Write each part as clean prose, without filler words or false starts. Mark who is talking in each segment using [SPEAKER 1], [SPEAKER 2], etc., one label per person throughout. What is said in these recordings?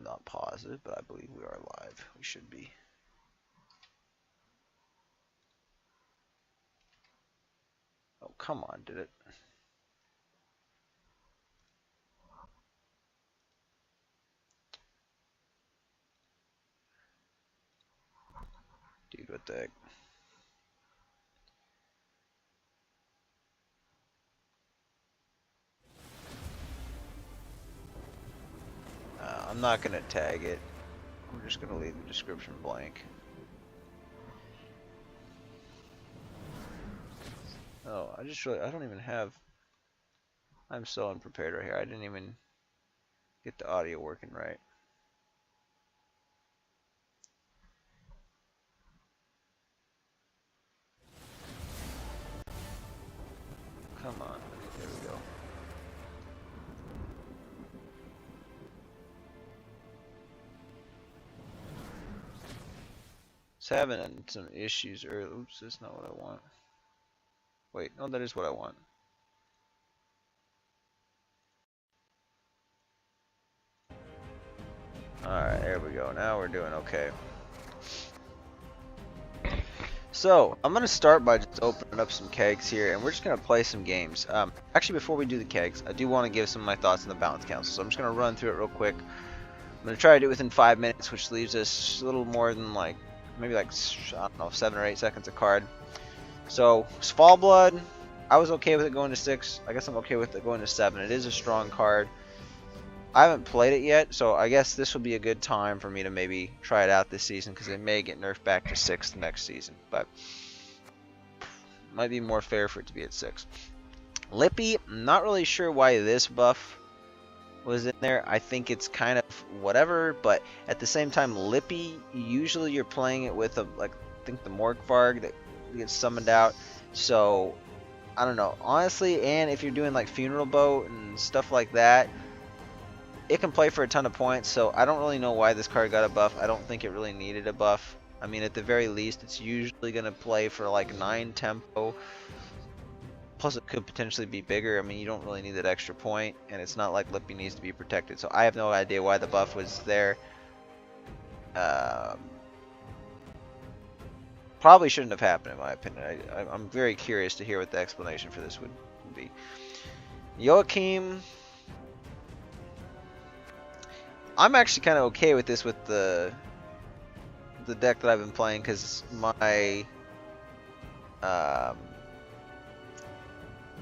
[SPEAKER 1] I'm not positive, but I believe we are live. We should be. Oh, come on, did it? Dude, what the heck? I'm not going to tag it. I'm just going to leave the description blank. Oh, I don't even have, I'm so unprepared right here. I didn't even get the audio working right. Come on. There we go. It's having some issues early. Oops, that's not what I want. Wait, no, that is what I want. Alright, there we go. Now we're doing okay. So, I'm going to start by just opening up some kegs here, and we're just going to play some games. Actually, before we do the kegs, I do want to give some of my thoughts on the balance council, so I'm just going to run through it real quick. I'm going to try to do it within 5 minutes, which leaves us a little more than maybe I don't know, 7 or 8 seconds a card. So, Fall Blood, I was okay with it going to 6. I guess I'm okay with it going to 7. It is a strong card. I haven't played it yet, so I guess this will be a good time for me to maybe try it out this season, because it may get nerfed back to 6 next season, but might be more fair for it to be at 6. Lippy, I'm not really sure why this buff was in there. I think it's kind of whatever, but at the same time, Lippy, usually you're playing it with I think the Morgvarg that gets summoned out, so I don't know, honestly. And if you're doing like Funeral Boat and stuff like that, it can play for a ton of points, so I don't really know why this card got a buff. I don't think it really needed a buff. I mean, at the very least, it's usually going to play for like 9 tempo. Plus, it could potentially be bigger. I mean, you don't really need that extra point, and it's not like Lippy needs to be protected. So I have no idea why the buff was there. Probably shouldn't have happened, in my opinion. I'm very curious to hear what the explanation for this would be. Joachim, I'm actually kind of okay with this with the deck that I've been playing, because my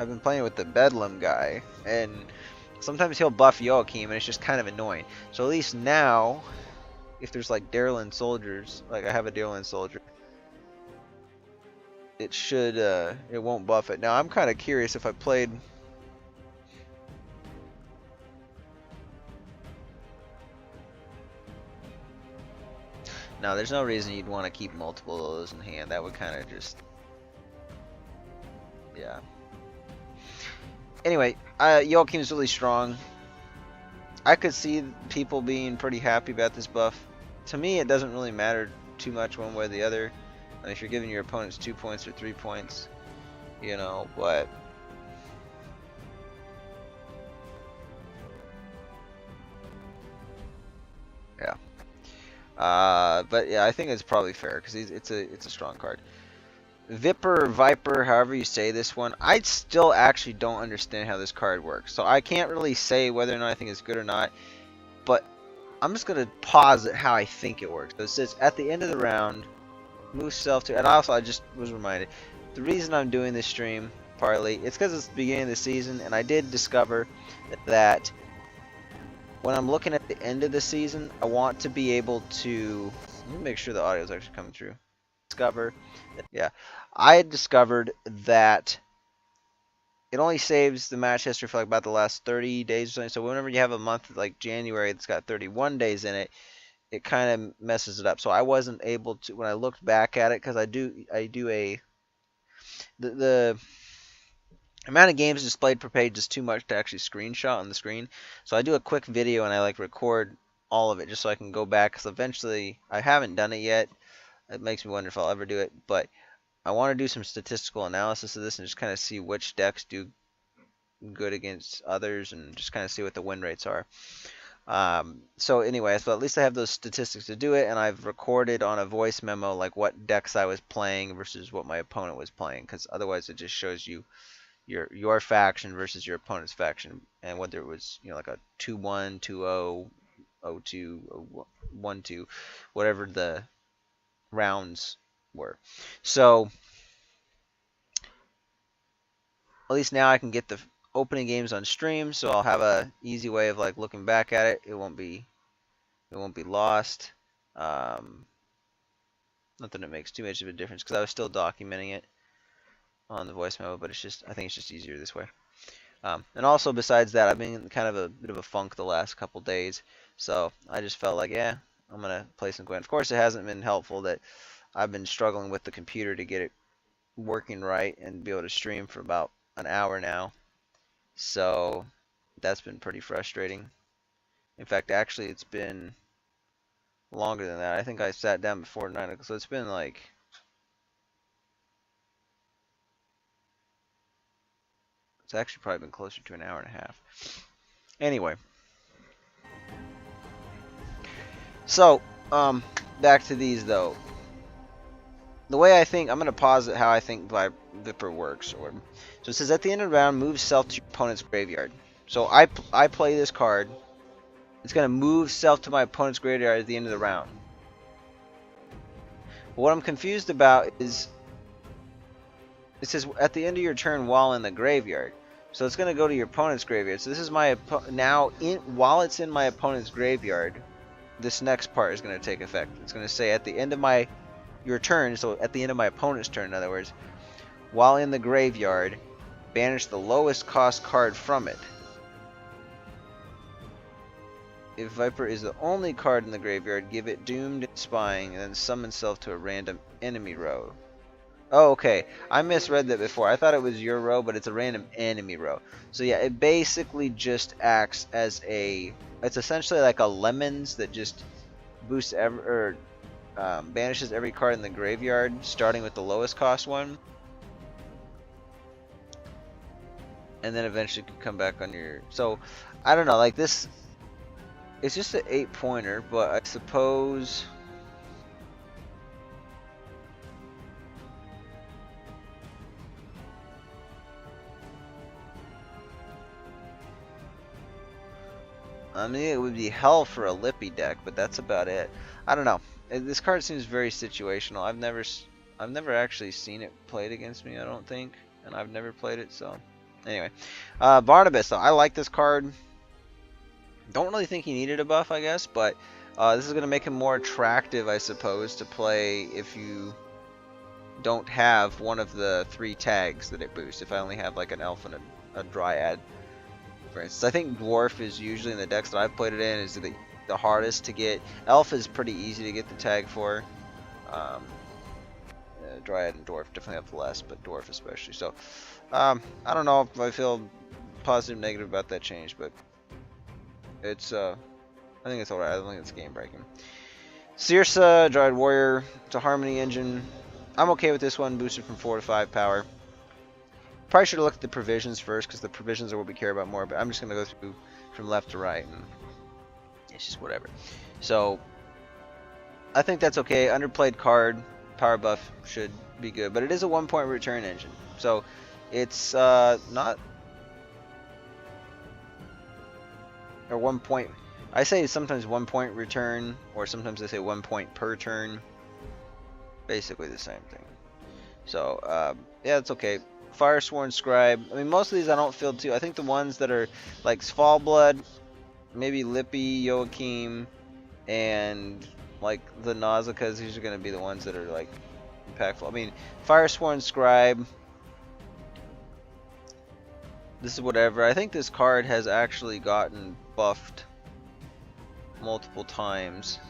[SPEAKER 1] I've been playing with the Bedlam guy, and sometimes he'll buff Joachim and it's just kind of annoying. So at least now, if there's like Darylin soldiers, like I have a Darylin soldier, it should it won't buff it. Now I'm kind of curious if I played. No, there's no reason you'd want to keep multiple of those in hand. That would kind of just, yeah. Anyway, Joachim's really strong. I could see people being pretty happy about this buff. To me, it doesn't really matter too much one way or the other. And if you're giving your opponents 2 points or 3 points, you know, but yeah. But yeah, I think it's probably fair because it's a strong card. Viper, however you say this one, I still actually don't understand how this card works. So I can't really say whether or not I think it's good or not. But I'm just going to posit how I think it works. So it says, at the end of the round, move self to... And also, I just was reminded, the reason I'm doing this stream, partly, it's because it's the beginning of the season, and I did discover that when I'm looking at the end of the season, I want to be able to... Let me make sure the audio is actually coming through. Yeah, I had discovered that it only saves the match history for like about the last 30 days or something. So whenever you have a month like January that's got 31 days in it, it kind of messes it up. So I wasn't able to, when I looked back at it, because the amount of games displayed per page is too much to actually screenshot on the screen. So I do a quick video and I like record all of it just so I can go back, because eventually, I haven't done it yet. It makes me wonder if I'll ever do it, but I want to do some statistical analysis of this and just kind of see which decks do good against others and just kind of see what the win rates are. So anyway, so at least I have those statistics to do it, and I've recorded on a voice memo like what decks I was playing versus what my opponent was playing, because otherwise it just shows you your faction versus your opponent's faction, and whether it was like a 2-1, 2-0, 0-2, 1-2, whatever the rounds were. So at least now I can get the opening games on stream, so I'll have a easy way of like looking back at it. It won't be lost. Um, Not that it makes too much of a difference because I was still documenting it on the voice memo, but I think it's just easier this way. And also besides that, I've been in kind of a bit of a funk the last couple days, so I just felt like, yeah, I'm gonna play some Gwent. Of course, it hasn't been helpful that I've been struggling with the computer to get it working right and be able to stream for about an hour now. So that's been pretty frustrating. In fact, actually, it's been longer than that. I think I sat down before 9 o'clock, so it's been like, it's actually probably been closer to an hour and a half. Anyway, so back to these though. The way I think, I'm going to posit how I think Viper works. So it says at the end of the round, move self to your opponent's graveyard. So I play this card. It's going to move self to my opponent's graveyard at the end of the round. But what I'm confused about is it says at the end of your turn while in the graveyard. So it's going to go to your opponent's graveyard. So this is my while it's in my opponent's graveyard, this next part is going to take effect. It's going to say at the end of your turn, so at the end of my opponent's turn, in other words, while in the graveyard, banish the lowest cost card from it. If Viper is the only card in the graveyard, give it Doomed and Spying, and then summon self to a random enemy row. Oh, okay. I misread that before. I thought it was your row, but it's a random enemy row. So yeah, it basically just acts as it's essentially like a lemons that just boosts banishes every card in the graveyard, starting with the lowest cost one, and then eventually could come back on your. So I don't know, like this. It's just an 8-pointer, but I suppose. I mean, it would be hell for a Lippy deck, but that's about it. I don't know. This card seems very situational. I've never actually seen it played against me, I don't think, and I've never played it. So, anyway, Barnabas though, I like this card. Don't really think he needed a buff, I guess, but this is gonna make him more attractive, I suppose, to play if you don't have one of the 3 tags that it boosts. If I only have like an elf and a dryad. For instance, I think Dwarf is usually in the decks that I've played it in is the hardest to get. Elf is pretty easy to get the tag for. Dryad and Dwarf definitely have the less, but Dwarf especially. So, I don't know if I feel positive, negative about that change, but it's I think it's alright. I don't think it's game breaking. Cirsa, Dryad Warrior, it's a Harmony engine. I'm okay with this one, boosted from 4 to 5 power. Probably should have looked at the provisions first, because the provisions are what we care about more, but I'm just going to go through from left to right, and it's just whatever. So, I think that's okay. Underplayed card, power buff should be good, but it is a 1-point return engine. So, it's not... Or 1 point... I say sometimes 1 point return, or sometimes they say 1 point per turn. Basically the same thing. So, yeah, it's okay. Firesworn Scribe. I mean, most of these I don't feel too. I think the ones that are like Svalblood, maybe Lippy, Joachim, and like the Nausicaa's, these are going to be the ones that are like impactful. I mean, Firesworn Scribe. This is whatever. I think this card has actually gotten buffed multiple times.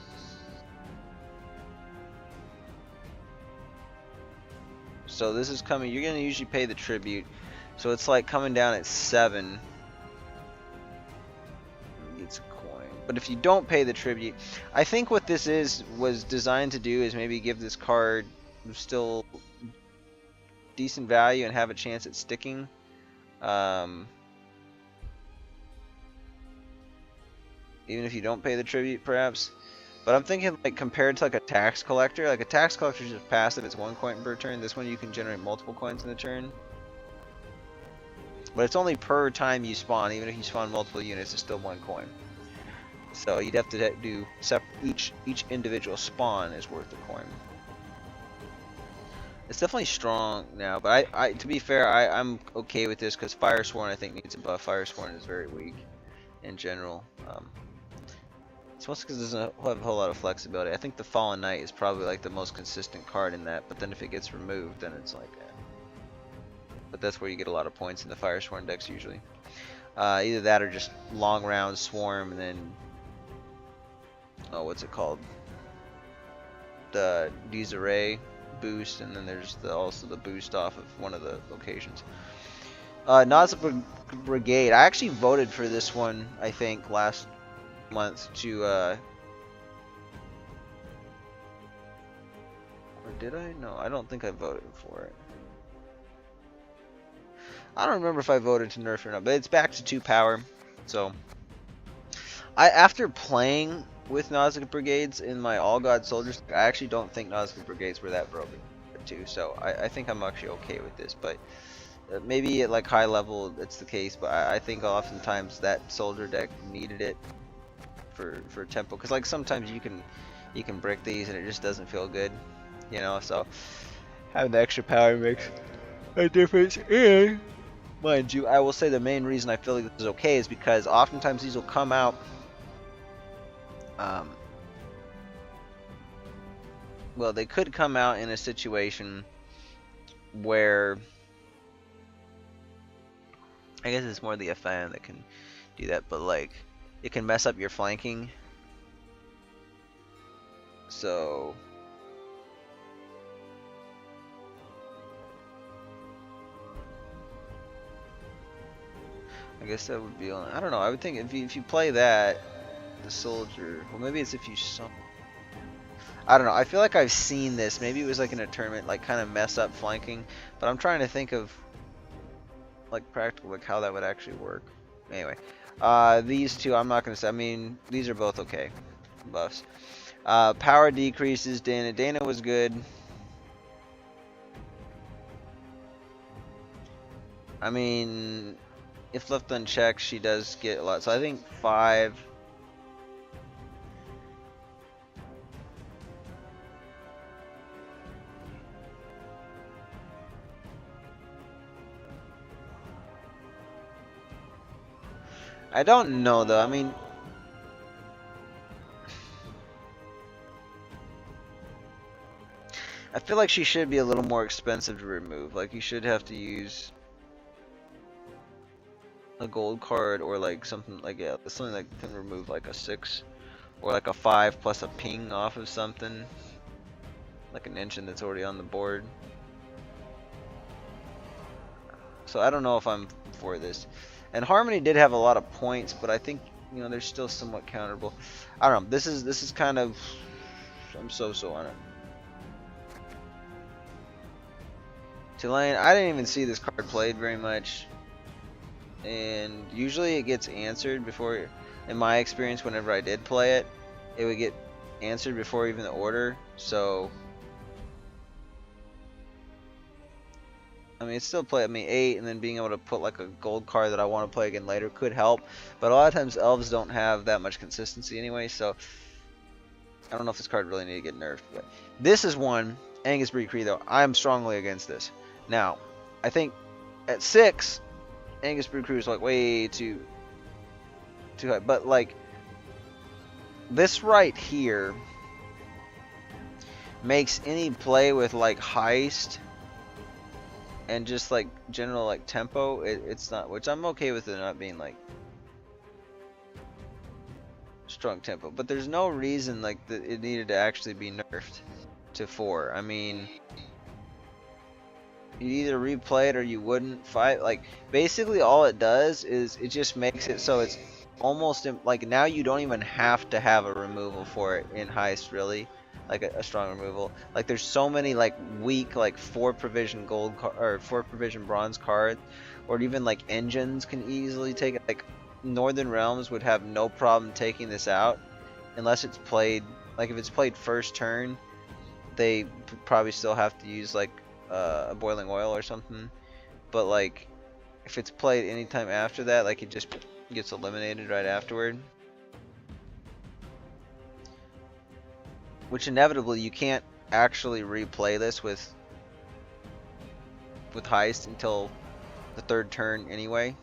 [SPEAKER 1] So this is coming, you're going to usually pay the tribute. So it's like coming down at 7. It's a coin. But if you don't pay the tribute, I think what this was designed to do is maybe give this card still decent value and have a chance at sticking. even if you don't pay the tribute, perhaps. But I'm thinking like compared to like a tax collector. Like a tax collector is just passive; it's 1 coin per turn. This one you can generate multiple coins in a turn. But it's only per time you spawn. Even if you spawn multiple units, it's still 1 coin. So you'd have to do each individual spawn is worth a coin. It's definitely strong now, but I to be fair, I'm okay with this because Firesworn I think needs a buff. Firesworn is very weak in general. It's mostly because it doesn't have a whole lot of flexibility. I think the Fallen Knight is probably like the most consistent card in that, but then if it gets removed, then it's like but that's where you get a lot of points in the Firesworn decks usually. Either that or just long round swarm and then what's it called? The Disarray boost, and then there's also the boost off of one of the locations. Nausea Brigade. I actually voted for this one, I think, last month to or did I? No, I don't think I voted for it. I don't remember if I voted to nerf it or not, but it's back to 2 power. So after playing with Nausea Brigades in my All God Soldiers, I actually don't think Nausea Brigades were that broken too. So I think I'm actually okay with this, but maybe at like high level it's the case, but I think oftentimes that soldier deck needed it for tempo, because like sometimes you can brick these and it just doesn't feel good, you know. So having the extra power makes a difference. And mind you, I will say the main reason I feel like this is okay is because oftentimes these will come out well, they could come out in a situation where I guess it's more the FN that can do that, but like it can mess up your flanking. So I guess that would be on. I don't know. I would think if you play that, the soldier. Well, maybe it's if you summon. I don't know. I feel like I've seen this. Maybe it was like in a tournament, like kind of mess up flanking. But I'm trying to think of like practical, like how that would actually work. Anyway, these two I'm not gonna say. I mean, these are both okay buffs. Power decreases. Dana was good. I mean, if left unchecked, she does get a lot. So I think 5. I don't know though. I mean, I feel like she should be a little more expensive to remove. Like you should have to use a gold card or like something like something that can remove like a 6 or like a 5 plus a ping off of something, like an engine that's already on the board. So I don't know if I'm for this. And Harmony did have a lot of points, but I think, you know, they're still somewhat counterable. I don't know. This is kind of, I'm so on it. Tulane, I didn't even see this card played very much, and usually it gets answered before. In my experience, whenever I did play it, it would get answered before even the order. So I mean, it's still play. I mean, 8, and then being able to put like a gold card that I want to play again later could help. But a lot of times elves don't have that much consistency anyway, so I don't know if this card really need to get nerfed. But this is one, Angus Bree Cree though. I am strongly against this. Now, I think at 6, Angus Bree Cree is like way too high. But like this right here makes any play with like heist and just like general like tempo, it's not, which I'm okay with it not being like strong tempo, but there's no reason like that it needed to actually be nerfed to 4. I mean, you either replay it or you wouldn't fight. Like basically all it does is it just makes it so it's almost like now you don't even have to have a removal for it in heist, really. Like a strong removal. Like there's so many like weak like 4 provision gold or 4 provision bronze cards, or even like engines can easily take it. Like Northern Realms would have no problem taking this out, unless it's played, like if it's played first turn, they probably still have to use like a boiling oil or something. But like if it's played anytime after that, like it just gets eliminated right afterward. Which inevitably you can't actually replay this with Heist until the third turn anyway.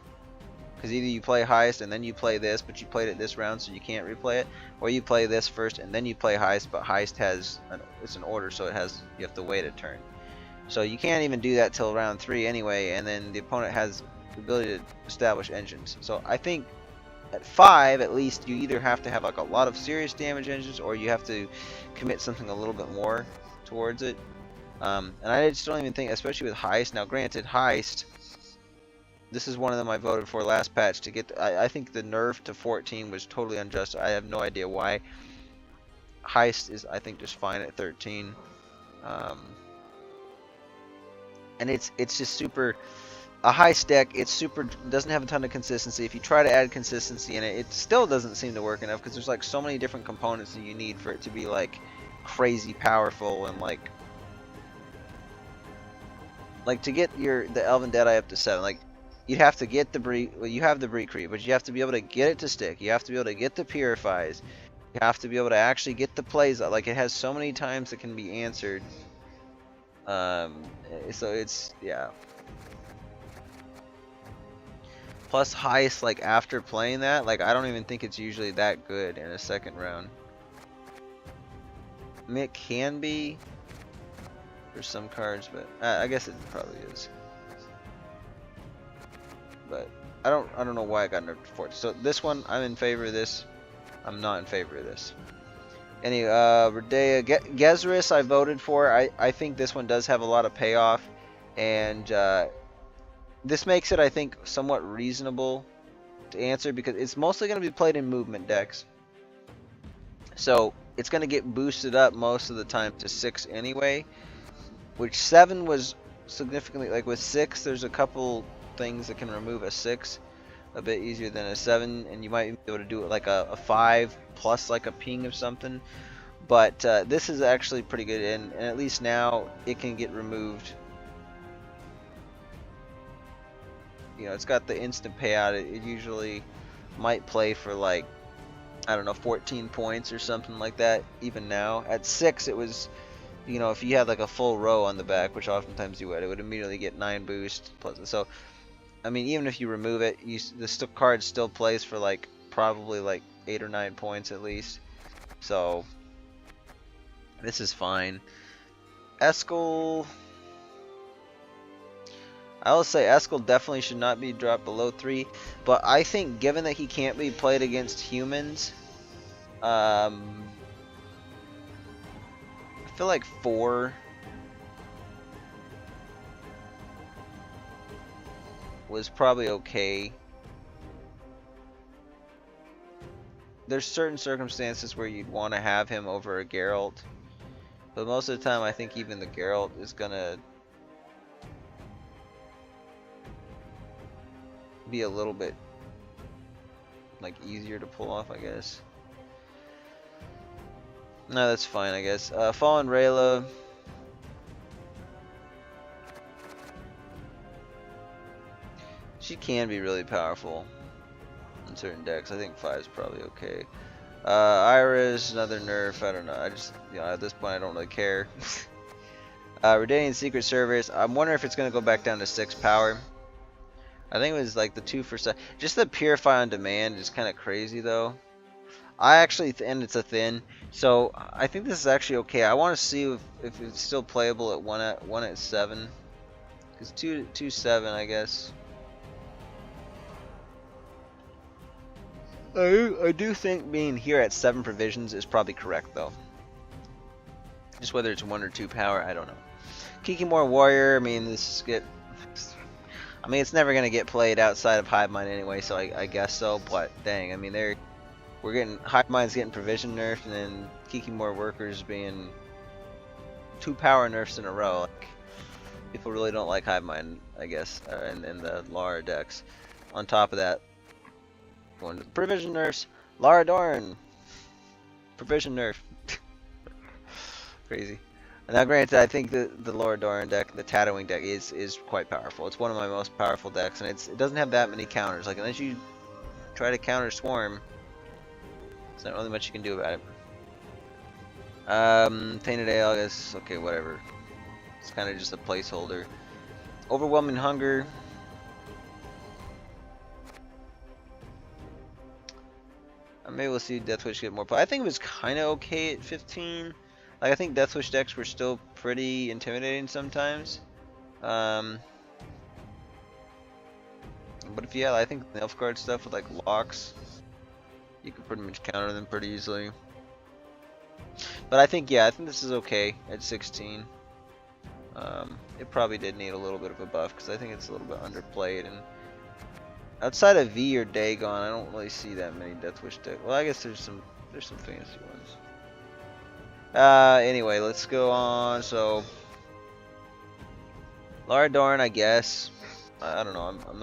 [SPEAKER 1] Because either you play Heist and then you play this, but you played it this round so you can't replay it, or you play this first and then you play Heist, but Heist has it's an order, so you have to wait a turn. So you can't even do that till round 3 anyway, and then the opponent has the ability to establish engines. So I think at 5 at least you either have to have like a lot of serious damage engines, or you have to commit something a little bit more towards it. And I just don't even think, especially with Heist. Now granted, Heist, this is one of them I voted for last patch to get. I think the nerf to 14 was totally unjust. I have no idea why. Heist is, I think, just fine at 13. And it's just super. A Heist deck, it's super, doesn't have a ton of consistency. If you try to add consistency in it, it still doesn't seem to work enough, because there's like so many different components that you need for it to be like crazy powerful, and like to get the Elven Deadeye up to 7, like you'd have to get the well, you have the Breecree, but you have to be able to get it to stick. You have to be able to get the Purifies. You have to be able to actually get the plays out. Like it has so many times that can be answered. So it's, yeah. Plus Heist, like after playing that, like I don't even think it's usually that good in a second round. I mean, it can be for some cards, but I guess it probably is. But I don't know why I got nerfed before. So this one, I'm in favor of this. I'm not in favor of this. Anyway, Redea, Gezris I voted for. I think this one does have a lot of payoff, and this makes it, I think, somewhat reasonable to answer, because it's mostly going to be played in movement decks. So it's going to get boosted up most of the time to 6 anyway, which 7 was significantly, like with 6, there's a couple things that can remove a 6 a bit easier than a 7, and you might be able to do it like a 5 plus like a ping of something. But this is actually pretty good, and at least now it can get removed. You know, it's got the instant payout. It usually might play for like, I don't know, 14 points or something like that. Even now at 6, it was, you know, if you had like a full row on the back, which oftentimes you would, it would immediately get 9 boost plus. So I mean, even if you remove it, the card still plays for like probably like 8 or 9 points at least. So this is fine. Eskel, I will say Eskel definitely should not be dropped below 3, but I think given that he can't be played against humans, I feel like 4 was probably okay. There's certain circumstances where you'd want to have him over a Geralt, but most of the time I think even the Geralt is gonna be a little bit like easier to pull off, I guess. No, that's fine, I guess. Fallen Rayla. She can be really powerful in certain decks. I think 5 is probably okay. Iris, another nerf. I don't know. I just, you know, at this point I don't really care. Redanian Secret Service. I'm wondering if it's going to go back down to 6 power. I think it was like the 2 for 7. Just the Purify on Demand is kind of crazy though. I actually, and it's a thin, so I think this is actually okay. I want to see if it's still playable at 1 at 7, because 2 7, I guess. I do think being here at 7 provisions is probably correct though. Just whether it's 1 or 2 power, I don't know. Kikimor Warrior. I mean, it's never gonna get played outside of Hive Mind anyway, so I guess so. But dang, I mean, we're getting Hive Mind's getting provision nerfed, and then Kikimor Workers being 2 power nerfs in a row. Like, people really don't like Hive Mind, I guess, in the Lara decks. On top of that, going to provision nerfs. Lara Dorn. Provision nerf. Crazy. Now, granted, I think the Lara Dorn deck, the Tatooine deck, is quite powerful. It's one of my most powerful decks, and it doesn't have that many counters. Like, unless you try to counter Swarm, there's not really much you can do about it. Tainted Ale, I guess, okay, whatever. It's kind of just a placeholder. Overwhelming Hunger. Maybe we'll see Deathwish get more play. I think it was kind of okay at 15. Like, I think Deathwish decks were still pretty intimidating sometimes. But if you had, I think the Elf Guard stuff with like locks, you could pretty much counter them pretty easily. But I think, yeah, I think this is okay at 16. It probably did need a little bit of a buff because I think it's a little bit underplayed. And outside of V or Dagon, I don't really see that many Deathwish decks. Well, I guess there's some fancy ones. Anyway, let's go on. So, Lara Dorn, I guess. I don't know. I'm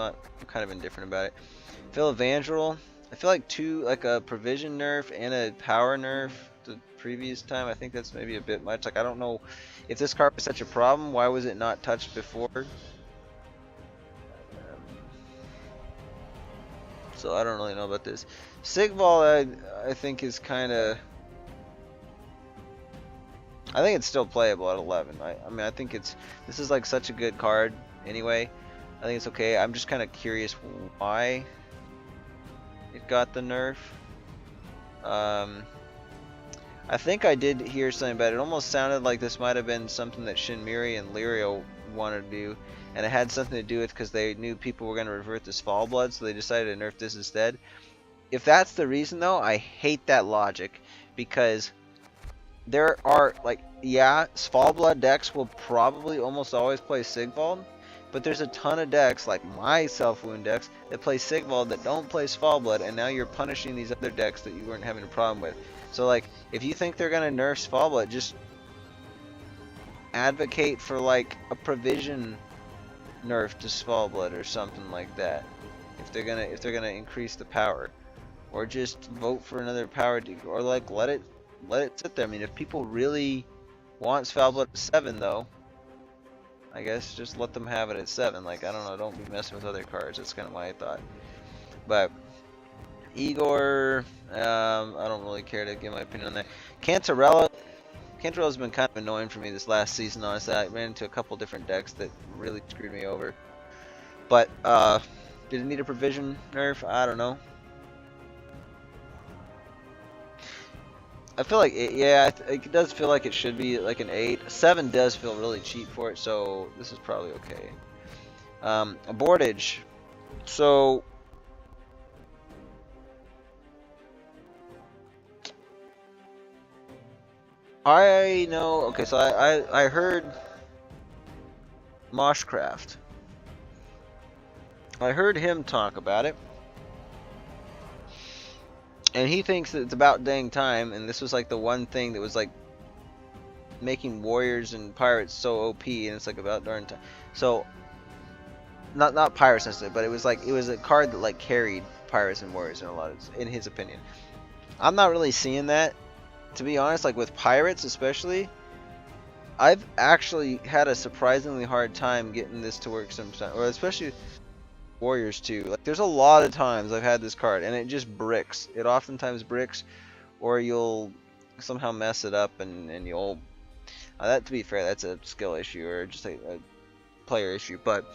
[SPEAKER 1] kind of indifferent about it. Phil Evangel. I feel like a provision nerf and a power nerf the previous time. I think that's maybe a bit much. Like, I don't know if this card was such a problem. Why was it not touched before? So I don't really know about this. Sigval, I think is kind of. I think it's still playable at 11. I mean, I think this is like such a good card anyway. I think it's okay. I'm just kind of curious why it got the nerf. I think I did hear something about it. It almost sounded like this might have been something that Shinmiri and Lirio wanted to do, and it had something to do with because they knew people were going to revert to Fall Blood, so they decided to nerf this instead. If that's the reason, though, I hate that logic because there are, like, yeah, Fall Blood decks will probably almost always play Sigvald, but there's a ton of decks, like my Self-Wound decks, that play Sigvald that don't play Fall Blood, and now you're punishing these other decks that you weren't having a problem with. So, like, if you think they're going to nerf Fall Blood, just advocate for, like, a provision nerf to Fall Blood or something like that. If they're gonna increase the power, or just vote for another power, or like let it sit there. I mean, if people really want Foul Blood at 7, though, I guess just let them have it at 7. Like, I don't know, don't be messing with other cards. That's kind of my thought. But Igor, I don't really care to give my opinion on that. Cantarella's been kind of annoying for me this last season, honestly. I ran into a couple different decks that really screwed me over. But, did it need a provision nerf? I don't know. I feel like, it does feel like it should be like an 8. 7 does feel really cheap for it, so this is probably okay. Abortage. So, I know, okay, so I heard Moshcraft. I heard him talk about it. And he thinks that it's about dang time, and this was like the one thing that was like making warriors and pirates so OP, and it's like about darn time. So, not pirates necessarily, but it was a card that like carried pirates and warriors in a lot of, in his opinion. I'm not really seeing that, to be honest. Like with pirates especially, I've actually had a surprisingly hard time getting this to work sometimes, or especially warriors too. Like there's a lot of times I've had this card and it just bricks. It oftentimes bricks, or you'll somehow mess it up and you'll that, to be fair, that's a skill issue or just a player issue. But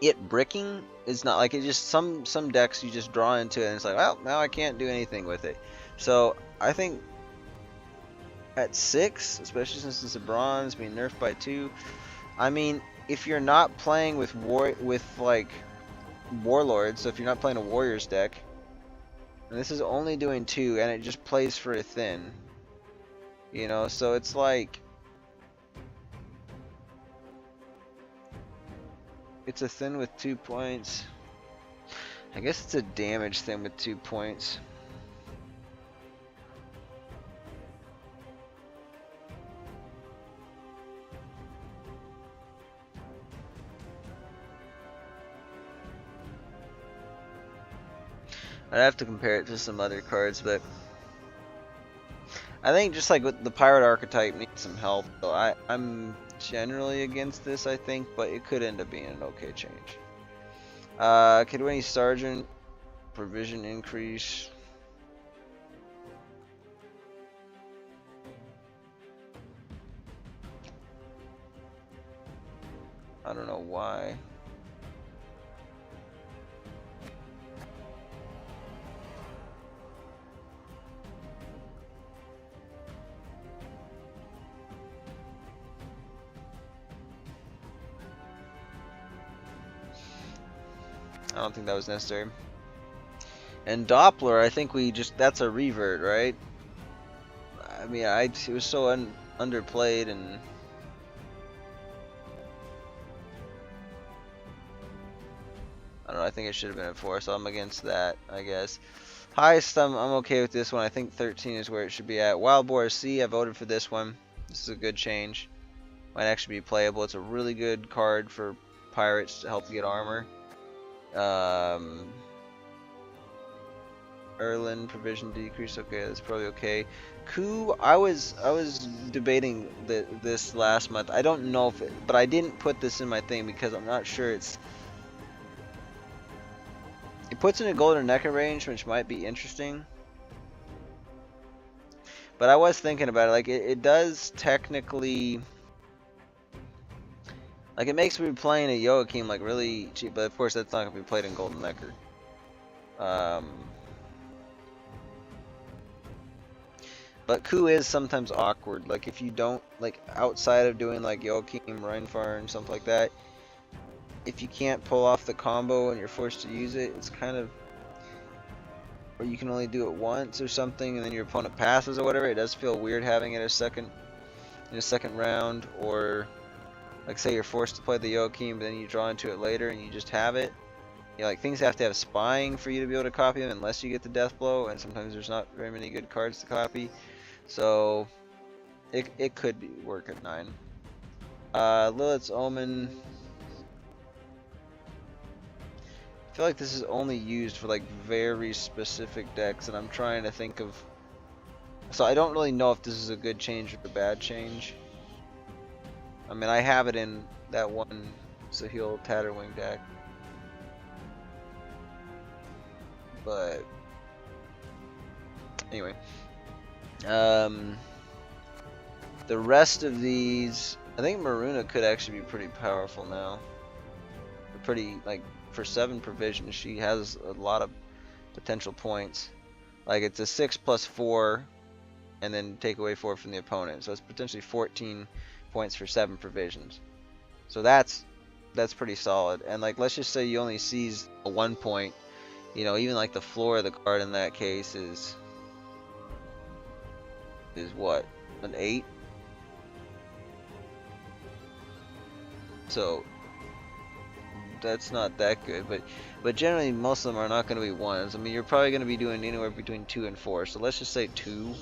[SPEAKER 1] it bricking is not like it. Just some decks you just draw into it and it's like, well, now I can't do anything with it. So I think at 6, especially since it's a bronze being nerfed by 2, I mean, if you're not playing with like warlords, so if you're not playing a warriors deck, and this is only doing 2, and it just plays for a thin, you know, so it's like it's a thin with 2 points. I guess it's a damage thin with 2 points. I'd have to compare it to some other cards, but I think just like with the pirate archetype needs some help. So I'm generally against this, I think, but it could end up being an okay change. Kidwini Sergeant, provision increase. I don't know why. I don't think that was necessary. And Doppler, I think that's a revert, right? I mean, it was so underplayed, and I don't know, I think it should have been at 4, so I'm against that, I guess. Highest, I'm okay with this one. I think 13 is where it should be at. Wild Boar C, I voted for this one. This is a good change. Might actually be playable. It's a really good card for pirates to help get armor. Erlin provision decrease. Okay, that's probably okay. Coup, I was debating this last month. I don't know if it, but I didn't put this in my thing because I'm not sure it puts in a golden necker range, which might be interesting. But I was thinking about it. Like it does technically. Like, it makes me playing a Joachim, like, really cheap, but of course that's not going to be played in Golden Necker. But Coup is sometimes awkward. Like, if you don't, like, outside of doing, like, Joachim, Reinfar, and stuff like that, if you can't pull off the combo and you're forced to use it, it's kind of, or you can only do it once or something, and then your opponent passes or whatever. It does feel weird having it in a second round, or... Like, say you're forced to play the Joachim, but then you draw into it later and you just have it. You know, like, things have to have spying for you to be able to copy them unless you get the death blow, and sometimes there's not very many good cards to copy. So, it could work at 9. Lilith's Omen. I feel like this is only used for, like, very specific decks, and I'm trying to think of... So I don't really know if this is a good change or a bad change. I mean, I have it in that one Sahil Tatterwing deck, but anyway, the rest of these, I think Maruna could actually be pretty powerful now. Pretty, like, for 7 provisions, she has a lot of potential points. Like, it's a 6 plus 4, and then take away 4 from the opponent, so it's potentially 14 points for 7 provisions. So that's pretty solid. And, like, let's just say you only seize a 1 point, you know, even like the floor of the card in that case is what, an 8? So that's not that good, but generally most of them are not going to be 1s. I mean, you're probably going to be doing anywhere between 2 and 4, so let's just say 2.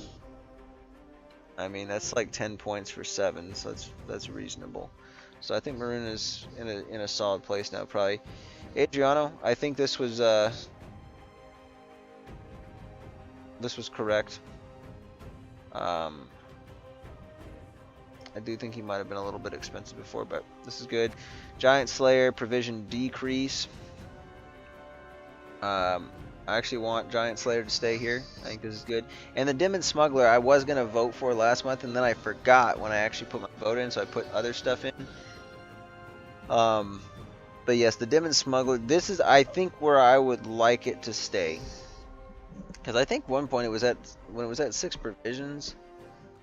[SPEAKER 1] I mean, that's like 10 points for 7, so that's reasonable. So I think Maruna's in a solid place now, probably. Adriano, I think this was correct. I do think he might have been a little bit expensive before, but this is good. Giant Slayer, provision decrease. I actually want Giant Slayer to stay here. I think this is good. And the Demon Smuggler I was going to vote for last month, and then I forgot when I actually put my vote in, so I put other stuff in. But yes, the Demon Smuggler, this is, I think, where I would like it to stay. Because I think one point when it was at 6 provisions,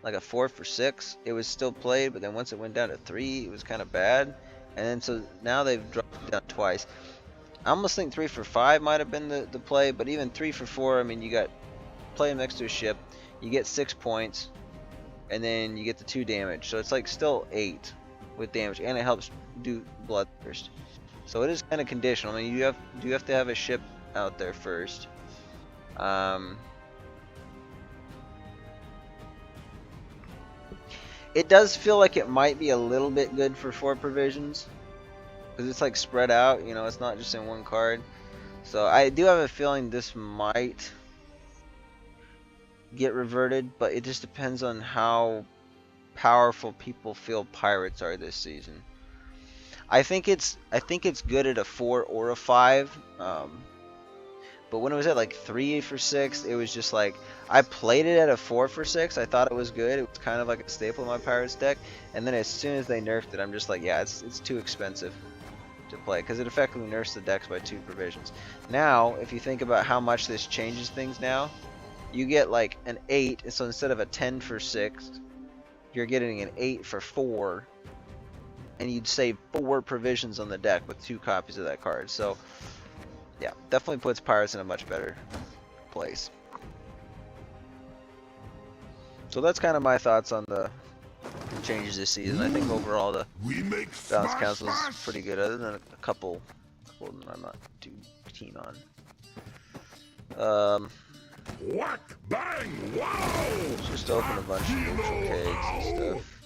[SPEAKER 1] like a 4 for 6, it was still played, but then once it went down to 3, it was kind of bad. And then so now they've dropped it down twice. I almost think 3 for 5 might have been the play, but even 3 for 4, I mean, you got play him next to a ship, you get 6 points, and then you get the 2 damage. So it's like still 8 with damage, and it helps do Bloodthirst. So it is kind of conditional. I mean, you have to have a ship out there first. It does feel like it might be a little bit good for 4 provisions. Because it's like spread out, you know, it's not just in one card. So I do have a feeling this might get reverted, but it just depends on how powerful people feel pirates are this season. I think it's good at a 4 or a 5. But when it was at like 3 for 6, it was just like, I played it at a 4 for 6. I thought it was good. It was kind of like a staple in my pirates deck. And then as soon as they nerfed it, I'm just like, yeah, it's too expensive to play, because it effectively nerfs the decks by 2 provisions. Now, if you think about how much this changes things now, you get like an 8, so instead of a 10 for 6, you're getting an 8 for 4, and you'd save 4 provisions on the deck with 2 copies of that card. So yeah, definitely puts pirates in a much better place. So that's kind of my thoughts on the changes this season. I think overall the balance council is pretty good, other than a couple that I'm not too keen on.
[SPEAKER 2] Whack, bang, wow!
[SPEAKER 1] Just open a bunch of neutral kegs and stuff.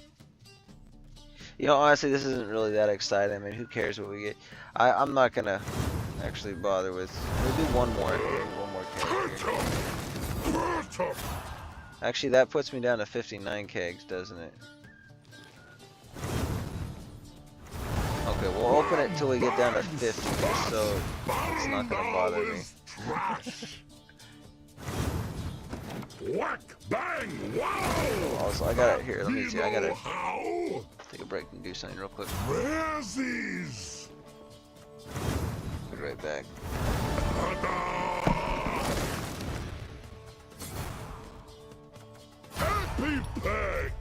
[SPEAKER 1] You know, honestly, this isn't really that exciting. I mean, who cares what we get? I'm not gonna actually bother with. We'll do one more. Keg. Actually, that puts me down to 59 kegs, doesn't it? Okay, we'll open it until we get down to 50, so it's not gonna bother me.
[SPEAKER 2] Whack, bang, wow!
[SPEAKER 1] Also, I got it here. Let me see. I gotta take a break and do something real quick.
[SPEAKER 2] Razzies.
[SPEAKER 1] Be right back.
[SPEAKER 2] Happy Pack.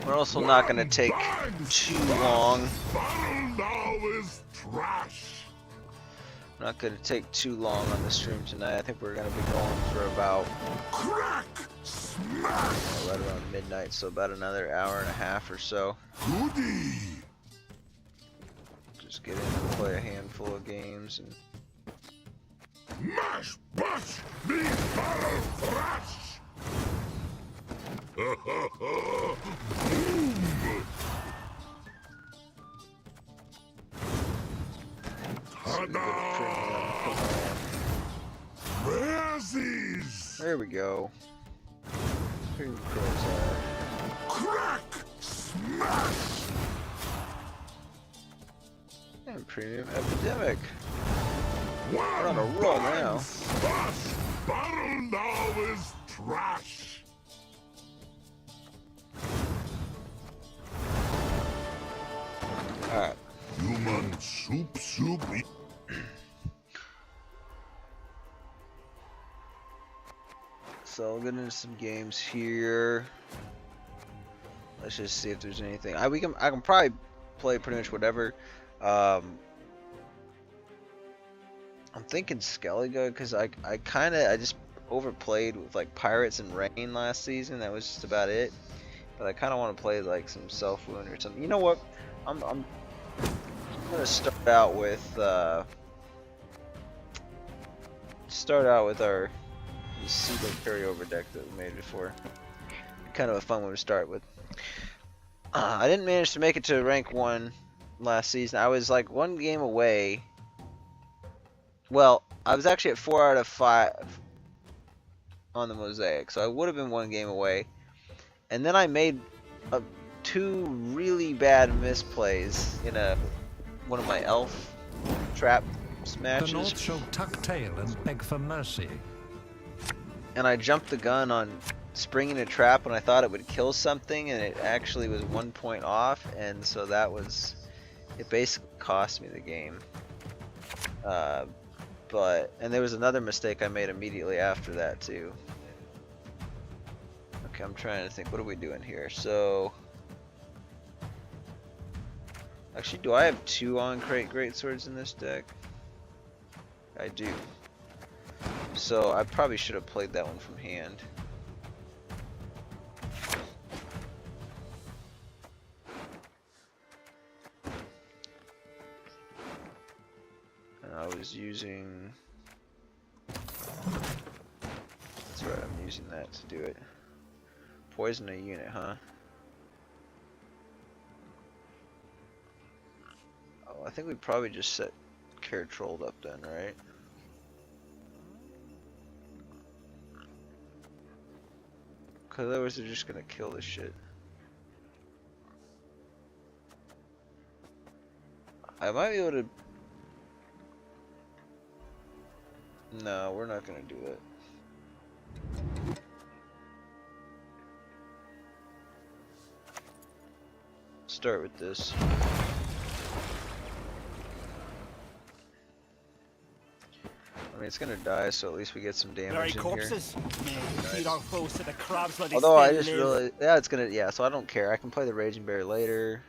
[SPEAKER 1] We're also not going to take too long. Not going to take too long on the stream tonight. I think we're going to be going for about right around midnight, so about another hour and a half or so. Just get in and play a handful of games and
[SPEAKER 2] mash, bush, me, barrel, thrash.
[SPEAKER 1] There we go. Here the pros are.
[SPEAKER 2] Crack! Smash!
[SPEAKER 1] And premium epidemic. We're on a roll now.
[SPEAKER 2] Battle now is trash.
[SPEAKER 1] Alright.
[SPEAKER 2] Human soup.
[SPEAKER 1] So I'll get into some games here. Let's just see if there's anything. I can probably play pretty much whatever. I'm thinking Skellige because I just overplayed with like Pirates and Rain last season. That was just about it. But I kind of want to play like some Self Wound or something. You know what? I'm gonna start out with our Seagull carryover deck that we made before. Kind of a fun one to start with. I didn't manage to make it to rank 1 last season. I was like 1 game away. Well, I was actually at 4 out of 5 on the Mosaic, so I would have been 1 game away. And then I made 2 really bad misplays in one of my elf trap smashes.
[SPEAKER 3] The North shall tuck tail and beg for mercy.
[SPEAKER 1] And I jumped the gun on springing a trap when I thought it would kill something, and it actually was 1 point off, and so that was it basically cost me the game. And there was another mistake I made immediately after that too. Okay, I'm trying to think, what are we doing here? So, actually, do I have 2 on-crate greatswords in this deck? I do. So, I probably should have played that one from hand. And I was using... That's right, I'm using that to do it. Poison a unit, huh? Oh, I think we probably just set Care Trolled up then, right? Cause otherwise they're just gonna kill this shit. I might be able to... No, we're not gonna do it. Start with this. I mean, it's gonna die, so at least we get some damage in
[SPEAKER 4] corpses.
[SPEAKER 1] here.
[SPEAKER 4] Feed our foes to the crabs while they
[SPEAKER 1] Although I
[SPEAKER 4] still
[SPEAKER 1] just
[SPEAKER 4] live.
[SPEAKER 1] really, yeah, it's gonna, yeah. So I don't care. I can play the Raging Bear later.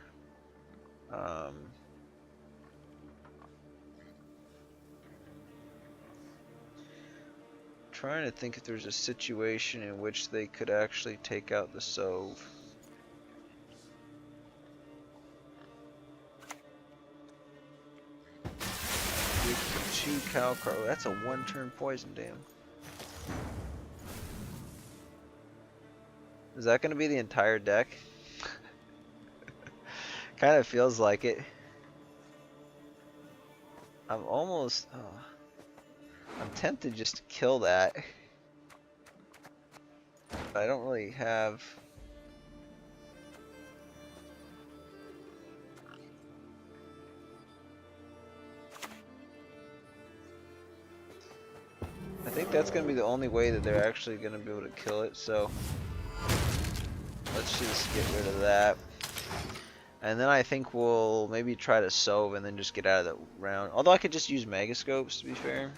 [SPEAKER 1] Trying to think if there's a situation in which they could actually take out the Sove. Two Calcar. Oh, that's a 1-turn poison, damn. Is that going to be the entire deck? Kind of feels like it. I'm almost... Oh, I'm tempted just to kill that. But I don't really have... I think that's going to be the only way that they're actually going to be able to kill it, so... Let's just get rid of that. And then I think we'll maybe try to Sove and then just get out of the round. Although I could just use Megascopes, to be fair.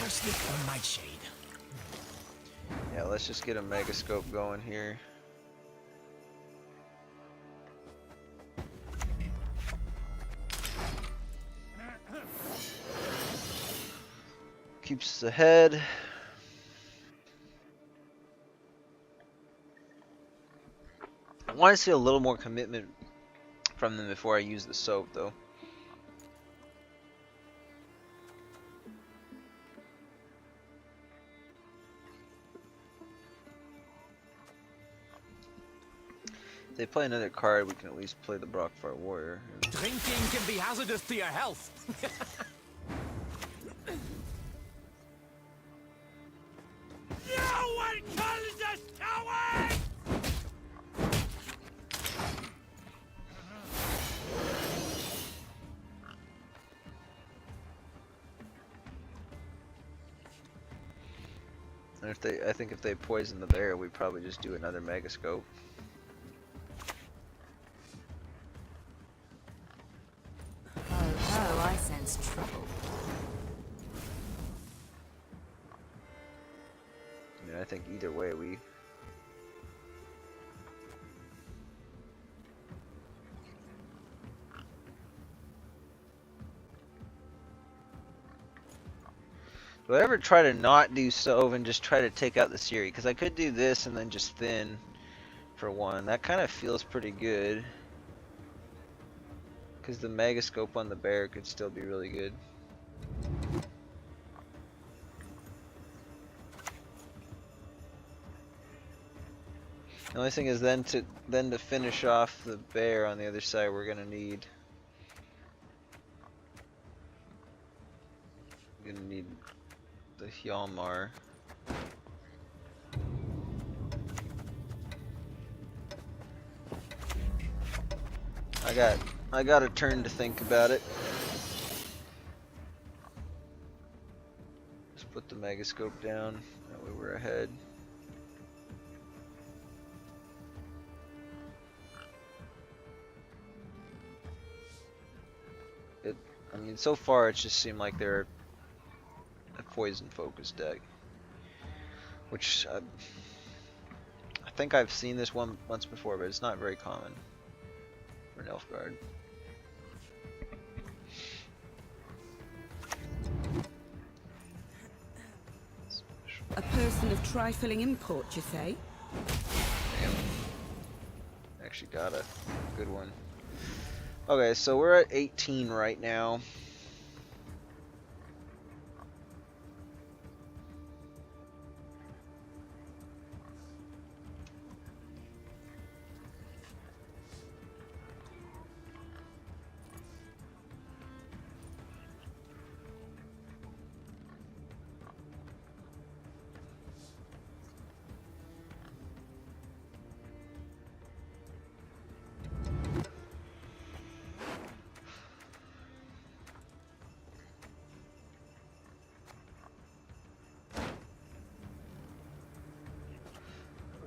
[SPEAKER 4] Sleep on Nightshade.
[SPEAKER 1] Yeah, let's just get a Megascope going here. Keeps us ahead. I want to see a little more commitment from them before I use the soap, though. If they play another card, we can at least play the Brockfire Warrior.
[SPEAKER 4] Drinking can be hazardous to your health. No one calls us cowards!
[SPEAKER 1] And if they, I think if they poison the bear, we probably just do another Megascope.
[SPEAKER 5] Oh, I sense trouble.
[SPEAKER 1] I mean, I think either way we... Do I ever try to not do Sove and just try to take out the Siri? Because I could do this and then just Thin for one. That kind of feels pretty good. Because the Megascope on the bear could still be really good. The only thing is then to finish off the bear on the other side, we're gonna need the Hjalmar. I got a turn to think about it. Let's put the megascope down. That way we're ahead. I mean, so far it's just seemed like they're a poison focus deck, which I think I've seen this one once before, but it's not very common for Nilfgaard.
[SPEAKER 5] A person of trifling import, you say?
[SPEAKER 1] Damn. Actually got a good one. Okay, so we're at 18 right now.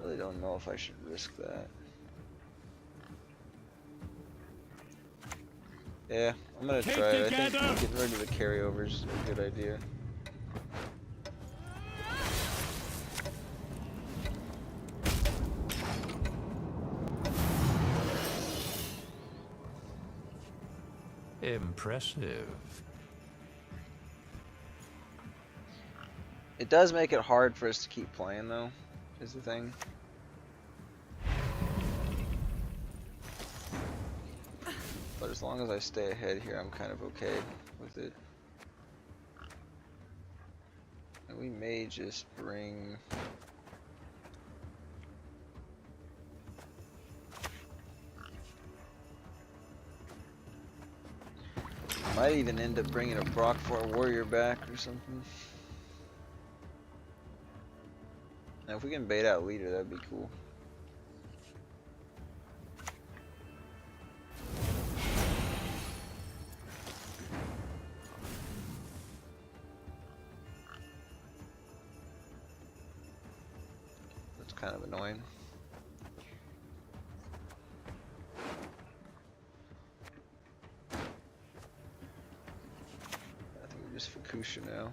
[SPEAKER 1] I don't know if I should risk that. Yeah, I'm gonna try it. I think getting rid of the carryovers is a good idea.
[SPEAKER 3] Impressive.
[SPEAKER 1] It does make it hard for us to keep playing, though, is the thing. But as long as I stay ahead here, I'm kind of okay with it. And we may just bring... Might even end up bringing a Brockfar Warrior back or something. Now if we can bait out Leader, that'd be cool. That's kind of annoying. I think we're just Fukusha now.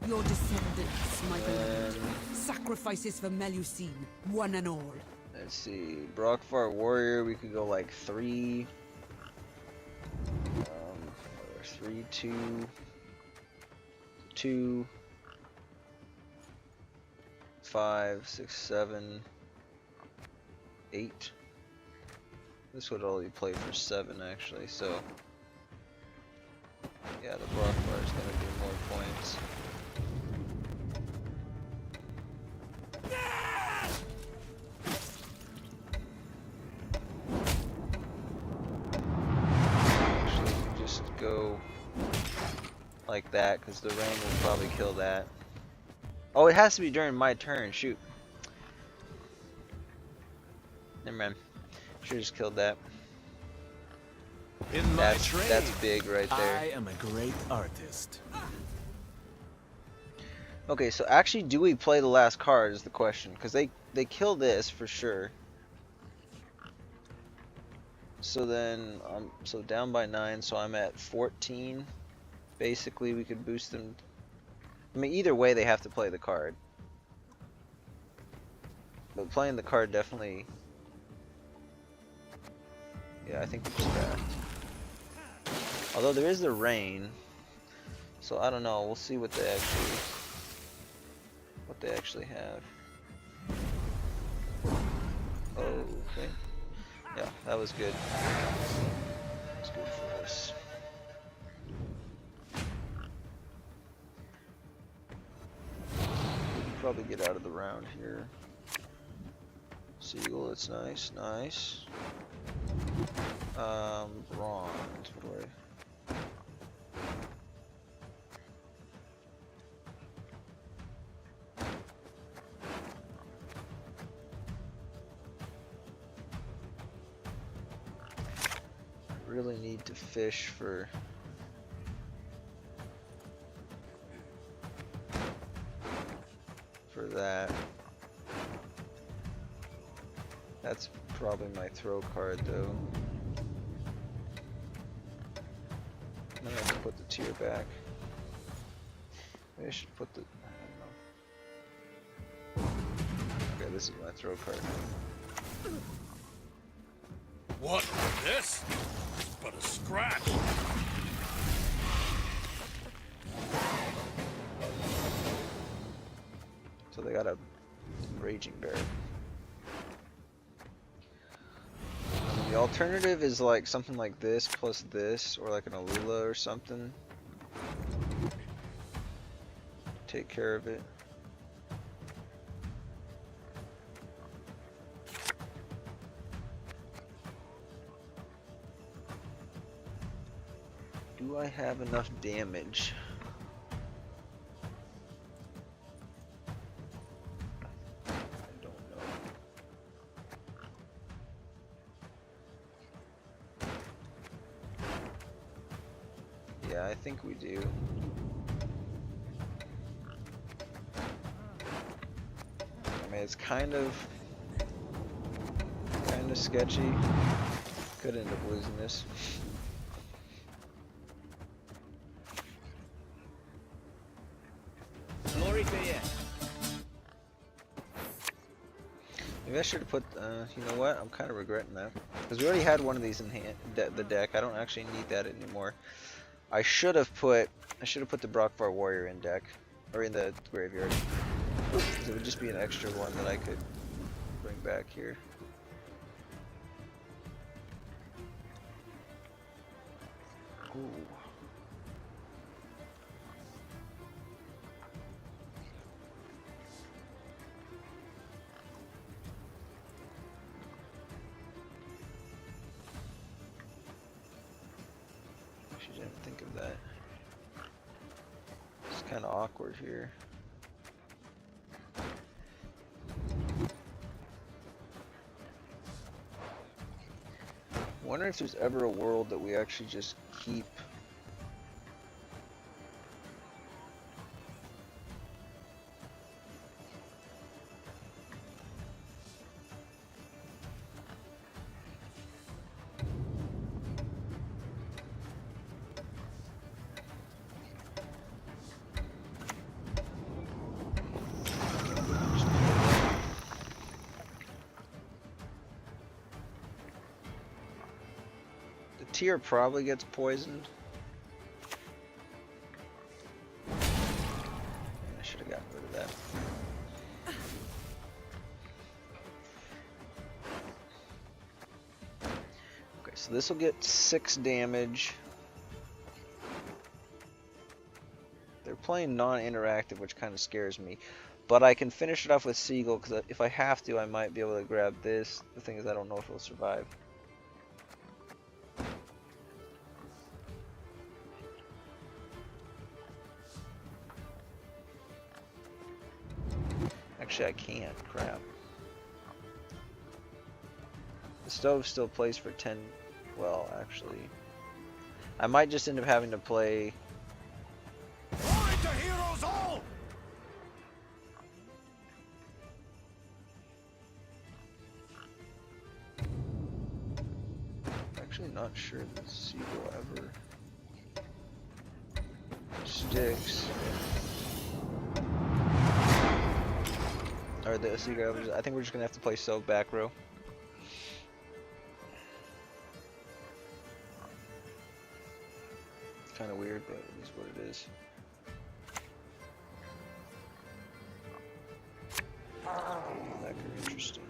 [SPEAKER 5] Your descendants, my beloved. Sacrifices for Melusine, one and all.
[SPEAKER 1] Let's see, Brockfar Warrior, we could go like 3, or 3, 2, 2, 5, 6, 7, 8. This would only play for 7 actually, so yeah, the Brockfar is going to do more points. Go like that because the rain will probably kill that. Oh, it has to be during my turn. Shoot. Never mind. Should have just killed that.
[SPEAKER 4] In my
[SPEAKER 1] That's big right there.
[SPEAKER 4] I am a great artist.
[SPEAKER 1] Okay, so actually, do we play the last card is the question, because they kill this for sure. So then, so down by 9, so I'm at 14. Basically, we could boost them. I mean, either way, they have to play the card. But playing the card definitely. Yeah, I think we just draft. Although there is the rain, so I don't know. We'll see what they actually have. Okay. Yeah, that was good. That's good for us. We can probably get out of the round here. Seagull, that's nice, nice. Bronze, what do I... Really need to fish for for that. That's probably my throw card though. I'm gonna have to put the tier back. Maybe I should put the, I don't know. Okay, this is my throw card.
[SPEAKER 4] What? This? But a scratch.
[SPEAKER 1] So they got a Raging Bear. The alternative is like something like this plus this, or like an Alula or something. Take care of it. Do I have enough damage? I don't know. Yeah, I think we do. I mean, it's kind of sketchy. Could end up losing this.
[SPEAKER 4] Glory to you.
[SPEAKER 1] Maybe I should have put, you know what? I'm kind of regretting that. Because we already had one of these in hand, the deck. I don't actually need that anymore. I should have put the Brockvar Warrior in deck. Or in the graveyard. Because it would just be an extra one that I could bring back here. Ooh. Actually didn't think of that. It's kind of awkward here. I wonder if there's ever a world that we actually just keep tier probably gets poisoned. I should have gotten rid of that. Okay, so this will get 6 damage. They're playing non-interactive, which kind of scares me. But I can finish it off with Seagull, because if I have to, I might be able to grab this. The thing is, I don't know if it'll survive. Actually, I can't. Crap. The stove still plays for 10. Well, actually, I might just end up having to play.
[SPEAKER 4] Glory to heroes all!
[SPEAKER 1] Actually, not sure the Seagull ever sticks. Or the Seagull. I think we're just gonna have to play Stove back row. Kind of weird, but it is what it is. That could be interesting.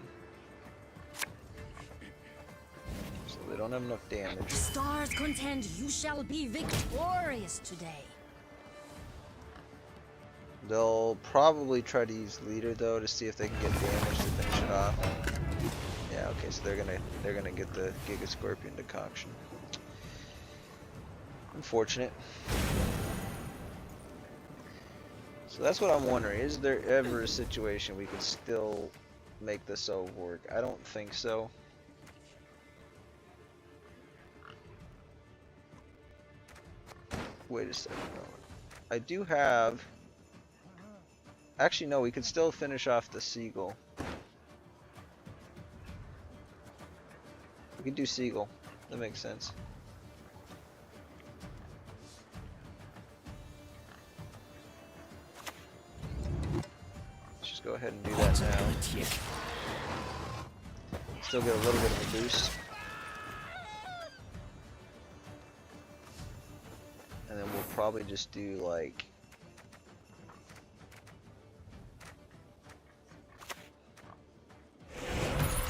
[SPEAKER 1] So they don't have enough damage.
[SPEAKER 6] Stars contend you shall be victorious today.
[SPEAKER 1] They'll probably try to use leader though to see if they can get damage to finish it off. Yeah, okay, so they're gonna get the Giga Scorpion decoction. Unfortunate. So that's what I'm wondering. Is there ever a situation we could still make this Stove work? I don't think so. Wait a second. I do have Actually, no, we could still finish off the Seagull. We could do Seagull. That makes sense. Let's just go ahead and do that now. Still get a little bit of a boost. And then we'll probably just do like...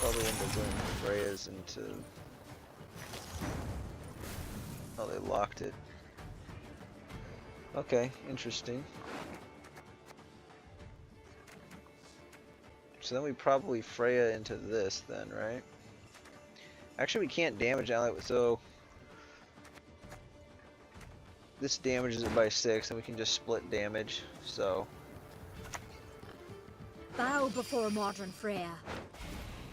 [SPEAKER 1] Probably end up doing Freya's into... Oh, they locked it. Okay, interesting. So then we probably Freya into this then, right? Actually, we can't damage out, so... This damages it by 6, and we can just split damage, so...
[SPEAKER 6] Bow before modern Freya.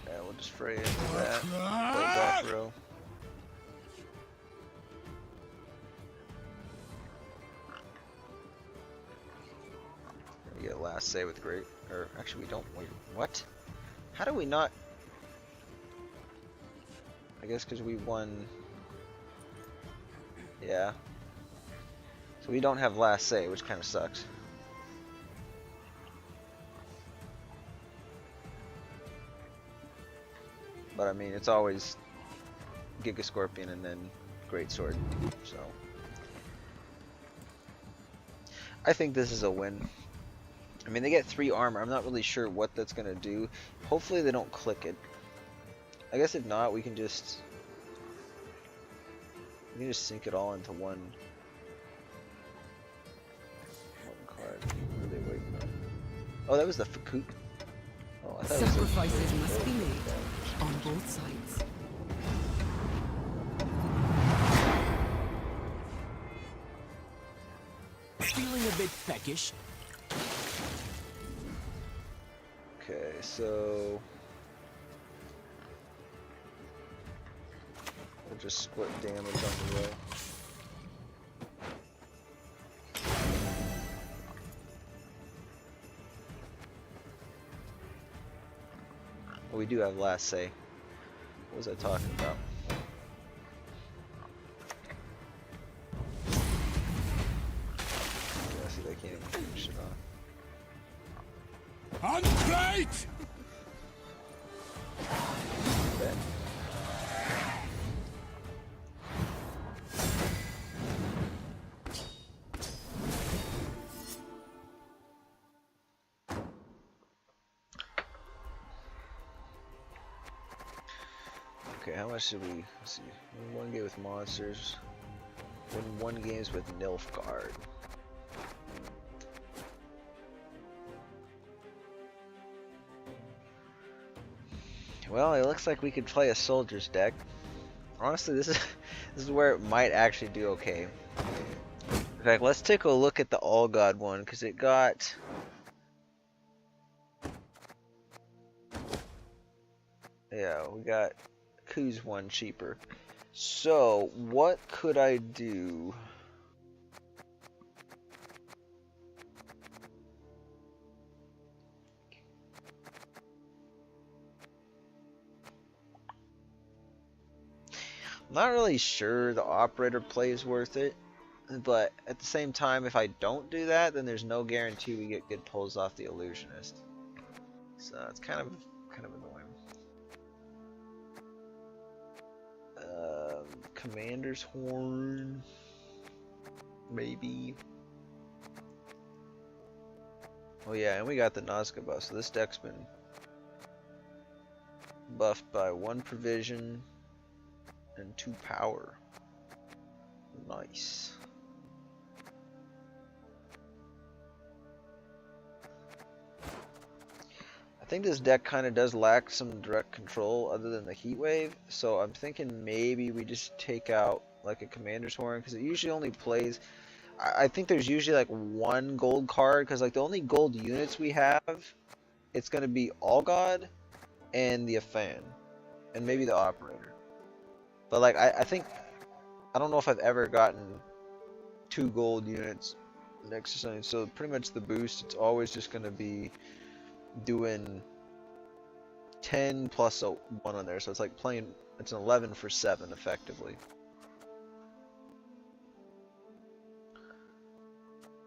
[SPEAKER 1] Yeah, we'll just Freya into that. Play back row. We get last say with great, or actually we don't. Wait, what? How do we not? I guess because we won. Yeah. So we don't have last say, which kind of sucks. But I mean, it's always Giga Scorpion and then Great Sword. So I think this is a win. I mean, they get 3 armor. I'm not really sure what that's gonna do. Hopefully they don't click it. I guess if not, we can just sink it all into one card. What are they waiting on? Oh, that was the Fakut. Oh, I thought it was
[SPEAKER 5] Sacrifices must be made on both sides.
[SPEAKER 7] Feeling a bit peckish.
[SPEAKER 1] Okay, so we'll just split damage on the row. Oh, we do have last say. What was I talking about? Yeah, see, they can't even finish it off.
[SPEAKER 2] Unplate!
[SPEAKER 1] Okay. Okay, how much did we, let's see, win 1 game with monsters, win 1 games with Nilfgaard. Well, it looks like we could play a soldier's deck. Honestly, this is where it might actually do okay. In fact, let's take a look at the All God one, because it got... Yeah, we got Ku's one cheaper. So, what could I do? I'm not really sure the operator play is worth it, but at the same time, if I don't do that, then there's no guarantee we get good pulls off the illusionist. So it's kind of annoying. Commander's Horn, maybe. Oh yeah, and we got the Nazca buff, so this deck's been buffed by 1 provision and 2 power. Nice. I think this deck kind of does lack some direct control other than the heat wave, so I'm thinking maybe we just take out like a Commander's Horn, because it usually only plays, I think there's usually like 1 gold card, because like the only gold units we have, it's going to be All God and the Afan, and maybe the Operator. But like I think, I don't know if I've ever gotten 2 gold units next assignment. So pretty much the boost, it's always just going to be doing 10 plus a 1 on there. So it's like playing, it's an 11 for 7 effectively.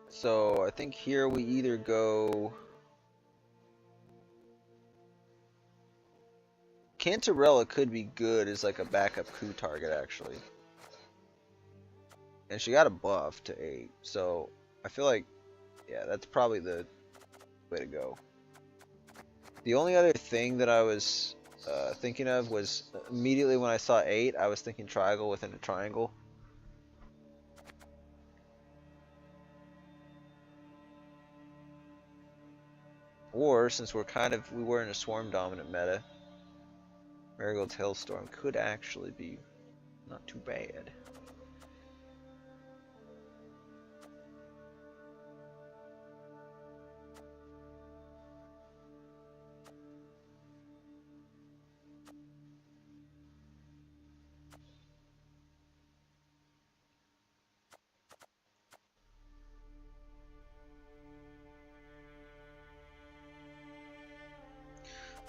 [SPEAKER 1] So I think here we either go Cantarella could be good as like a backup coup target actually. And she got a buff to 8. So I feel like, yeah, that's probably the way to go. The only other thing that I was thinking of was immediately when I saw 8, I was thinking triangle within a triangle. Or since we were in a swarm dominant meta, Marigold's Hailstorm could actually be not too bad.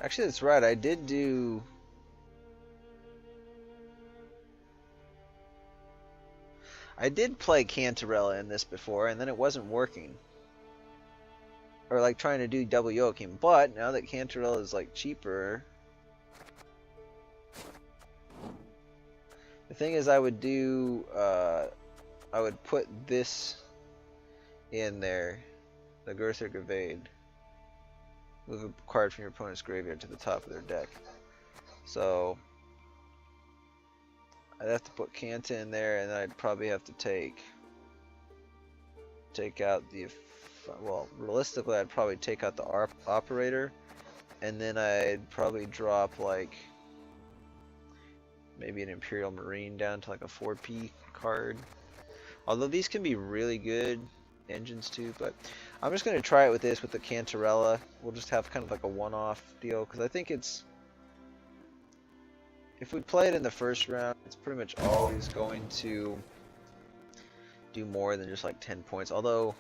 [SPEAKER 1] Actually, that's right. I did play Cantarella in this before, and then it wasn't working. Or like trying to do double Joachim. But now that Cantarella is like cheaper, the thing is I would put this in there, the Gurthur Evade. Move a card from your opponent's graveyard to the top of their deck. So I'd have to put Kanta in there, and then I'd probably have to take out the, well, realistically I'd probably take out the operator, and then I'd probably drop like maybe an Imperial Marine down to like a 4P card. Although these can be really good engines too, but I'm just going to try it with this, with the Cantarella. We'll just have kind of like a one-off deal, because I think it's, if we play it in the first round, it's pretty much always going to do more than just like 10 points, although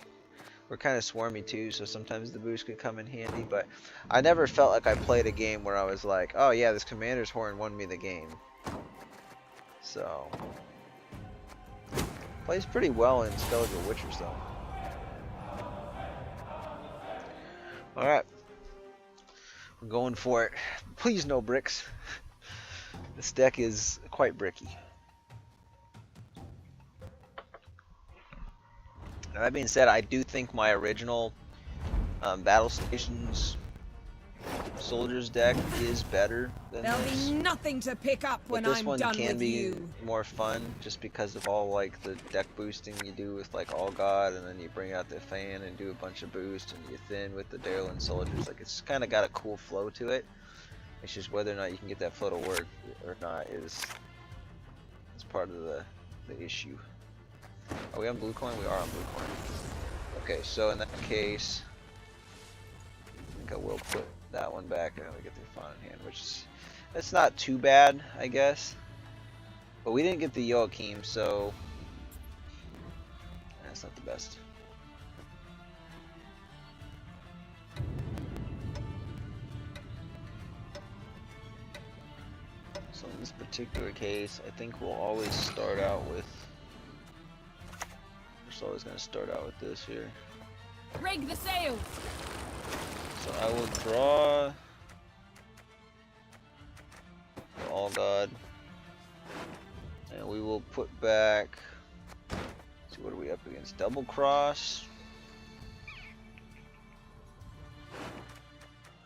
[SPEAKER 1] we're kind of swarmy too, so sometimes the boost could come in handy. But I never felt like I played a game where I was like, oh yeah, this Commander's Horn won me the game. So plays pretty well in Skeletal Witchers though. Alright, we're going for it. Please no bricks. This deck is quite bricky. Now, that being said, I do think my original Battle Stations Soldiers deck is better than
[SPEAKER 5] There'll
[SPEAKER 1] this.
[SPEAKER 5] be nothing to pick up
[SPEAKER 1] But
[SPEAKER 5] when
[SPEAKER 1] this
[SPEAKER 5] I'm
[SPEAKER 1] one
[SPEAKER 5] done
[SPEAKER 1] can
[SPEAKER 5] with
[SPEAKER 1] be
[SPEAKER 5] you.
[SPEAKER 1] more fun just because of all like the deck boosting you do with like All God, and then you bring out the fan and do a bunch of boost, and you thin with the Darylin Soldiers. Like, it's kind of got a cool flow to it. It's just whether or not you can get that flow to work or not is part of the issue. Are we on blue coin? We are on blue coin. Okay, so in that case, I think I will put that one back and then we get the Fawn in hand, which is, it's not too bad, I guess. But we didn't get the Joachim, so that's not the best. So in this particular case, I think we'll always start out with, we're just always going to start out with this here.
[SPEAKER 6] Rig the sails!
[SPEAKER 1] So I will draw the All God, and we will put back, let's see, what are we up against? Double Cross.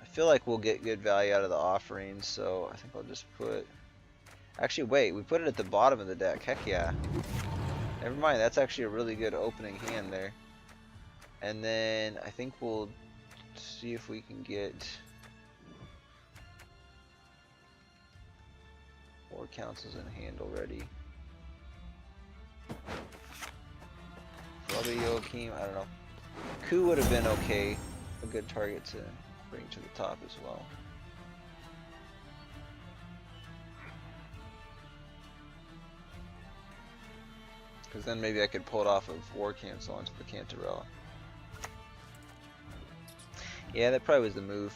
[SPEAKER 1] I feel like we'll get good value out of the offerings, so I think I'll just put, actually wait, we put it at the bottom of the deck, heck yeah. Never mind, that's actually a really good opening hand there. And then I think we'll see if we can get 4 councils in hand already. Probably Joachim, I don't know. Coup would have been okay, a good target to bring to the top as well. Because then maybe I could pull it off of War Cancel onto the Cantarella. Yeah, that probably was the move.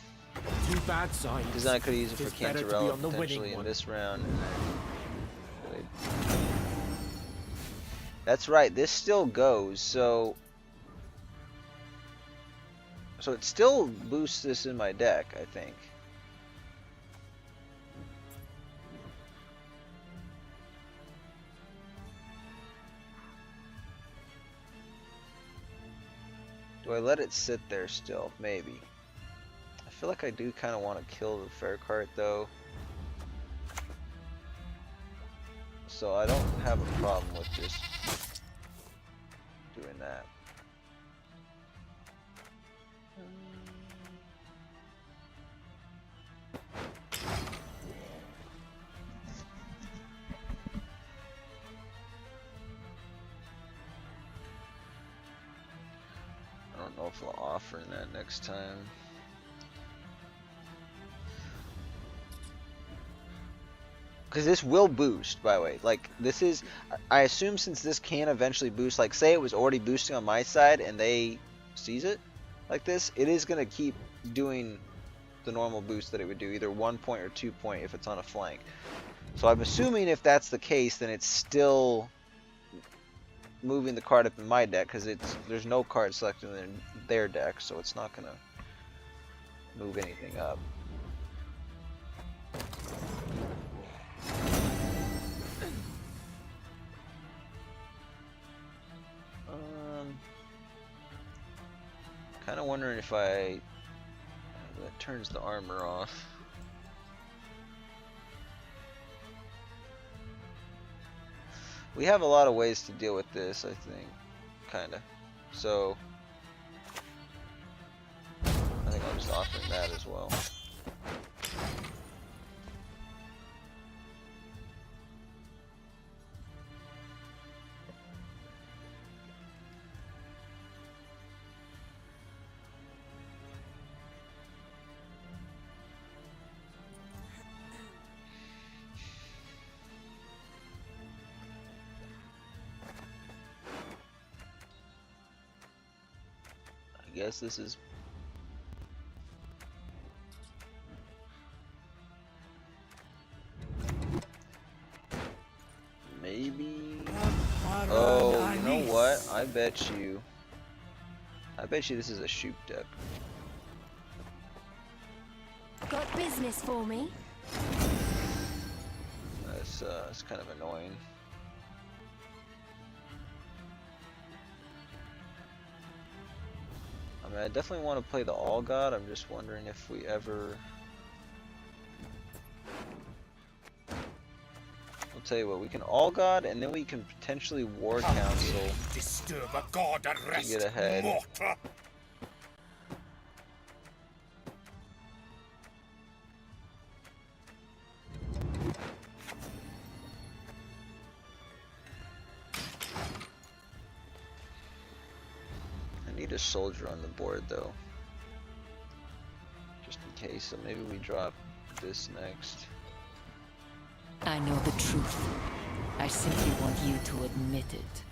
[SPEAKER 7] Two bad signs.
[SPEAKER 1] Because then I could use it for
[SPEAKER 7] It's better to be
[SPEAKER 1] Cantarella
[SPEAKER 7] on the
[SPEAKER 1] potentially
[SPEAKER 7] winning
[SPEAKER 1] in
[SPEAKER 7] one.
[SPEAKER 1] this round. And then that's right, this still goes, so it still boosts this in my deck, I think. Do I let it sit there still? Maybe. I feel like I do kind of want to kill the fair cart though. So I don't have a problem with just doing that. I don't know if I'll offer that next time. Because this will boost, by the way. Like, this is, I assume since this can eventually boost, like, say it was already boosting on my side and they seize it like this, it is going to keep doing the normal boost that it would do, either 1 point or 2 point if it's on a flank. So I'm assuming if that's the case, then it's still moving the card up in my deck, because there's no card selected in their deck, so it's not going to move anything up. Kind of wondering if that turns the armor off. We have a lot of ways to deal with this, I think, kinda. So I think I'll just offer that as well. I guess this is maybe. Oh, you know what? I bet you this is a shoot deck.
[SPEAKER 6] Got business for me?
[SPEAKER 1] It's kind of annoying. I mean, I definitely want to play the All God. I'm just wondering if we ever. I'll tell you what, we can All God, and then we can potentially War Council
[SPEAKER 4] Disturb a god and
[SPEAKER 1] to
[SPEAKER 4] rest,
[SPEAKER 1] get ahead.
[SPEAKER 4] mortar.
[SPEAKER 1] I need a soldier on the board though, just in case. So maybe we drop this next.
[SPEAKER 8] I know the truth. I simply want you to admit it.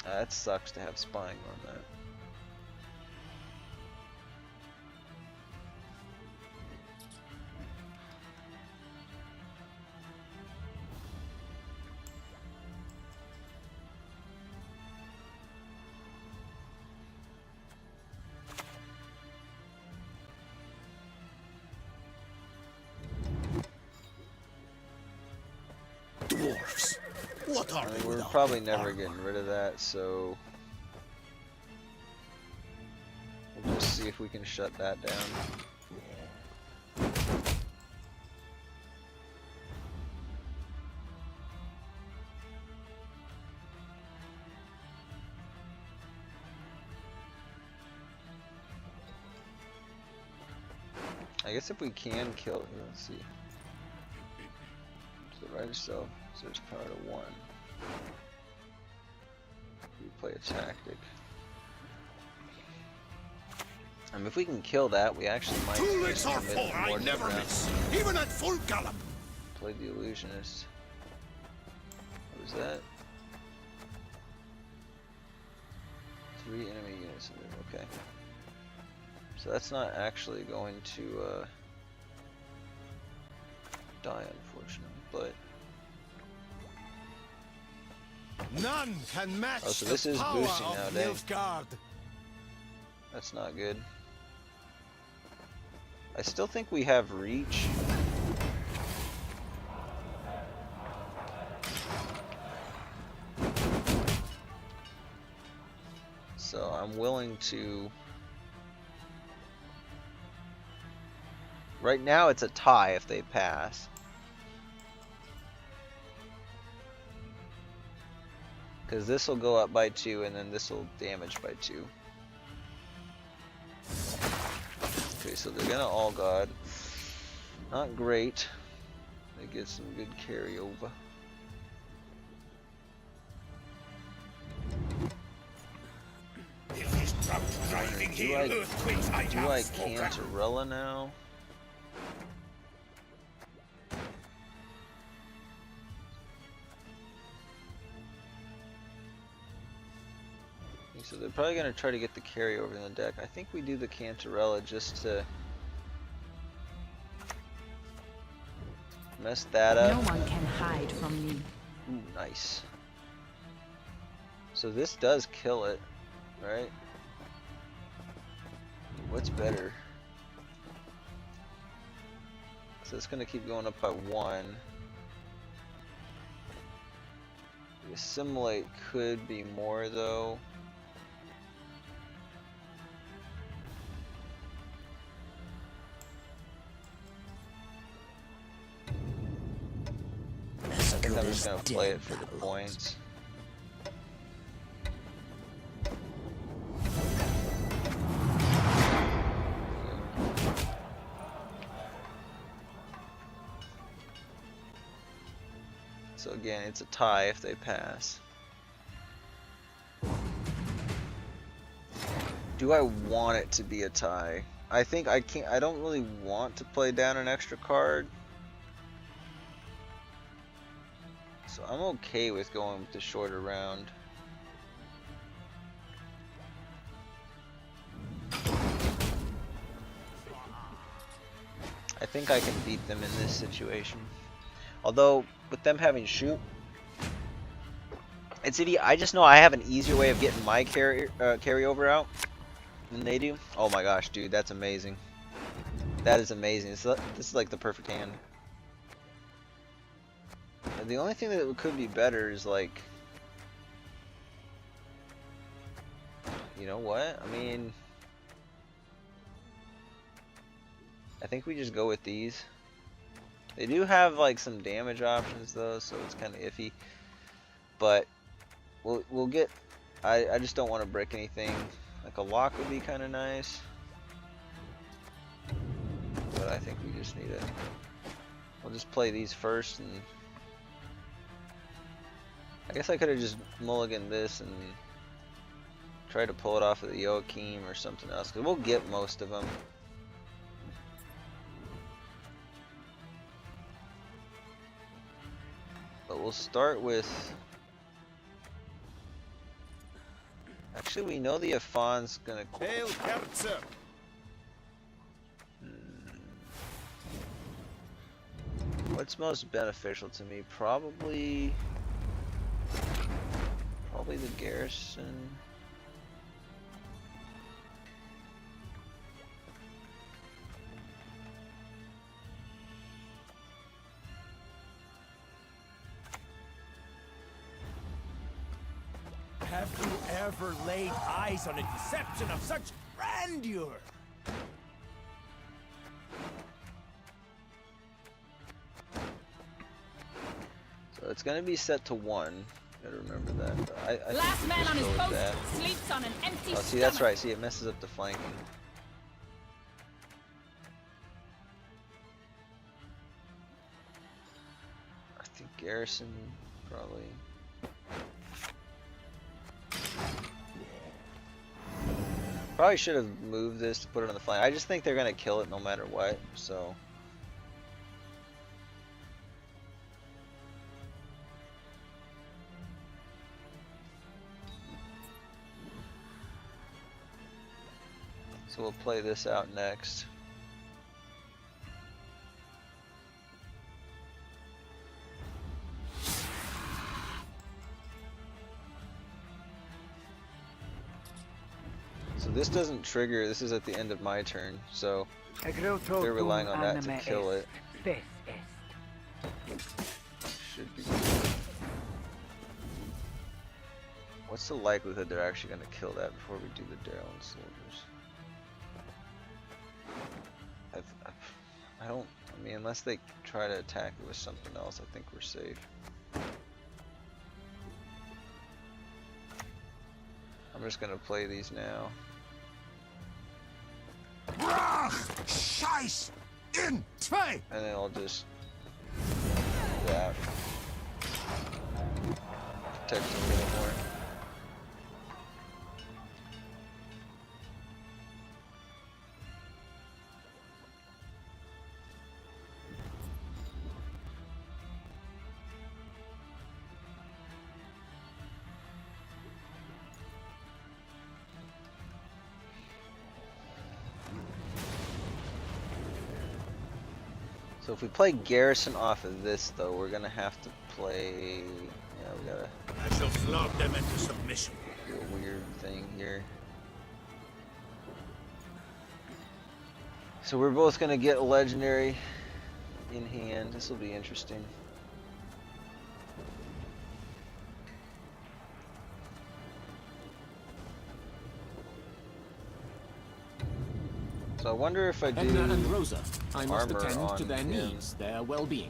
[SPEAKER 1] That sucks to have spying on that.
[SPEAKER 4] Dwarfs. What are
[SPEAKER 1] I
[SPEAKER 4] they
[SPEAKER 1] mean, we're
[SPEAKER 4] without
[SPEAKER 1] probably
[SPEAKER 4] their
[SPEAKER 1] never
[SPEAKER 4] armor?
[SPEAKER 1] getting rid of that, so we'll just see if we can shut that down. I guess if we can kill it, let's see. To the right itself, so there's power to 1. We play a tactic.
[SPEAKER 4] If we can kill that, we actually might
[SPEAKER 2] Too late are
[SPEAKER 4] commit
[SPEAKER 2] full.
[SPEAKER 4] more
[SPEAKER 2] I
[SPEAKER 4] to
[SPEAKER 2] never
[SPEAKER 4] the round.
[SPEAKER 2] miss, even at full gallop.
[SPEAKER 1] Play the illusionist. What was that? 3 enemy units in there. Okay. So that's not actually going to die, unfortunately, but
[SPEAKER 4] None can match
[SPEAKER 1] oh, so this
[SPEAKER 4] the
[SPEAKER 1] is
[SPEAKER 4] power
[SPEAKER 1] boosting
[SPEAKER 4] of
[SPEAKER 1] now, dang.
[SPEAKER 4] Nilfgaard.
[SPEAKER 1] That's not good. I still think we have reach. So I'm willing to... Right now it's a tie if they pass. Because this will go up by 2 and then this will damage by 2. Okay, so they're gonna all god. Not great. They get some good carryover.
[SPEAKER 4] If his truck driving here, earthquakes I
[SPEAKER 1] Do
[SPEAKER 4] have
[SPEAKER 1] I
[SPEAKER 4] spoken.
[SPEAKER 1] Cantarella now? So they're probably going to try to get the carryover in the deck. I think we do the Cantarella just to mess that up.
[SPEAKER 9] No one can hide from me.
[SPEAKER 1] Ooh, nice. So this does kill it, right? What's better? So it's going to keep going up by 1. The assimilate could be more though. I think I'm just gonna play it for the points. So again, it's a tie if they pass. Do I want it to be a tie? I think I can't. I don't really want to play down an extra card. So I'm okay with going with the shorter round. I think I can beat them in this situation. Although, with them having shoot, it's idiot. I just know I have an easier way of getting my carryover out than they do. Oh my gosh, dude, that's amazing. That is amazing. This is like the perfect hand. The only thing that could be better is like, you know what? I mean, I think we just go with these. They do have like some damage options though, so it's kind of iffy. But we'll get. I just don't want to break anything. Like a lock would be kind of nice, but I think we just need to. We'll just play these first and. I guess I could have just mulliganed this and tried to pull it off of the Joachim or something else, because we'll get most of them. But we'll start with... Actually, we know the Afon's gonna...
[SPEAKER 4] Hail Herzer!
[SPEAKER 1] What's most beneficial to me? Probably the garrison.
[SPEAKER 4] Have you ever laid eyes on a deception of such grandeur?
[SPEAKER 1] So it's gonna be set to 1. Gotta remember that. I think
[SPEAKER 6] Last
[SPEAKER 1] we
[SPEAKER 6] man
[SPEAKER 1] just
[SPEAKER 6] on his
[SPEAKER 1] go with
[SPEAKER 6] post
[SPEAKER 1] that.
[SPEAKER 6] sleeps on an empty
[SPEAKER 1] Oh, see, that's
[SPEAKER 6] stomach.
[SPEAKER 1] right. See, it messes up the flanking. I think garrison probably. Probably should have moved this to put it on the flank. I just think they're gonna kill it no matter what. So So we'll play this out next. So this doesn't trigger, this is at the end of my turn, so they're relying on that to kill it. Should be. What's the likelihood they're actually going to kill that before we do the Darylin soldiers? I don't, I mean, unless they try to attack it with something else, I think we're safe. I'm just going to play these now.
[SPEAKER 2] Scheiß in zwei!
[SPEAKER 1] And then I'll just do that. Protect them a little more. So if we play Garrison off of this, though, we're gonna have to play. Yeah, we gotta
[SPEAKER 4] I shall flog them into submission.
[SPEAKER 1] do a weird thing here. So we're both gonna get a legendary in hand. This will be interesting. So I wonder if I do
[SPEAKER 7] Edna and Rosa, I must
[SPEAKER 1] armor
[SPEAKER 7] attend to
[SPEAKER 1] on
[SPEAKER 7] their
[SPEAKER 1] him.
[SPEAKER 7] needs, their well-being.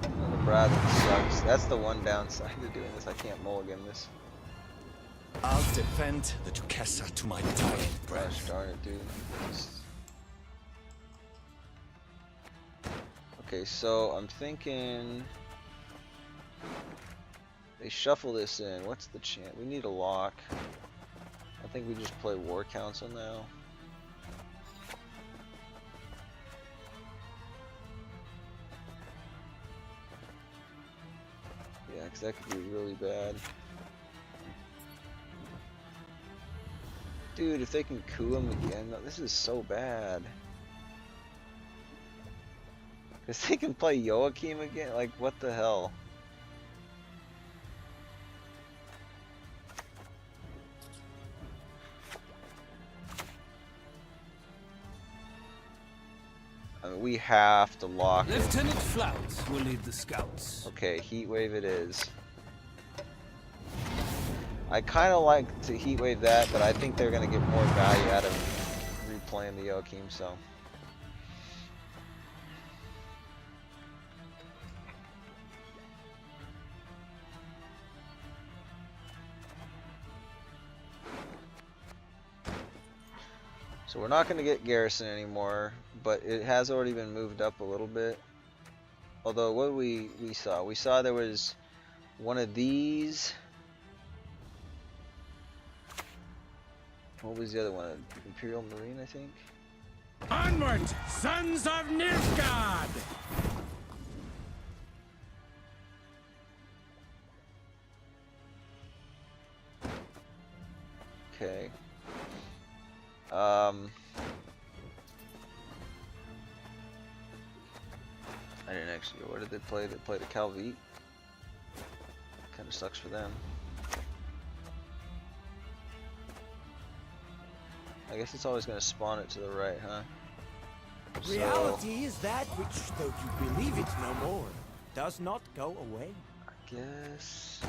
[SPEAKER 1] The Bradley sucks. That's the one downside to doing this. I can't mulligan this.
[SPEAKER 4] I'll defend the Duquesa to my dying
[SPEAKER 1] Gosh
[SPEAKER 4] breath.
[SPEAKER 1] darn it, dude. Okay, so I'm thinking they shuffle this in. What's the chance? We need a lock. I think we just play War Council now. Yeah, because that could be really bad. Dude, if they can coup him again, this is so bad. Because they can play Joachim again? Like, what the hell? I mean, we have to lock it.
[SPEAKER 3] Lieutenant Flout will lead the scouts.
[SPEAKER 1] Okay, heat wave it is. I kind of like to heat wave that, but I think they're gonna get more value out of replaying the Joachim, so. So we're not gonna get Garrison anymore, but it has already been moved up a little bit. Although what we saw there was one of these. What was the other one? Imperial Marine, I think.
[SPEAKER 4] Onward, sons of Nilfgaard!
[SPEAKER 1] Okay. I didn't actually. What did they play? They played a Calvite. Kind of sucks for them. I guess it's always going to spawn it to the right, huh? So,
[SPEAKER 4] Reality is that which, though you believe it no more, does not go away.
[SPEAKER 1] I guess.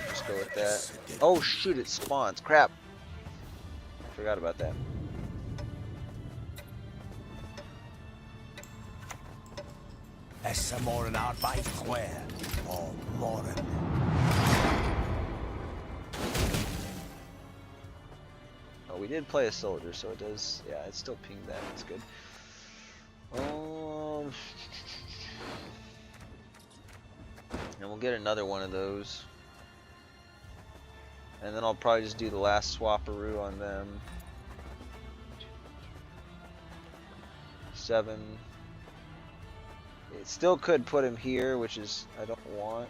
[SPEAKER 1] Let's go with that. Oh shoot! It spawns. Crap. Forgot about that.
[SPEAKER 4] Essa morgen arbeit square, or morgen.
[SPEAKER 1] Oh, we did play a soldier, so it does. Yeah, it still pinged that. That's good. And we'll get another one of those. And then I'll probably just do the last swapperoo on them. 7. It still could put him here, which is I don't want.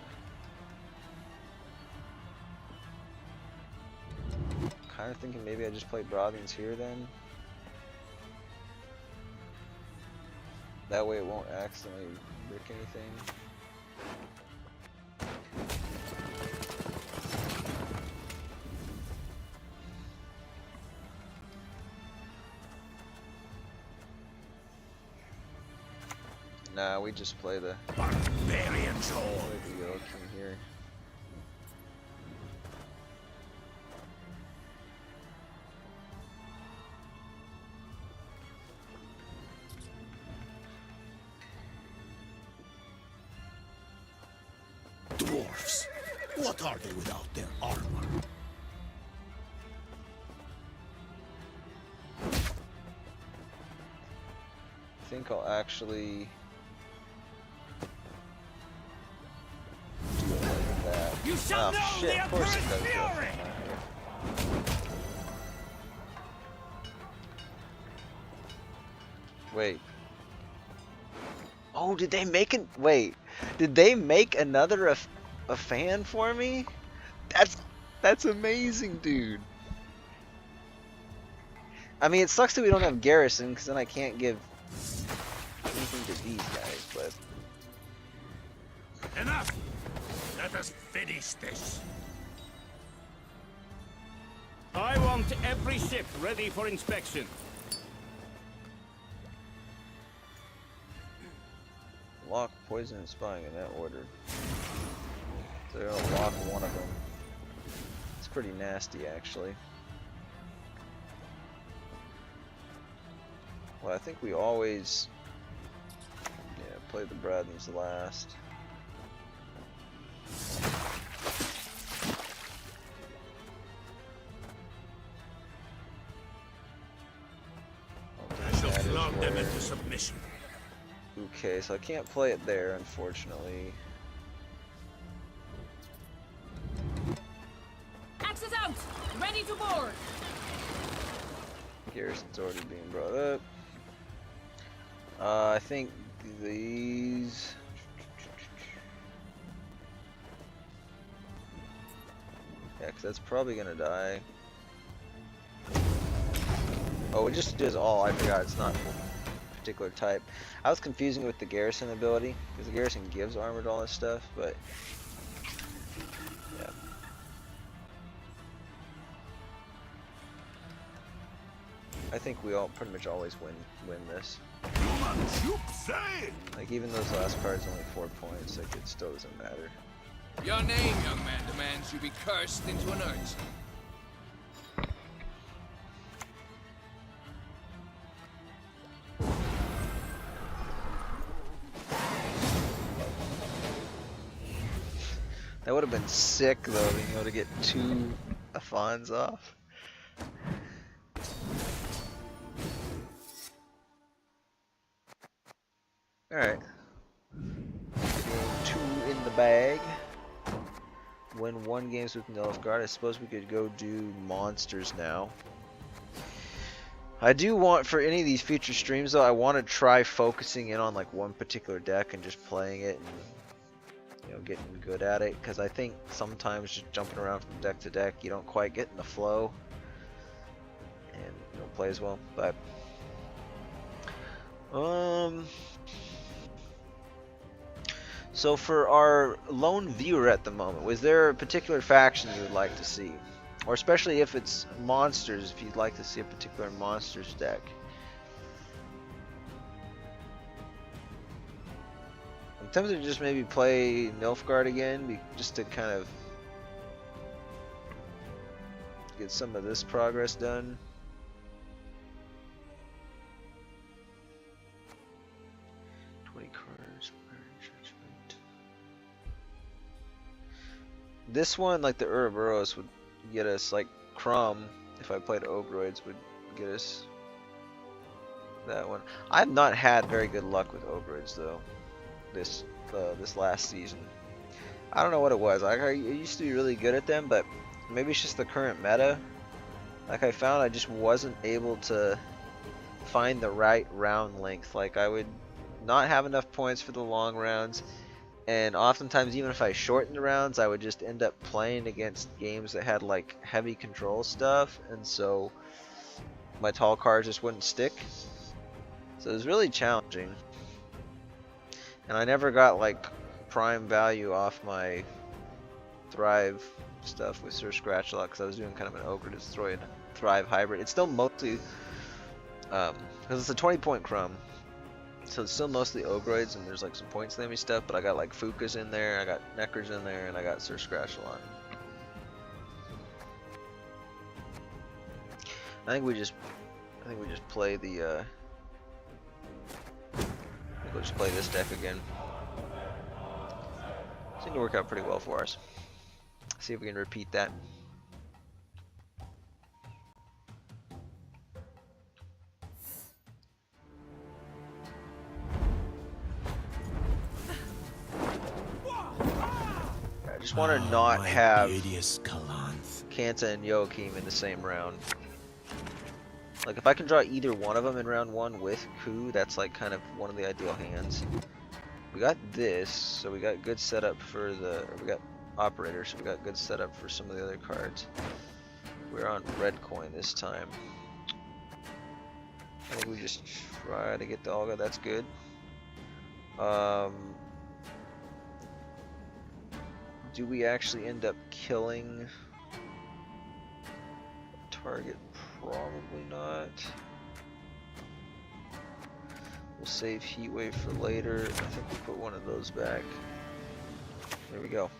[SPEAKER 1] Kind of thinking maybe I just play Brothings here then. That way it won't accidentally brick anything. Nah, we just play the
[SPEAKER 2] Barbarian soul.
[SPEAKER 1] Yellow King here.
[SPEAKER 2] Dwarfs. What are they without their armor?
[SPEAKER 1] I think I'll actually do it like that.
[SPEAKER 4] You shall
[SPEAKER 1] Oh
[SPEAKER 4] know
[SPEAKER 1] shit,
[SPEAKER 4] the
[SPEAKER 1] of course it
[SPEAKER 4] Emperor's
[SPEAKER 1] does
[SPEAKER 4] fury!
[SPEAKER 1] Wait. Oh, did they make an wait? Did they make another a fan for me? That's amazing, dude. I mean, it sucks that we don't have Garrison, because then I can't give anything to these guys, but
[SPEAKER 2] Enough! Let us finish this.
[SPEAKER 4] I want every ship ready for inspection.
[SPEAKER 1] lock, poison, and spying in that order. So they're gonna lock one of them. It's pretty nasty, actually. Well, I think we always, play the Bradleys last.
[SPEAKER 2] I shall flog them into submission.
[SPEAKER 1] Okay, so I can't play it there, unfortunately.
[SPEAKER 6] Axes out! Ready to board!
[SPEAKER 1] Garrison's already being brought up. I think these... Yeah, because that's probably going to die. Oh, it just does all. I forgot it's not a particular type. I was confusing it with the Garrison ability, because the Garrison gives armor to all this stuff, but... yeah. I think we all pretty much always win this. Like, even those last cards only 4 points, like, it still doesn't matter.
[SPEAKER 3] Your name, young man, demands you be cursed into an urchin.
[SPEAKER 1] That would have been sick, though, being able to get 2 Afons off. Alright. Game 2 in the bag. Win 1 games with Nilfgaard. I suppose we could go do monsters now. I do want, for any of these future streams though, I want to try focusing in on like one particular deck and just playing it and getting good at it, because I think sometimes just jumping around from deck to deck you don't quite get in the flow and you don't play as well. But so for our lone viewer at the moment, was there a particular faction you would like to see? Or especially if it's monsters, if you'd like to see a particular monsters deck. I'm tempted to just maybe play Nilfgaard again, just to kind of get some of this progress done. This one, like the Ouroboros, would get us, like Crumb, if I played Obroids, would get us that one. I've not had very good luck with Obroids though, this last season. I don't know what it was. I used to be really good at them, but maybe it's just the current meta. Like I found I just wasn't able to find the right round length. Like I would not have enough points for the long rounds, and oftentimes even if I shortened the rounds, I would just end up playing against games that had like heavy control stuff, and so my tall cards just wouldn't stick. So it was really challenging, and I never got like prime value off my Thrive stuff with Sir Scratchlot because I was doing kind of an Ogre Destroy Thrive hybrid. It's still mostly because it's a 20-point Crumb, so it's still mostly Ogroids, and there's like some point slammy stuff, but I got like Fukas in there, I got Neckers in there, and I got Sir Scratchlot. I think we just play the we'll just play this deck again. Seemed to work out pretty well for us. See if we can repeat that. I just want to not have Kanta and Joachim in the same round. Like if I can draw either one of them in round 1 with Ku, that's like kind of one of the ideal hands. We got this, so we got good setup for we got Operator, so we got good setup for some of the other cards. We're on red coin this time. I think we just try to get the Olga, that's good. Do we actually end up killing a target? Probably not. We'll save Heatwave for later. I think we'll put one of those back. There we go.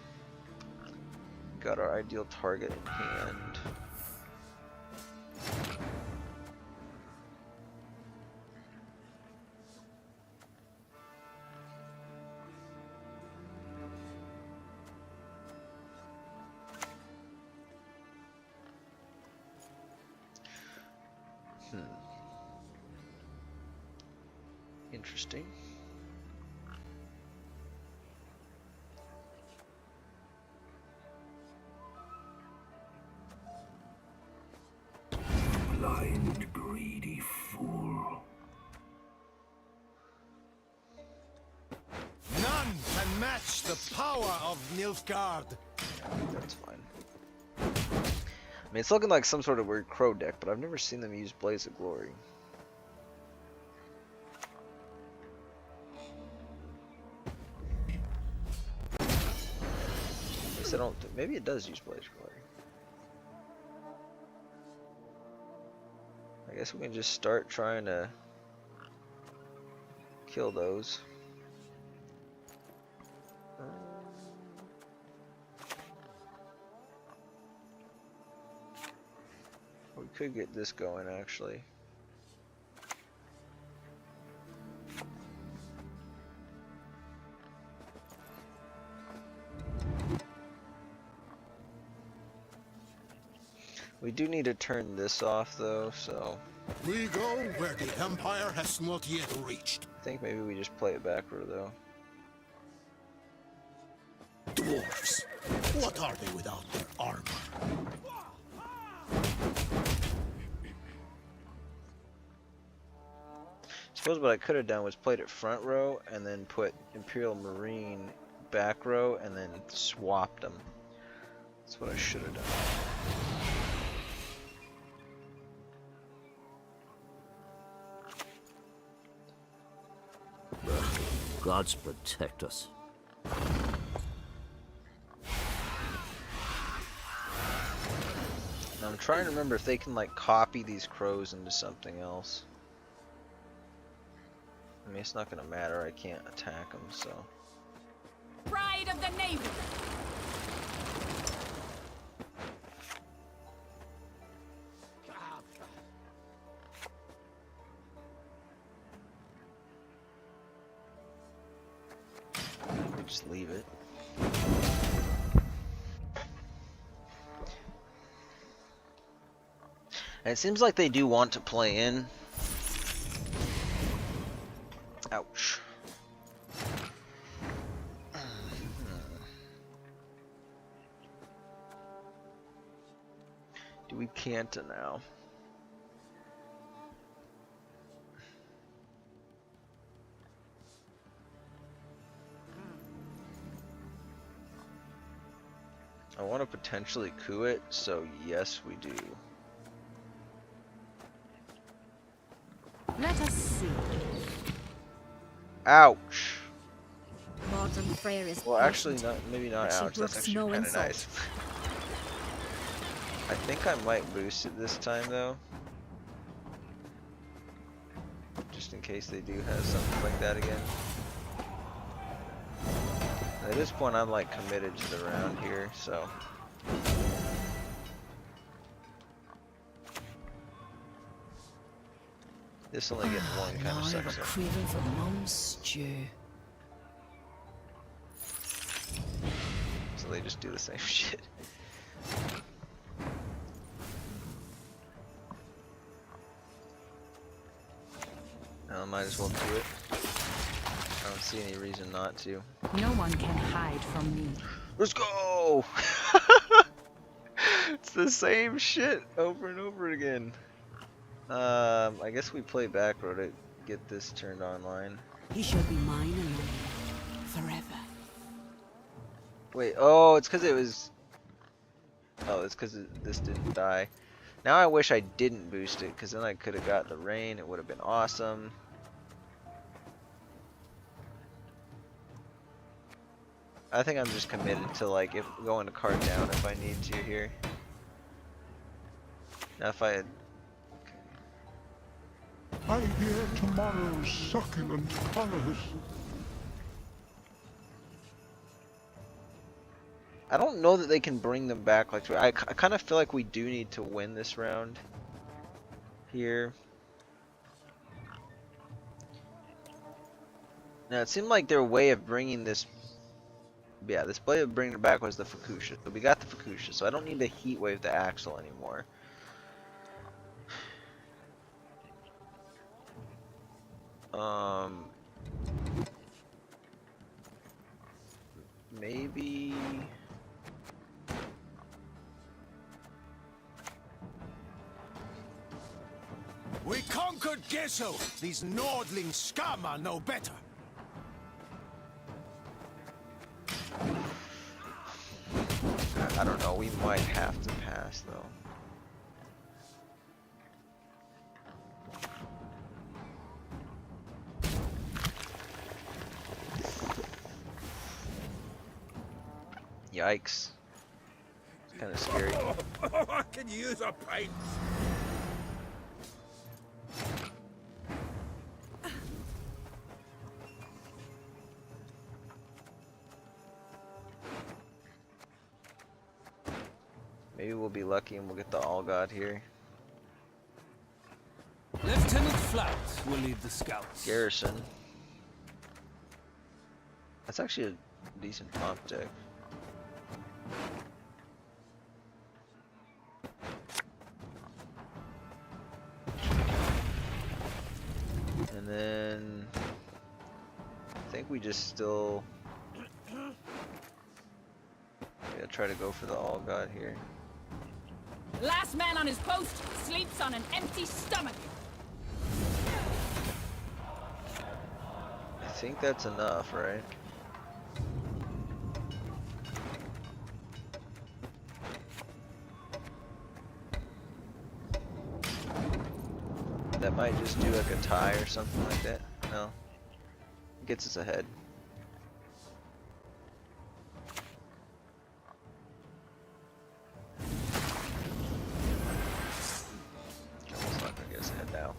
[SPEAKER 1] Got our ideal target in hand. Interesting.
[SPEAKER 2] Blind, greedy fool.
[SPEAKER 4] None can match the power of Nilfgaard.
[SPEAKER 1] That's fine. I mean, it's looking like some sort of weird crow deck, but I've never seen them use Blaze of Glory. At least I don't think, maybe it does use Blaze of Glory. I guess we can just start trying to kill those. We could get this going actually. We do need to turn this off though, so
[SPEAKER 2] We go where the Empire has not yet reached.
[SPEAKER 1] I think maybe we just play it backward though.
[SPEAKER 2] Dwarfs. What are they without their armor?
[SPEAKER 1] Suppose what I could have done was played it front row and then put Imperial Marine back row and then swapped them. That's what I should have done.
[SPEAKER 7] Gods protect us.
[SPEAKER 1] Now I'm trying to remember if they can like copy these crows into something else. I mean, it's not gonna matter, I can't attack them, so.
[SPEAKER 6] Pride of the Navy.
[SPEAKER 1] We'll just leave it. And it seems like they do want to play in. Ouch. Do we Kanta now? want to potentially coup it, so yes, we do.
[SPEAKER 9] Let us see.
[SPEAKER 1] Ouch.
[SPEAKER 6] Modern Freyr is
[SPEAKER 1] Well, actually,
[SPEAKER 6] patient,
[SPEAKER 1] not maybe not
[SPEAKER 6] but she
[SPEAKER 1] ouch. That's
[SPEAKER 6] brooks
[SPEAKER 1] actually
[SPEAKER 6] no
[SPEAKER 1] kind of
[SPEAKER 6] insult.
[SPEAKER 1] nice. I think I might boost it this time though, just in case they do have something like that again. At this point, I'm like committed to the round here, so. This only getting one kind of sucks. Though.
[SPEAKER 8] craving for mum's stew.
[SPEAKER 1] So they just do the same shit. I might as well do it. I don't see any reason not to.
[SPEAKER 9] No one can hide from me.
[SPEAKER 1] Let's go! It's the same shit over and over again. I guess we play back row to get this turned online.
[SPEAKER 5] He shall be mine alone, forever.
[SPEAKER 1] Wait, oh, it's because it was... Oh, it's because this didn't die. Now I wish I didn't boost it, because then I could have got the rain. It would have been awesome. I think I'm just committed to like going to card down if I need to here. Now if I had...
[SPEAKER 2] I hear tomorrow's succulent colors.
[SPEAKER 1] I don't know that they can bring them back. Like I kind of feel like we do need to win this round here. Now it seemed like their way of bringing this, yeah, this way of bringing it back was the Fukusha. So we got the Fukusha, so I don't need to heat wave the axle anymore. Maybe.
[SPEAKER 4] We conquered Gesso. These Nordling scum are no better.
[SPEAKER 1] I don't know, we might have to pass though. Yikes. It's kind of scary.
[SPEAKER 4] I can use a pint.
[SPEAKER 1] Maybe we'll be lucky and we'll get the All God here.
[SPEAKER 3] Lieutenant Flout will lead the scouts.
[SPEAKER 1] Garrison. That's actually a decent pop deck. And then I think we just still try to go for the All God here.
[SPEAKER 8] Last man on his post sleeps on an empty stomach.
[SPEAKER 1] I think that's enough, right? That might just do like a tie or something like that. No. It gets us ahead. Almost not gonna get us ahead now.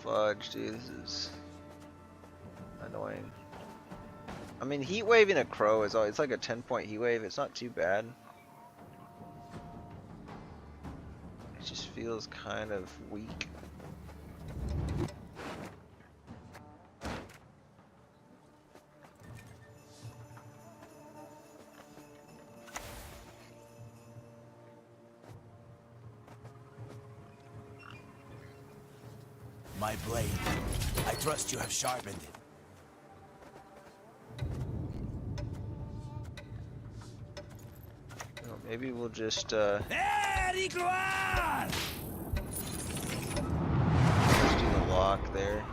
[SPEAKER 1] Fudge, dude, this is annoying. I mean, heat waving a crow is it's like a 10-point heat wave. It's not too bad. It just feels kind of weak.
[SPEAKER 4] My blade. I trust you have sharpened it.
[SPEAKER 1] Oh Maybe we'll just
[SPEAKER 4] Very gloire!
[SPEAKER 1] let's do the lock there.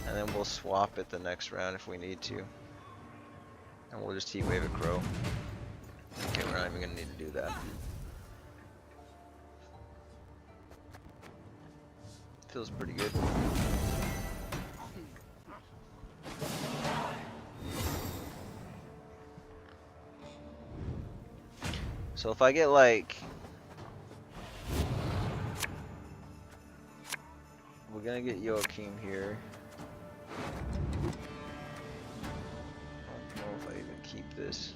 [SPEAKER 1] And then we'll swap it the next round if we need to. And we'll just heat wave it crow. Okay, we're not even gonna need to do that. Feels pretty good. So if I get like, we're gonna get Joachim here. I don't know if I even keep this.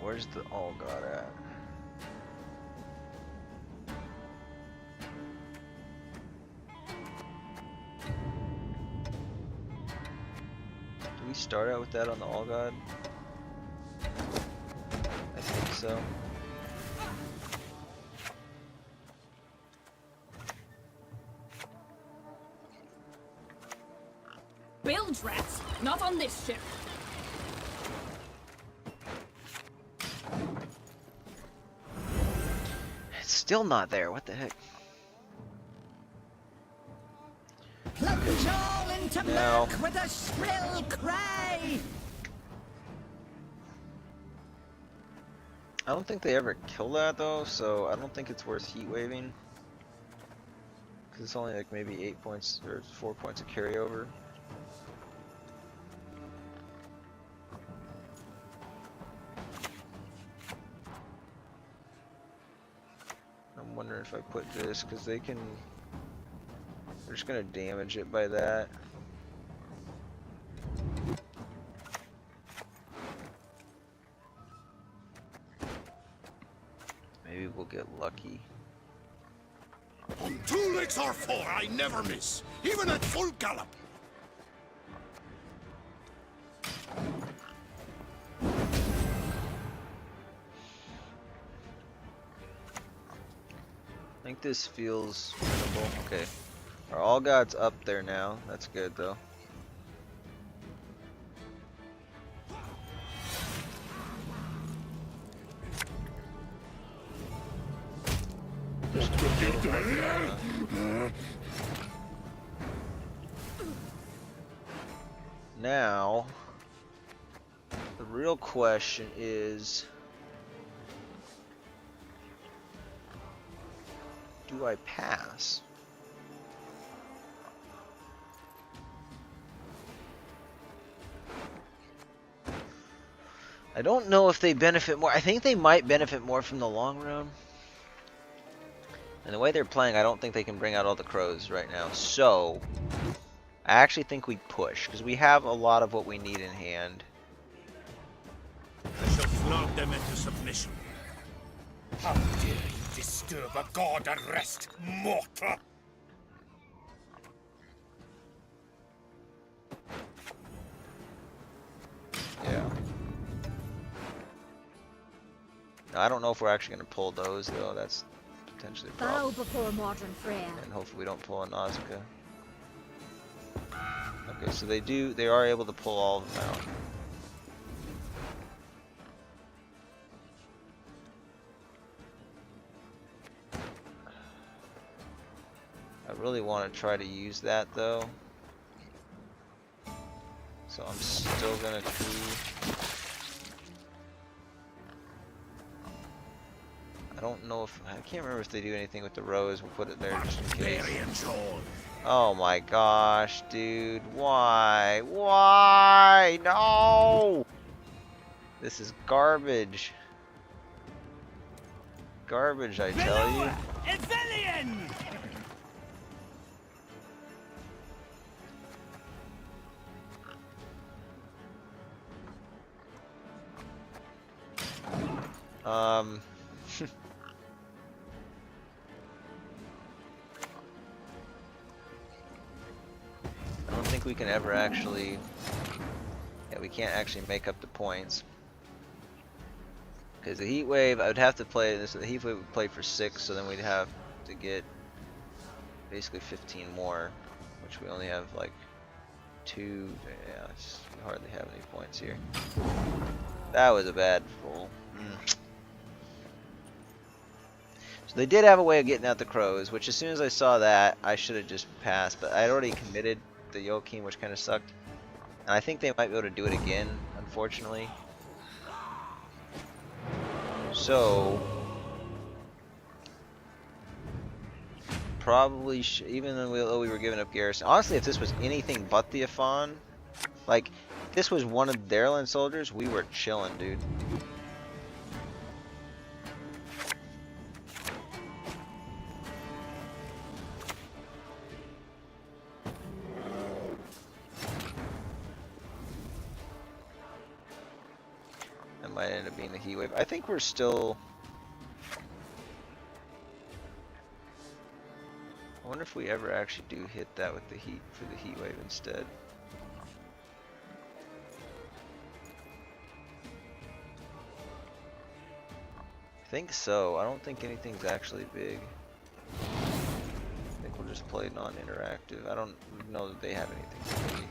[SPEAKER 1] Where's the all god at? Do we start out with that on the all god? I think so.
[SPEAKER 6] Bilge rats, not on this ship.
[SPEAKER 1] It's still not there. What the heck?
[SPEAKER 4] Plunge all into
[SPEAKER 1] Now.
[SPEAKER 4] murk with a shrill cry!
[SPEAKER 1] I don't think they ever kill that though, so I don't think it's worth heat waving. Cause it's only like maybe 8 points or 4 points of carryover. I'm wondering if I put this, cause they're just gonna damage it by that. Maybe we'll get lucky.
[SPEAKER 2] On 2 legs or 4, I never miss, even at full gallop.
[SPEAKER 1] I think this feels winnable. Okay. Our all gods up there now. That's good though. Now, the real question is, do I pass? I don't know if they benefit more. I think they might benefit more from the long round. And the way they're playing, I don't think they can bring out all the crows right now. So, I actually think we push, because we have a lot of what we need in hand.
[SPEAKER 2] I shall flog them into submission. How dare you disturb a god at rest, mortal!
[SPEAKER 1] Yeah. Now, I don't know if we're actually going to pull those, though. That's potentially a
[SPEAKER 6] Bow
[SPEAKER 1] problem.
[SPEAKER 6] before modern Freya.
[SPEAKER 1] And hopefully we don't pull a Nausicaa. Okay, so they are able to pull all of them out. I really want to try to use that though. So I'm still gonna coup. I don't know if I can't remember if they do anything with the rose. We'll put it there just in case. Oh my gosh, dude. Why? Why? No! This is garbage. Garbage, I tell you.
[SPEAKER 4] Evelian!
[SPEAKER 1] I don't think we can ever actually... Yeah, we can't actually make up the points. Because the heat wave, I would have to play this. The heat wave would play for 6, so then we'd have to get basically 15 more, which we only have like 2. Yeah, we hardly have any points here. That was a bad roll. So they did have a way of getting out the crows, which as soon as I saw that, I should have just passed. But I had already committed the Joachim, which kind of sucked. And I think they might be able to do it again, unfortunately. So probably even though we were giving up garrison. Honestly, if this was anything but the Afan, like if this was one of their land soldiers, we were chilling, dude. That might end up being the heat wave. I think we're still. I wonder if we ever actually do hit that with the heat for the heat wave instead. I think so. I don't think anything's actually big. I think we'll just play non-interactive. I don't know that they have anything big.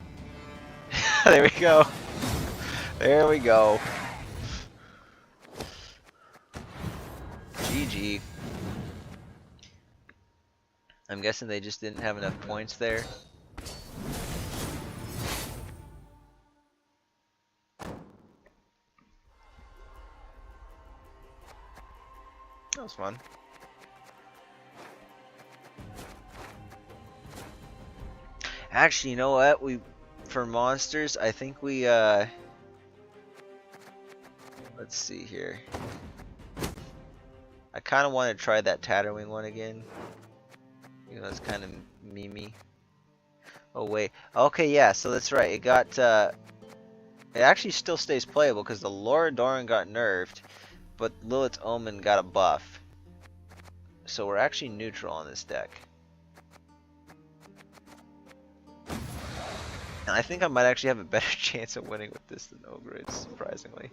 [SPEAKER 1] There we go. There we go. GG. I'm guessing they just didn't have enough points there. That was fun. Actually, you know what? For monsters, I think we let's see here. I kind of want to try that Tatterwing one again. You know, it's kind of memey. Oh wait. Okay, yeah. So that's right. It got. It actually still stays playable because the Laura Doran got nerfed, but Lilith's Omen got a buff. So we're actually neutral on this deck. And I think I might actually have a better chance of winning with this than Ogre, surprisingly.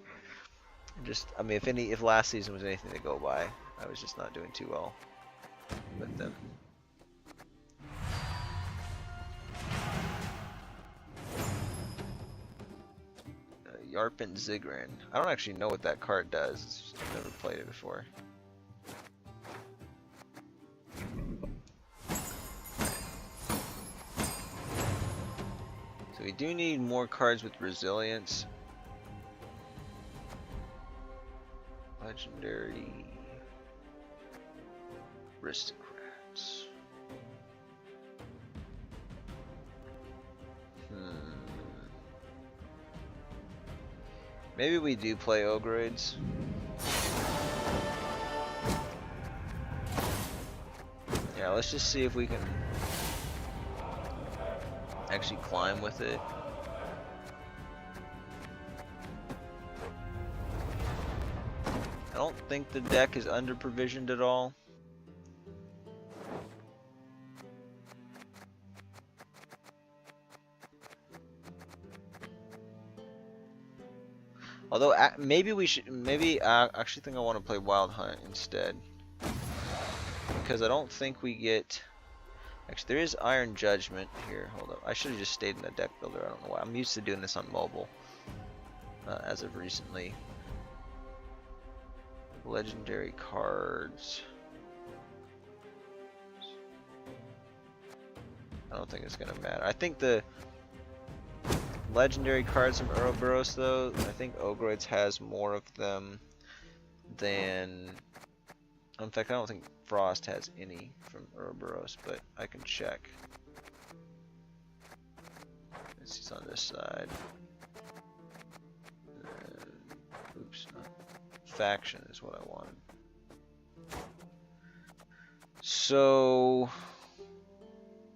[SPEAKER 1] I mean, if last season was anything to go by, I was just not doing too well with them. Yarpin Zigran. I don't actually know what that card does. I've never played it before. So we do need more cards with resilience. Legendary Aristocrats. Maybe we do play Ogreids. Yeah, let's just see if we can actually climb with it. I don't think the deck is under provisioned at all. Although maybe we should, I actually think I want to play Wild Hunt instead, because I don't think we get. Actually, there is Iron Judgment here. Hold up, I should have just stayed in the deck builder. I don't know why. I'm used to doing this on mobile, as of recently. Legendary cards. I don't think it's gonna matter. I think the legendary cards from Ouroboros, though, I think Ogreids has more of them than. In fact, I don't think Frost has any from Ouroboros, but I can check. This is on this side. Oops, not. Faction is what I wanted. So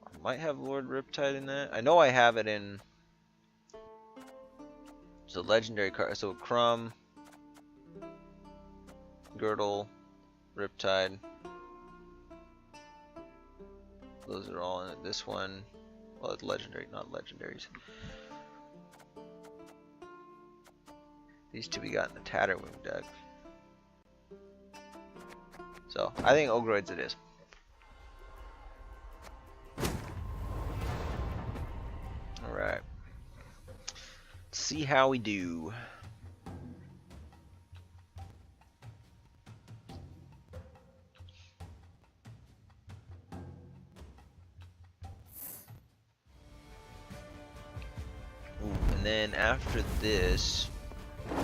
[SPEAKER 1] I might have Lord Riptide in that. I know I have it in. So legendary card. So Crumb, Girdle, Riptide. Those are all in it. This one, well, it's legendary, not legendaries. These two we got in the Tatterwing deck. So I think Ogroids it is. Alright. See how we do. Ooh, and then after this, I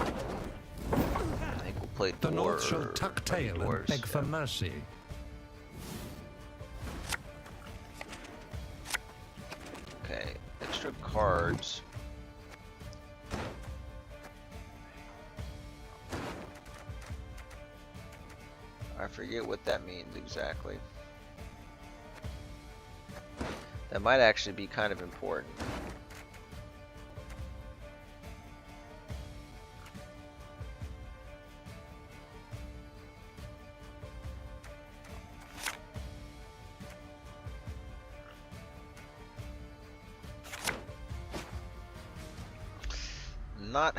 [SPEAKER 1] think we'll play
[SPEAKER 10] The North shall tuck tail and
[SPEAKER 1] Dwarves,
[SPEAKER 10] beg for mercy.
[SPEAKER 1] Okay, extra cards. I forget what that means exactly. That might actually be kind of important. Not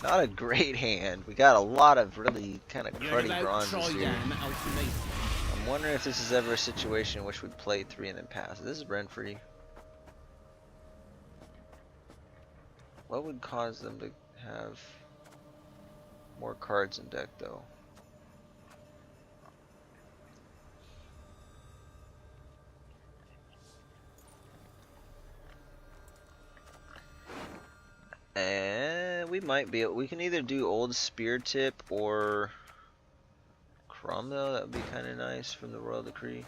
[SPEAKER 1] not a great hand. We got a lot of really kind of cruddy bronzes here. I'm wondering if this is ever a situation in which we play 3 and then pass. This is Renfrey. What would cause them to have more cards in deck though? And we might be able, we can either do old spear tip or Crumb though. That would be kind of nice from the Royal Decree.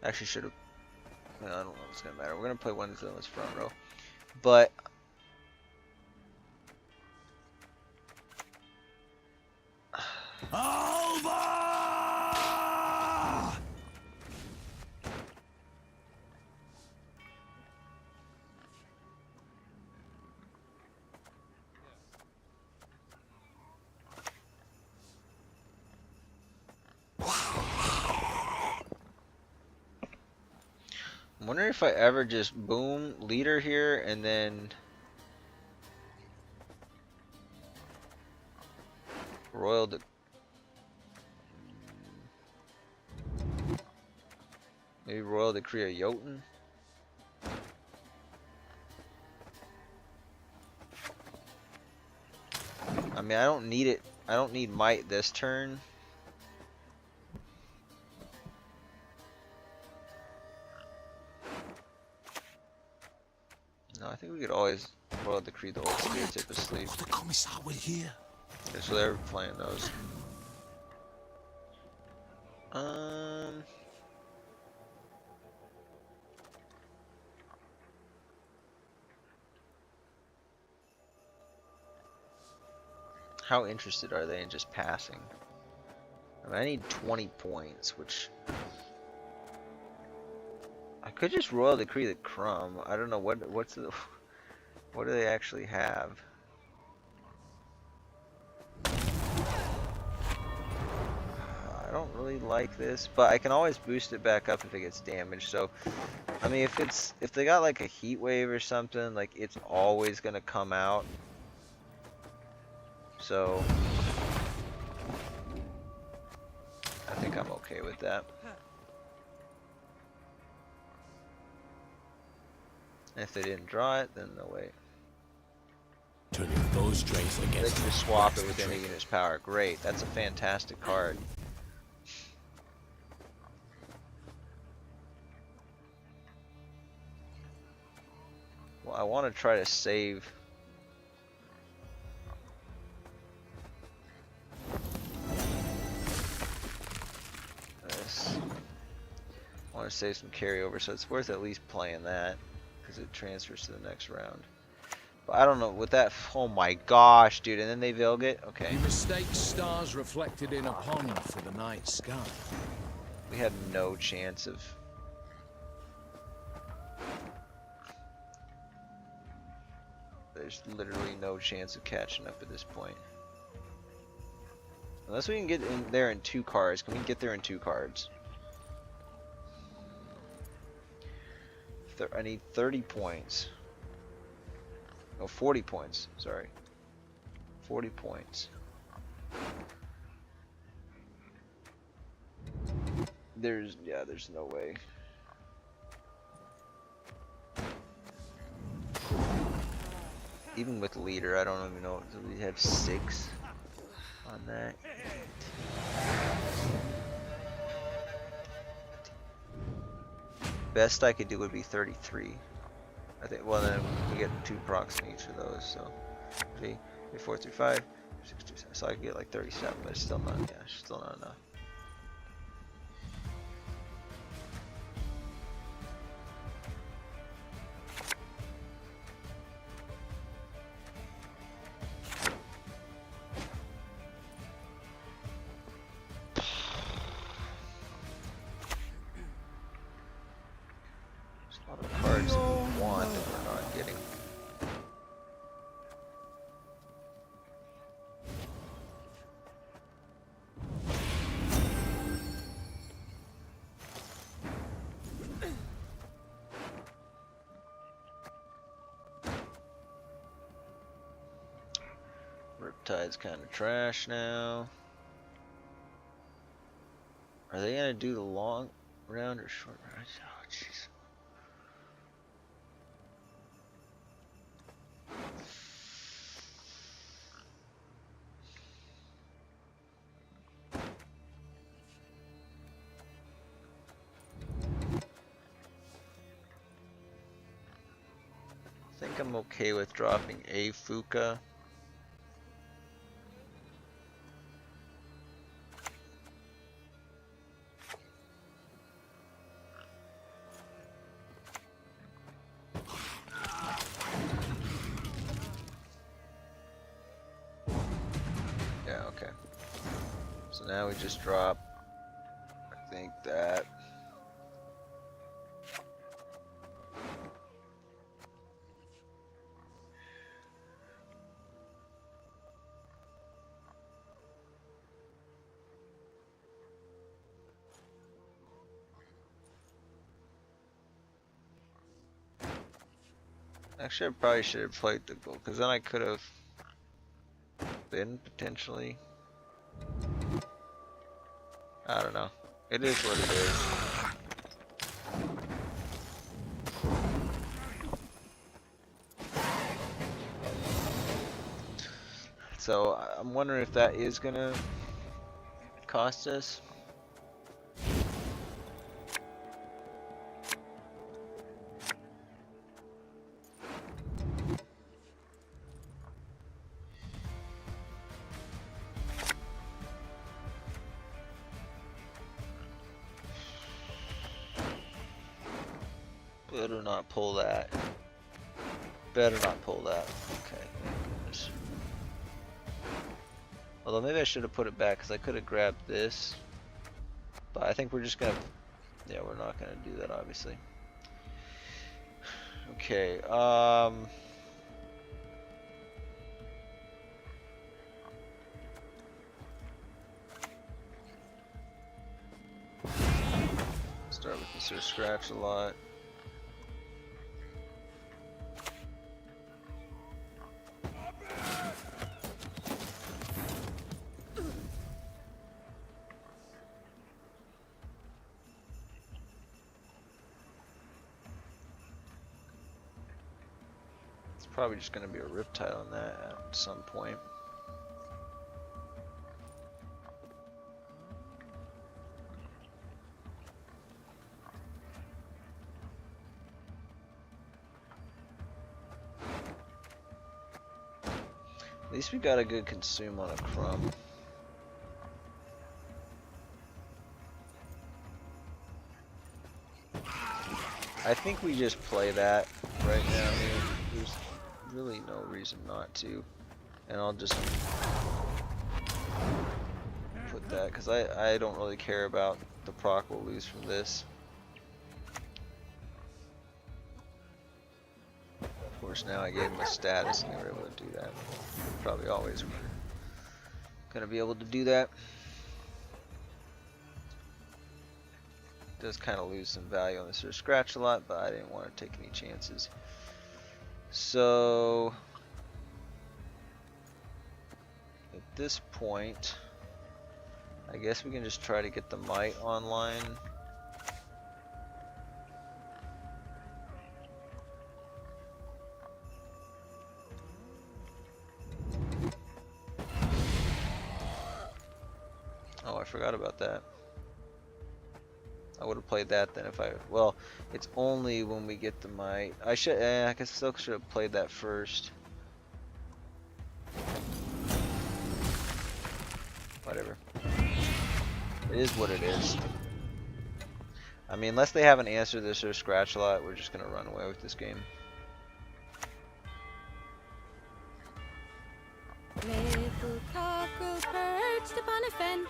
[SPEAKER 1] Actually should have, I don't know if it's gonna matter. We're gonna play one of those front row, but I'm wondering if I ever just boom leader here and then Royal maybe Royal Decree a Jotun. I mean, I don't need it. I don't need might this turn. No, I think we could always Royal Decree the old spear tip asleep.
[SPEAKER 2] The commissar will hear.
[SPEAKER 1] Okay, so they're playing those. How interested are they in just passing? I mean, I need 20 points, which I could just Royal Decree the Crumb. I don't know what's the what do they actually have? I don't really like this, but I can always boost it back up if it gets damaged. So, I mean, if they got like a heat wave or something, like it's always gonna come out. So, I think I'm okay with that. And if they didn't draw it, then no way.
[SPEAKER 2] Turning those strengths
[SPEAKER 1] They
[SPEAKER 2] against
[SPEAKER 1] can just swap it with any unit's power. Great, that's a fantastic card. Well, I want to try to save. This. I want to save some carryover, so it's worth at least playing that because it transfers to the next round. But I don't know with that. Oh my gosh, dude! And then they Vilg it. Okay.
[SPEAKER 3] You mistake stars reflected in a pond for the night sky.
[SPEAKER 1] We had no chance of. There's literally no chance of catching up at this point. Unless we can get in there in 2 cards. Can we get there in 2 cards? I need 30 points. Oh, 40 points. Sorry. 40 points. There's no way. Even with leader, I don't even know. Do we have 6 on that? Best I could do would be 33. I think. Well, then we get 2 procs in each of those. So 3, 4, 3, 5, 6, 2, 7. So I could get like 37, but it's still not. Yeah, still not enough. Cards that we want that we're not getting. Riptide's kind of trash now. Are they gonna do the long round or short round? Oh, jeez. I think I'm okay with dropping a Fuka. Yeah, okay. So now we just drop, I think that. Actually, I probably should have played the gold, because then I could have been potentially. I don't know. It is what it is. So I'm wondering if that is gonna cost us. Better not pull that. Better not pull that. Okay. Goodness. Although maybe I should have put it back because I could have grabbed this. But I think we're just gonna. Yeah, we're not gonna do that, obviously. Okay. Start with Mr. Scratch a lot. It's probably just going to be a Riptide on that at some point. At least we got a good consume on a crumb. I think we just play that right now. There's really no reason not to. And I'll just put that, because I don't really care about the proc we'll lose from this. Of course, now I gave him a status and they were able to do that. Probably always gonna be able to do that. Does kind of lose some value on this or scratch a lot, but I didn't want to take any chances. So at this point, I guess we can just try to get the might online. Oh, I forgot about that. I would have played that then if I... Well, it's only when we get the might. I should... I guess still should have played that first. Whatever. It is what it is. I mean, unless they haven't answered this or scratch a lot, we're just going to run away with this game.
[SPEAKER 6] Little cockerel perched upon a fence.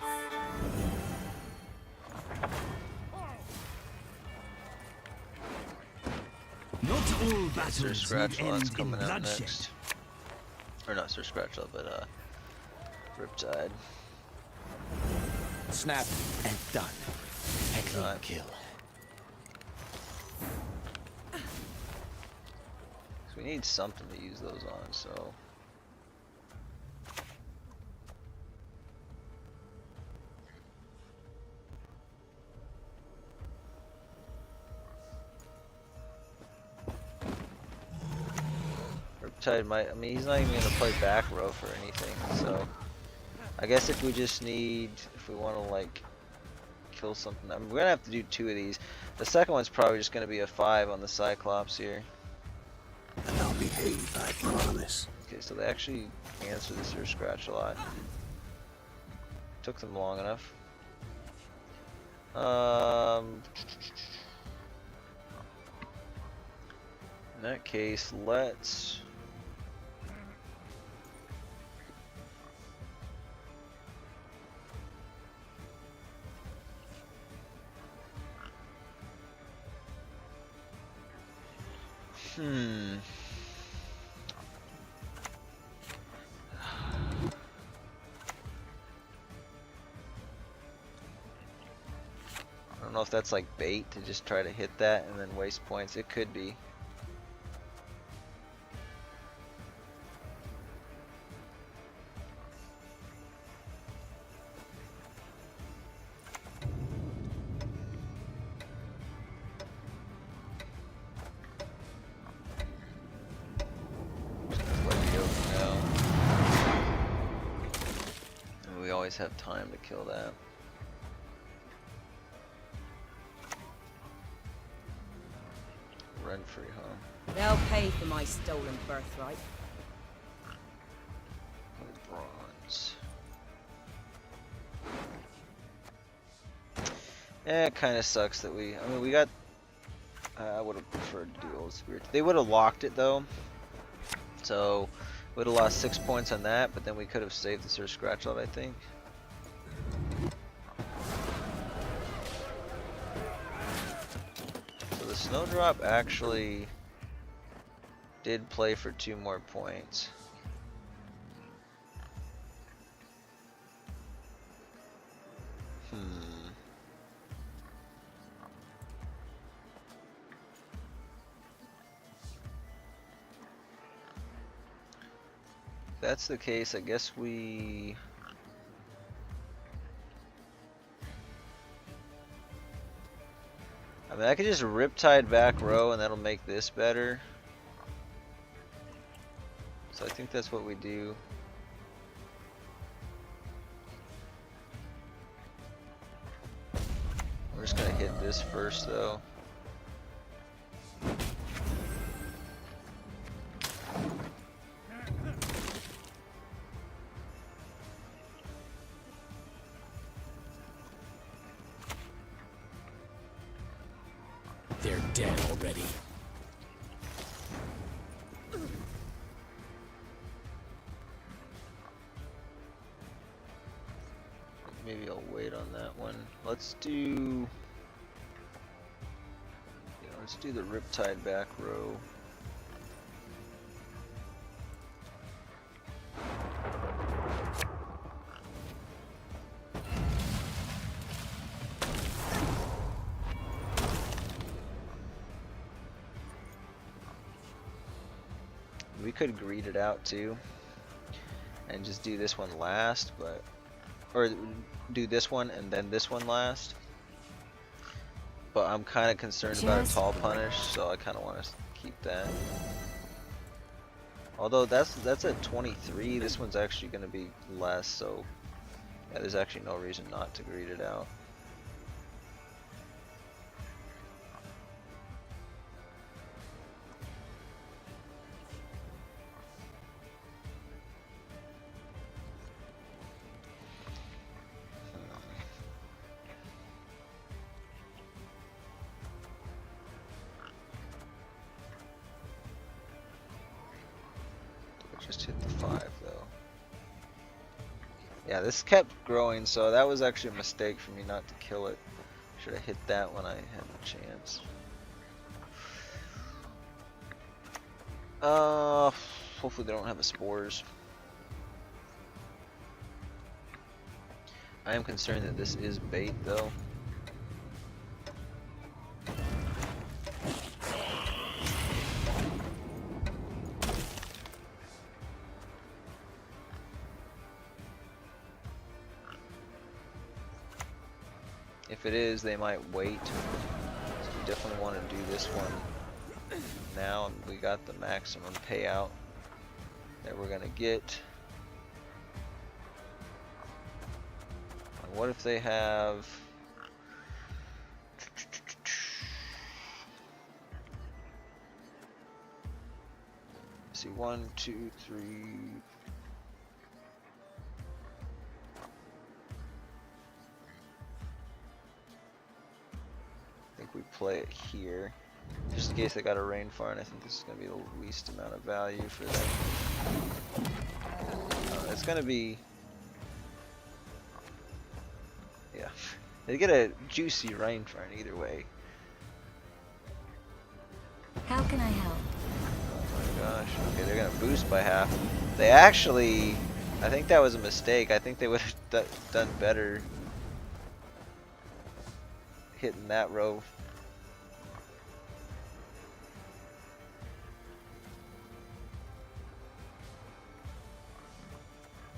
[SPEAKER 4] Not all
[SPEAKER 1] Sir
[SPEAKER 4] battles need
[SPEAKER 1] Scratch
[SPEAKER 4] end
[SPEAKER 1] Lot's
[SPEAKER 4] in
[SPEAKER 1] coming out
[SPEAKER 4] bloodshed.
[SPEAKER 1] next. Or not Sir Scratch Lot, but Riptide.
[SPEAKER 4] Snap and done. A clean
[SPEAKER 1] Alright.
[SPEAKER 4] kill.
[SPEAKER 1] So we need something to use those on, so... Riptide might... I mean, he's not even going to play back row for anything, so... I guess if we just need... If we want to, like... kill something... I mean, we're going to have to do 2 of these. The second one's probably just going to be a 5 on the Cyclops here.
[SPEAKER 4] And I'll behave, I promise.
[SPEAKER 1] Okay, so they actually answer this or scratch a lot. Took them long enough. In that case, let's... I don't know if that's like bait to just try to hit that and then waste points. It could be. We always have time to kill that. Run free, huh?
[SPEAKER 5] They'll pay for my stolen birthright.
[SPEAKER 1] Bronze. It kind of sucks that we... I mean, we got... I would have preferred to do Old Spirit. They would have locked it, though. So, we would have lost 6 points on that, but then we could have saved the Sir Scratch Lot, I think. So the Snowdrop actually did play for 2 more points. If that's the case, I guess we... I mean, I could just Riptide back row and that'll make this better. So I think that's what we do. We're just gonna hit this first though.
[SPEAKER 4] They're dead already.
[SPEAKER 1] Maybe I'll wait on that one. Let's do... Yeah, let's do the Riptide back row. We could greed it out too, and just do this one last, but or do this one and then this one last. But I'm kind of concerned about a tall punish, so I kind of want to keep that. Although that's at 23, this one's actually going to be less, so yeah, there's actually no reason not to greed it out. Just hit the 5 though. Yeah, this kept growing, so that was actually a mistake for me not to kill it. Should have hit that when I had the chance. Hopefully they don't have a spores. I am concerned that this is bait though. If it is, they might wait. So you definitely want to do this one now, and we got the maximum payout that we're gonna get. And what if they have? Let's see, 1, 2, 3. We play it here, just in case they got a rain fire, and I think this is going to be the least amount of value for them. It's going to be, yeah, they get a juicy rain fire either way.
[SPEAKER 6] How can I help?
[SPEAKER 1] Oh my gosh, okay, they're going to boost by half. They actually, I think that was a mistake. I think they would have done better hitting that row.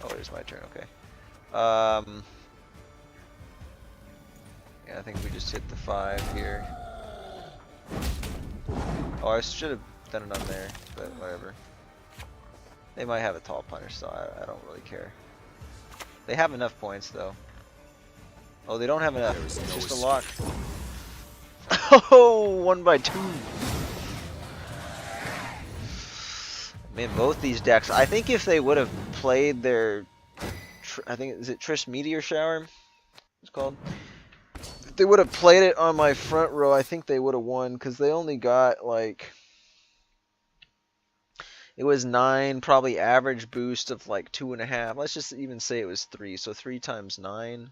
[SPEAKER 1] Oh, it is my turn, okay. Yeah, I think we just hit the 5 here. Oh, I should have done it on there, but whatever. They might have a tall punish, so I don't really care. They have enough points, though. Oh, they don't have enough. It's just a lock. Oh, 1 by 2. Man, both these decks. I think if they would have played their, I think is it Trish Meteor Shower? It's called. If they would have played it on my front row, I think they would have won, because they only got like, it was 9, probably average boost of like 2.5. Let's just even say it was 3. So 3 times 9.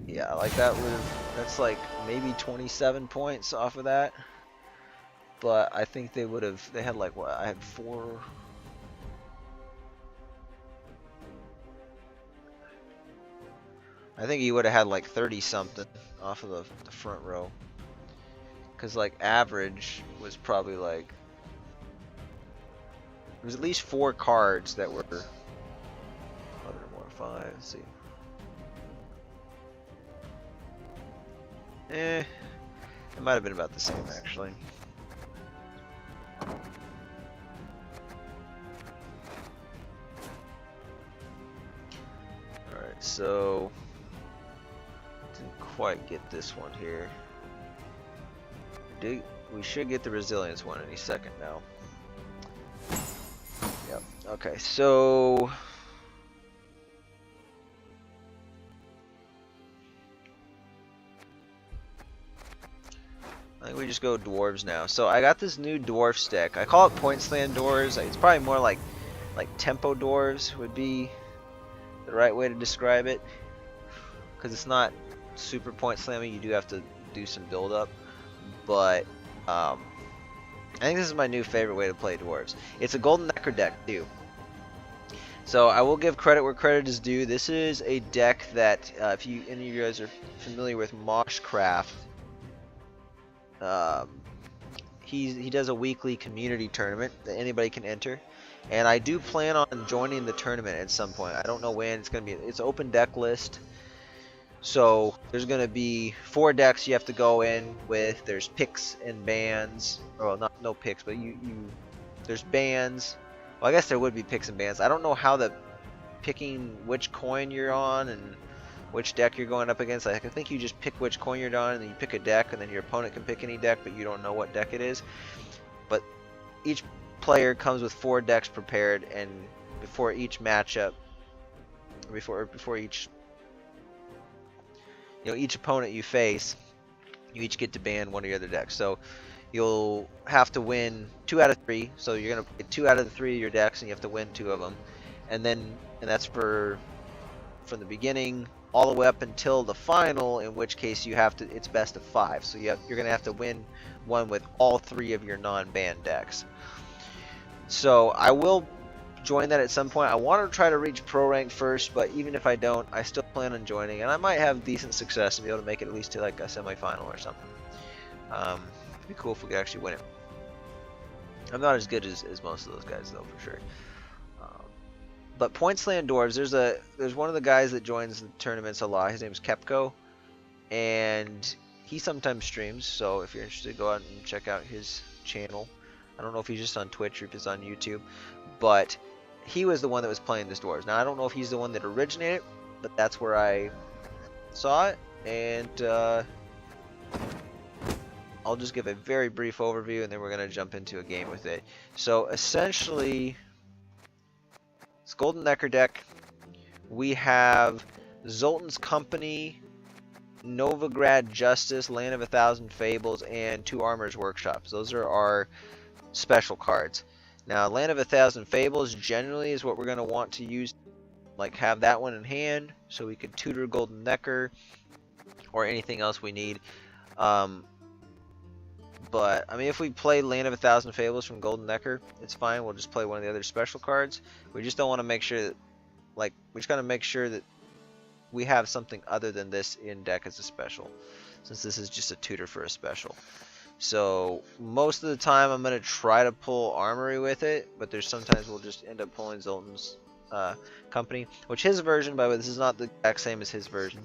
[SPEAKER 1] Yeah, like that's like maybe 27 points off of that. But I think they would have, they had like, what, I had 4. I think he would have had like 30 something off of the front row. Because like average was probably like, there was at least 4 cards that were, other more 5, let's see. It might have been about the same actually. Alright, so didn't quite get this one here. We should get the resilience one any second now. Yep. Okay, so I think we just go dwarves now. So I got this new dwarf deck. I call it point slam dwarves. It's probably more like tempo dwarves would be the right way to describe it, because it's not super point slamming. You do have to do some build up, but I think this is my new favorite way to play dwarves. It's a golden necker deck too. So I will give credit where credit is due. This is a deck that if any of you guys are familiar with Moshcraft, he does a weekly community tournament that anybody can enter, and I do plan on joining the tournament at some point. I don't know when. It's gonna be, it's open deck list, so there's gonna be 4 decks you have to go in with. There's picks and bans, well, not no picks, but there's bans. Well, I guess there would be picks and bans. I don't know how the picking which coin you're on and which deck you're going up against. I think you just pick which coin you're on, and then you pick a deck, and then your opponent can pick any deck, but you don't know what deck it is. But each player comes with 4 decks prepared, and before each matchup, before each, each opponent you face, you each get to ban one of your other decks. So you'll have to win 2 out of 3. So you're gonna get 2 out of the 3 of your decks, and you have to win 2 of them, and that's from the beginning all the way up until the final, in which case you have to, it's best of 5. So you're going to have to win one with all 3 of your non-banned decks. So I will join that at some point. I want to try to reach pro rank first, but even if I don't, I still plan on joining, and I might have decent success and be able to make it at least to like a semi-final or something. It'd be cool if we could actually win it. I'm not as good as most of those guys though, for sure. But Pointsland Dwarves, there's one of the guys that joins the tournaments a lot. His name's Kepko, and he sometimes streams. So if you're interested, go out and check out his channel. I don't know if he's just on Twitch or if he's on YouTube, but he was the one that was playing this Dwarves. Now I don't know if he's the one that originated, but that's where I saw it, and I'll just give a very brief overview, and then we're gonna jump into a game with it. So essentially, it's Golden Necker deck. We have Zoltan's Company, Novigrad Justice, Land of 1,000 Fables, and 2 Armor's Workshops. Those are our special cards. Now, Land of 1,000 Fables generally is what we're going to want to use, like have that one in hand, so we could tutor Golden Necker or anything else we need. But, I mean, if we play Land of 1,000 Fables from Golden Necker, it's fine. We'll just play one of the other special cards. We just don't want to make sure that, we just got to make sure that we have something other than this in deck as a special, since this is just a tutor for a special. So, most of the time I'm going to try to pull Armory with it, but there's sometimes we'll just end up pulling Zoltan's Company, which his version, by the way, this is not the exact same as his version.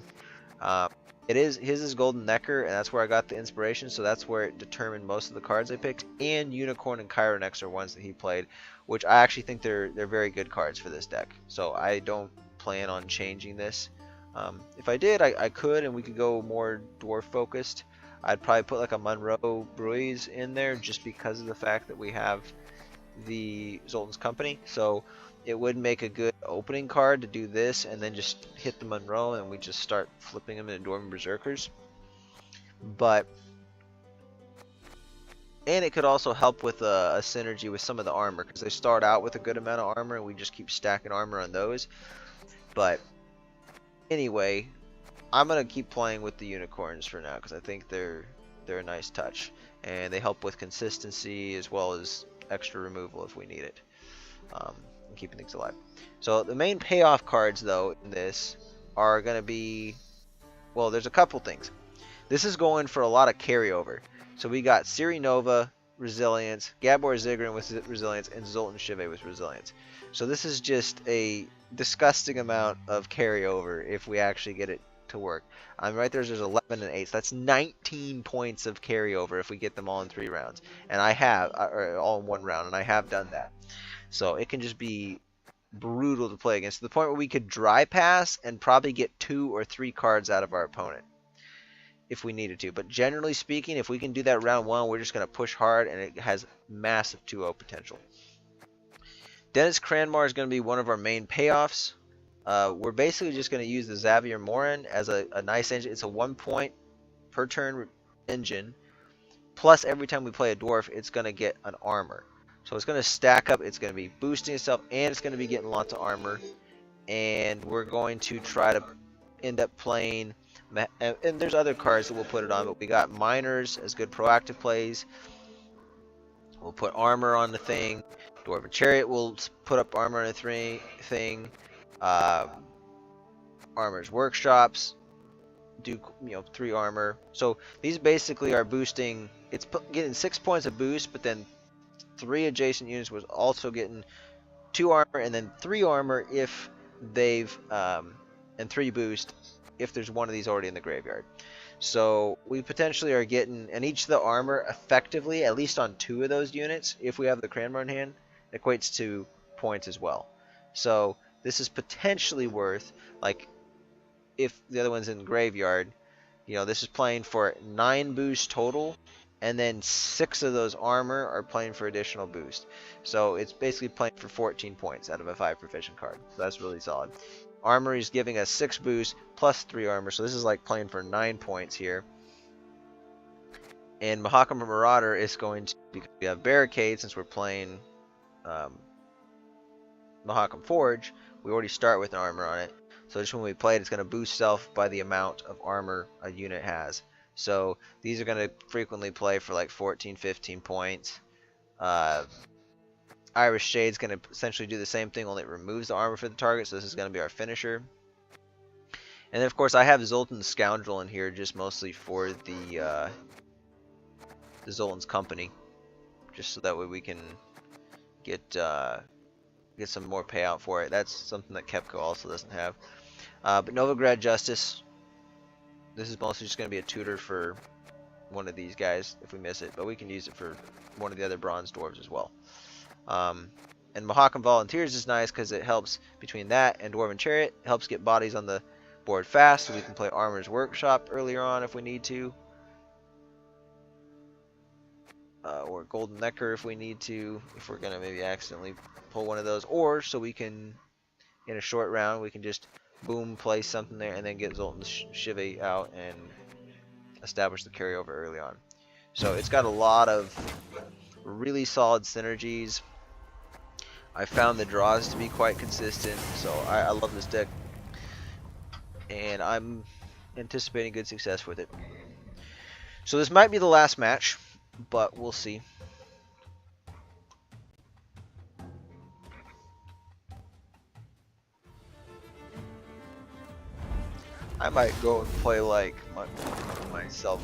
[SPEAKER 1] His is Golden Necker, and that's where I got the inspiration, so that's where it determined most of the cards I picked. And Unicorn and Chironex are ones that he played, which I actually think they're very good cards for this deck. So I don't plan on changing this. If I did, I could, and we could go more dwarf focused. I'd probably put like a Monroe Bruise in there, just because of the fact that we have the Zoltan's Company. So it would make a good opening card to do this, and then just hit the Monroe, and we just start flipping them into Dwarven Berserkers. And it could also help with a synergy with some of the armor, because they start out with a good amount of armor, and we just keep stacking armor on those. But anyway, I'm gonna keep playing with the unicorns for now, because I think they're a nice touch, and they help with consistency as well as extra removal if we need it. Keeping things alive. So the main payoff cards though in this are going to be, well, there's a couple things. This is going for a lot of carryover. So we got Siri Nova Resilience, Gabor Ziggurat with Resilience, and Zoltan Shive with Resilience. So this is just a disgusting amount of carryover if we actually get it to work. Right there's 11 and 8. So that's 19 points of carryover if we get them all in 3 rounds. And I have, or all in 1 round, and I have done that. So it can just be brutal to play against, to the point where we could dry pass and probably get 2 or 3 cards out of our opponent if we needed to. But generally speaking, if we can do that round 1, we're just going to push hard, and it has massive 2-0 potential. Dennis Cranmar is going to be one of our main payoffs. We're basically just going to use the Xavier Morin as a nice engine. It's a 1 point per turn engine. Plus, every time we play a dwarf, it's going to get an armor. So it's going to stack up, it's going to be boosting itself, and it's going to be getting lots of armor. And we're going to try to end up playing, and there's other cards that we'll put it on, but we got Miners as good proactive plays. We'll put armor on the thing. Dwarven Chariot will put up armor on the thing. Armor's Workshops do 3 armor. So these basically are boosting. it's getting 6 points of boost, but then 3 adjacent units was also getting 2 armor and then 3 armor if they've and 3 boost if there's one of these already in the graveyard. So we potentially are getting, and each of the armor effectively, at least on 2 of those units, if we have the Cranmer in hand, equates to points as well. So this is potentially worth, like, if the other one's in graveyard, you know, this is playing for 9 boost total, and then 6 of those armor are playing for additional boost. So it's basically playing for 14 points out of a 5 proficient card. So that's really solid. Armor is giving us 6 boost plus 3 armor, so this is like playing for 9 points here. And Mahakam Marauder is going to, because we have Barricade, since we're playing Mahakam Forge, we already start with an armor on it. So just when we play it, it's going to boost self by the amount of armor a unit has. So these are going to frequently play for like 14, 15 points. Irish Shade's going to essentially do the same thing, only it removes the armor for the target, so this is going to be our finisher. And then of course I have Zoltan's Scoundrel in here just mostly for the Zoltan's Company, just so that way we can get some more payout for it. That's something that Kepco also doesn't have. But Novigrad Justice, this is mostly just going to be a tutor for one of these guys if we miss it, but we can use it for one of the other Bronze Dwarves as well. And Mahakam Volunteers is nice because it helps between that and Dwarven Chariot. It helps get bodies on the board fast, so we can play Armor's Workshop earlier on if we need to. Or Golden Necker if we need to, if we're going to maybe accidentally pull one of those. Or so we can, in a short round, we can just boom, place something there, and then get Zoltan's Shiva out and establish the carryover early on. So it's got a lot of really solid synergies. I found the draws to be quite consistent, so I love this deck, and I'm anticipating good success with it. So this might be the last match, but we'll see. I might go and play like myself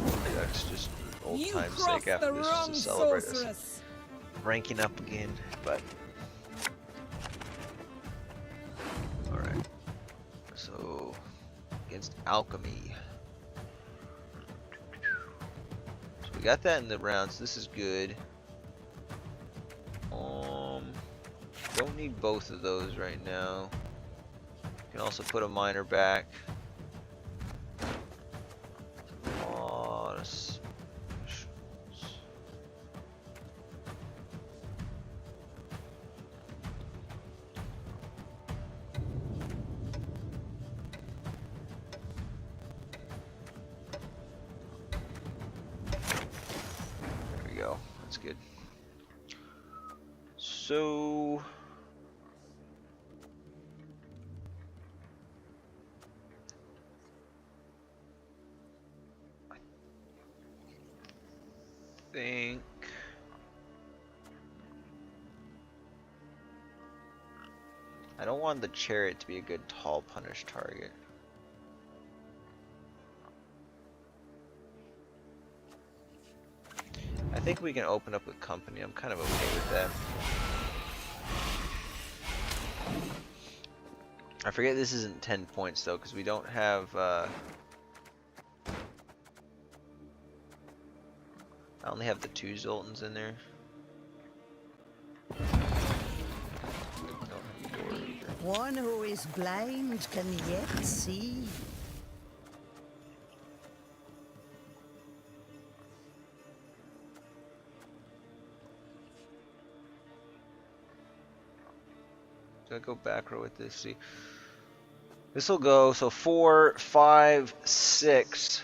[SPEAKER 1] just for old time's sake after this, just to celebrate us ranking up again, but alright. So against Alchemy. So we got that in the rounds. This is good. Don't need both of those right now. Can also put a miner back. That's good. So I think I don't want the chariot to be a good tall punish target. I think we can open up with company. I'm kind of okay with that. I forget this isn't 10 points though, because we don't have I only have the 2 Zoltans in there.
[SPEAKER 5] One who is blind can yet see.
[SPEAKER 1] I go back row with this. See, this will go so 4, 5, 6,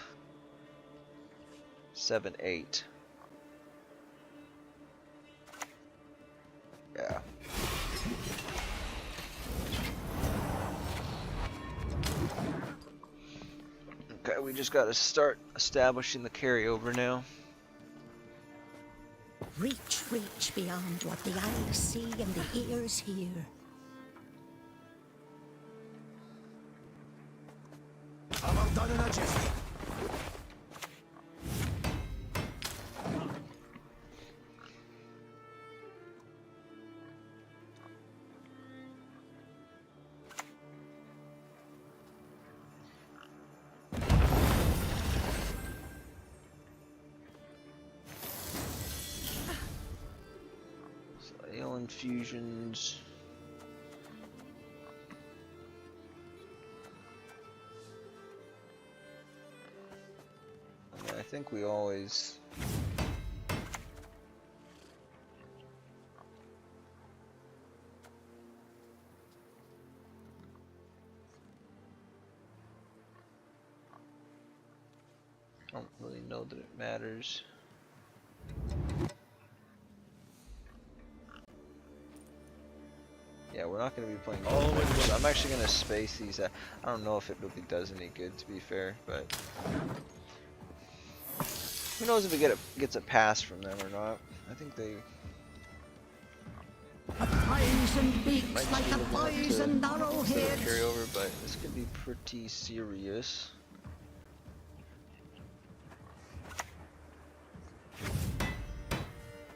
[SPEAKER 1] 7, 8. Yeah. Okay, we just got to start establishing the carryover now.
[SPEAKER 6] Reach, reach beyond what the eyes see and the ears hear.
[SPEAKER 1] fusions. I mean, I think we always. Don't really know that it matters. Yeah, we're not going to be playing. So I'm actually going to space these. I don't know if it really does any good, to be fair, but who knows if it gets a pass from them or not. I think they.
[SPEAKER 6] A thousand beaks
[SPEAKER 1] Might
[SPEAKER 6] like a
[SPEAKER 1] still
[SPEAKER 6] thousand arrowheads.
[SPEAKER 1] carry over, but this could be pretty serious.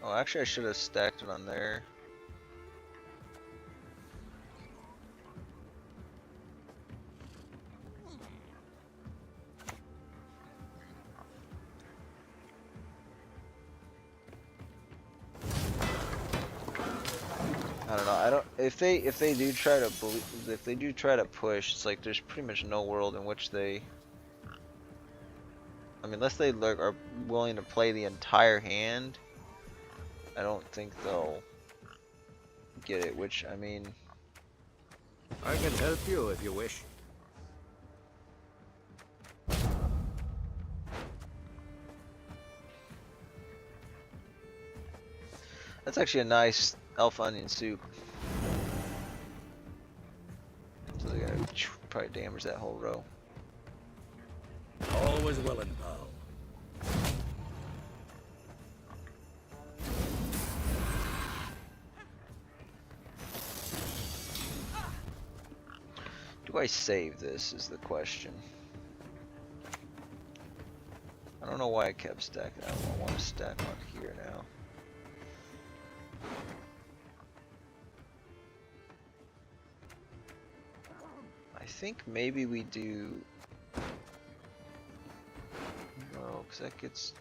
[SPEAKER 1] Oh, actually, I should have stacked it on there. I don't know. I don't. If they do try to push, it's like there's pretty much no world in which they. I mean, unless they are willing to play the entire hand, I don't think they'll get it. Which, I mean,
[SPEAKER 4] I can help you if you wish.
[SPEAKER 1] that's actually a nice alpha onion soup. So they gotta probably damage that whole row.
[SPEAKER 4] Always willing, pal.
[SPEAKER 1] Do I save this is the question. I don't know why I kept stacking. I want to stack on here now. I think maybe we do. No, because that gets.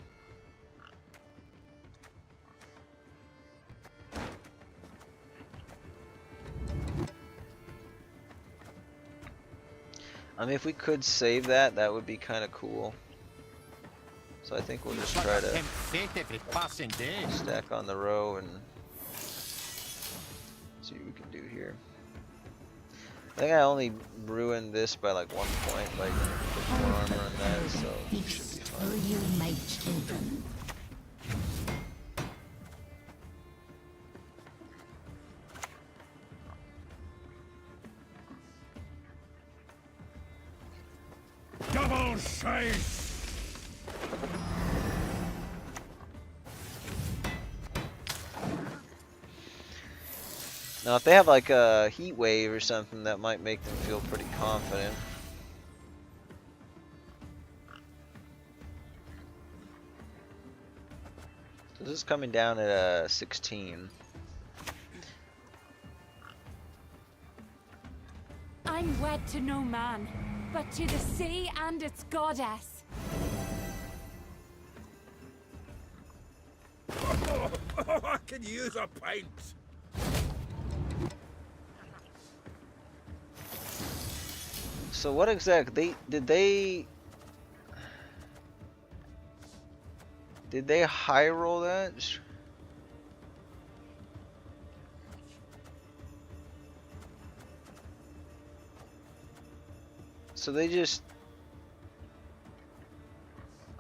[SPEAKER 1] I mean, if we could save that, that would be kind of cool. So I think we'll just try to stack on the row and see what we can do here. I think I only ruined this by like 1 point, like put more armor on that, so it should be fine.
[SPEAKER 6] For you, my children.
[SPEAKER 2] Double chase!
[SPEAKER 1] Now, if they have like a heat wave or something, that might make them feel pretty confident. So this is coming down at 16.
[SPEAKER 9] I'm wed to no man, but to the sea and its goddess.
[SPEAKER 2] I can use a pint.
[SPEAKER 1] So what exactly did they high roll that? So they just,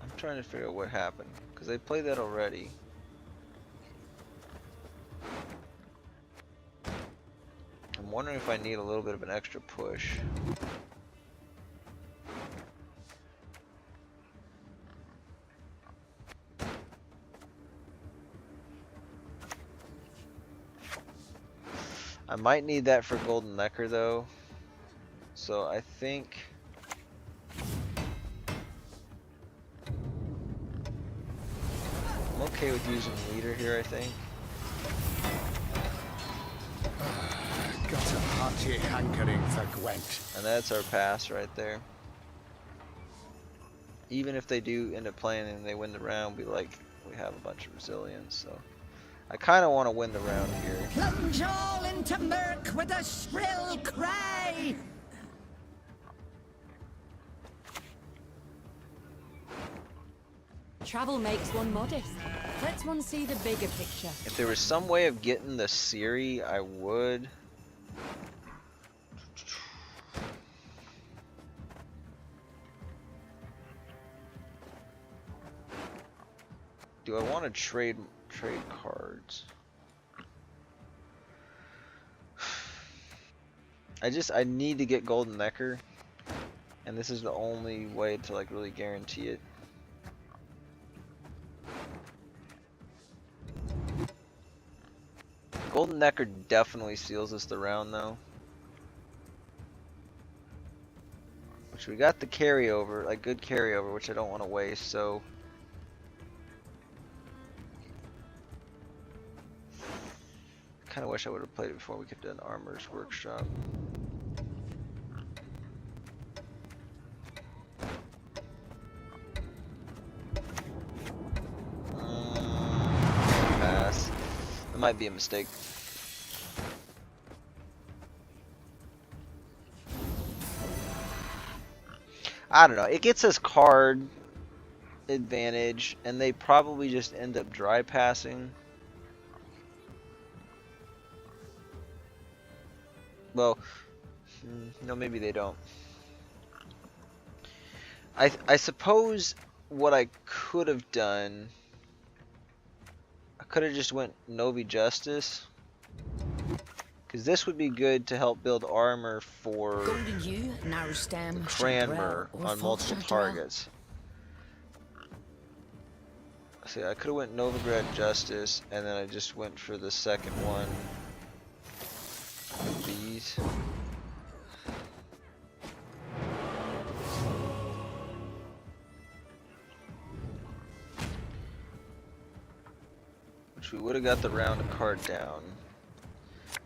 [SPEAKER 1] I'm trying to figure out what happened because they played that already. I'm wondering if I need a little bit of an extra push. I might need that for Golden Necker though, so I think I'm okay with using leader here, I think.
[SPEAKER 2] Got a hearty hankering for Gwent.
[SPEAKER 1] And that's our pass right there. Even if they do end up playing and they win the round, we have a bunch of resilience, so I kind of want to win the round here.
[SPEAKER 6] Plunge all into murk with a shrill cry.
[SPEAKER 9] Travel makes one modest. Lets one see the bigger picture.
[SPEAKER 1] If there was some way of getting the Siri, I would. Do I want to trade cards? I need to get Golden Necker, and this is the only way to like really guarantee it. Golden Necker definitely seals us the round though. Which we got the carryover, like good carryover, which I don't want to waste, so kind of wish I would have played it before we could have done Armor's Workshop. Pass. That might be a mistake. I don't know. It gets us card advantage, and they probably just end up dry passing. Well, no, maybe they don't. I suppose what I could have done, I could have just went Novi Justice, because this would be good to help build armor for Cranmer on multiple targets. See, I could have went Novigrad Justice, and then I just went for the second one. These. Which we would have got the round of card down.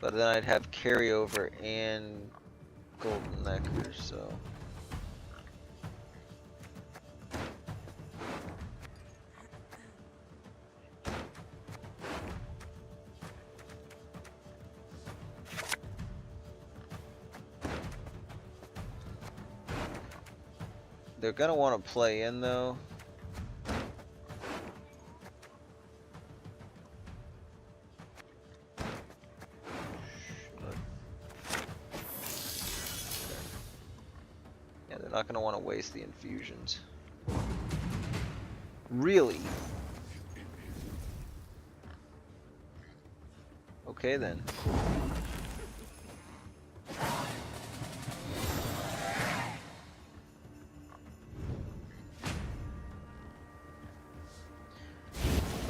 [SPEAKER 1] But then I'd have carryover and Golden Necker, so. They're gonna want to play in though. Yeah, they're not gonna want to waste the infusions. Really? Okay then.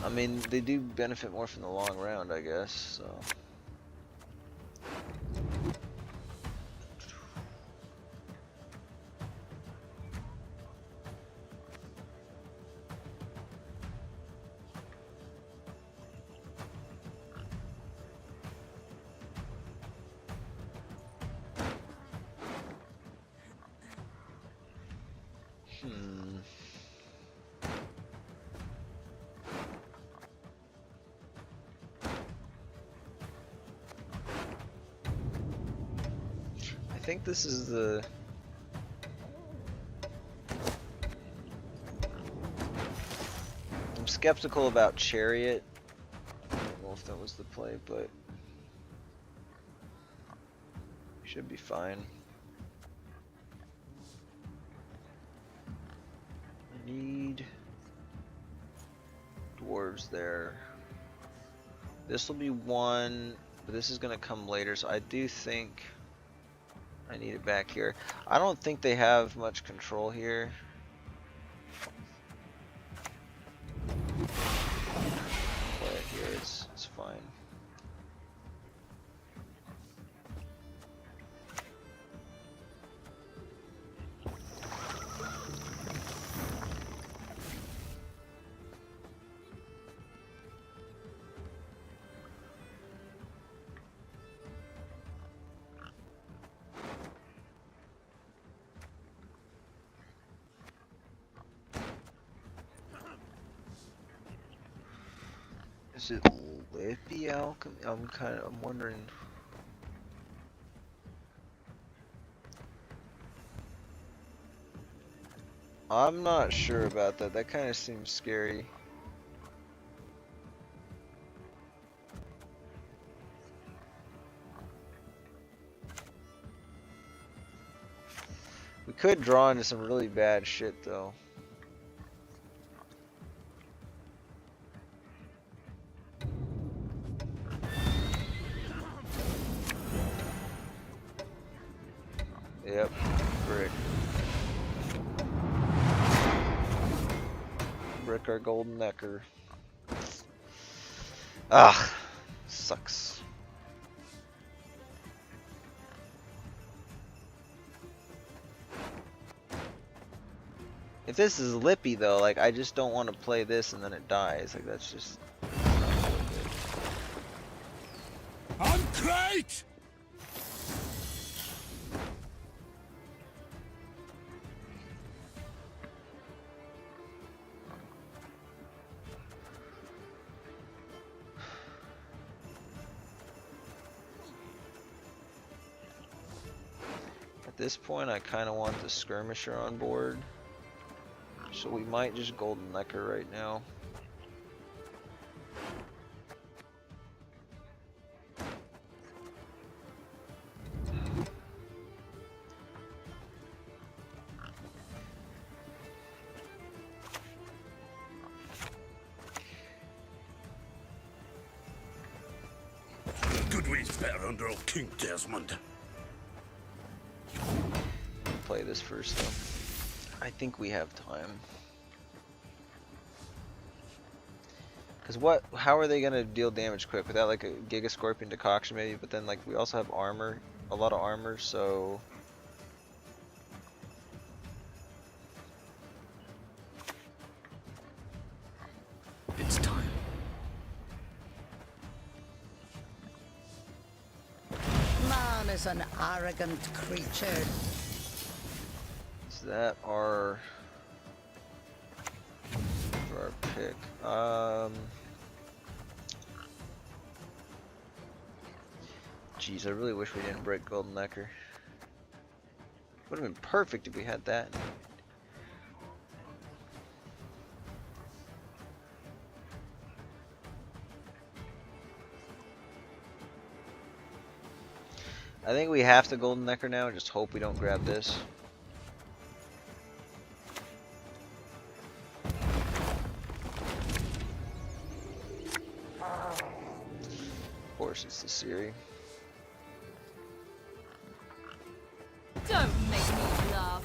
[SPEAKER 1] I mean, they do benefit more from the long round, I guess, so. I think this is the... I'm skeptical about Chariot. I don't know if that was the play, but should be fine. I need dwarves there. This will be one, but this is going to come later, so I do think I need it back here. I don't think they have much control here. Play it here, it's fine. Is it Lippy Alchemy? I'm wondering. I'm not sure about that. That kind of seems scary. We could draw into some really bad shit though. Yep, brick. Brick our golden necker. Ah, sucks. If this is Lippy though, like I just don't want to play this and then it dies. Like that's just.
[SPEAKER 2] I'm great!
[SPEAKER 1] At this point, I kind of want the skirmisher on board. So we might just golden necker right now.
[SPEAKER 2] Good ways better under old King Desmond.
[SPEAKER 1] Play this first though. I think we have time. Cause how are they gonna deal damage quick without like a Giga Scorpion decoction maybe? But then like we also have armor, a lot of armor, so.
[SPEAKER 2] It's time.
[SPEAKER 6] Man is an arrogant creature.
[SPEAKER 1] Is that our pick? Jeez, I really wish we didn't break Golden Necker. Would have been perfect if we had that. I think we have to Golden Necker now. Just hope we don't grab this. Of course, it's the Siri.
[SPEAKER 9] Don't make me laugh.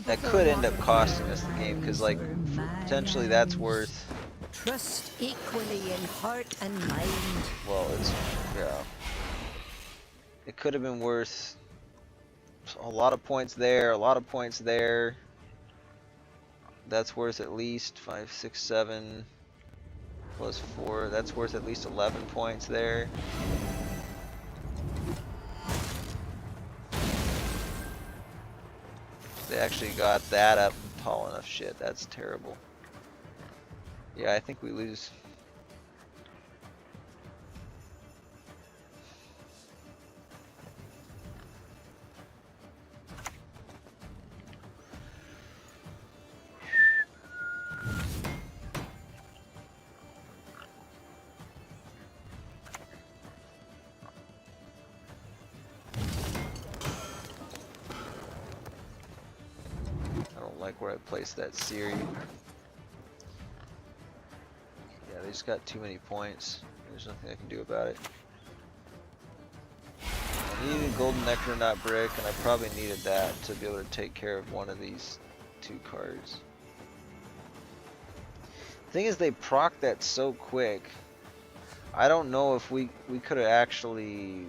[SPEAKER 1] That could end up costing us the game because, like, potentially that's worth.
[SPEAKER 6] Trust equally in heart and mind.
[SPEAKER 1] Well, yeah. It could have been worth a lot of points there, a lot of points there. That's worth at least 5, 6, 7 plus 4. That's worth at least 11 points there. They actually got that up tall enough. Shit, that's terrible. Yeah, I think we lose. Where I placed that Siri. Yeah, they just got too many points. There's nothing I can do about it. I needed Golden Nectar, not Brick, and I probably needed that to be able to take care of one of these two cards. The thing is, they proc that so quick. I don't know if we could have actually.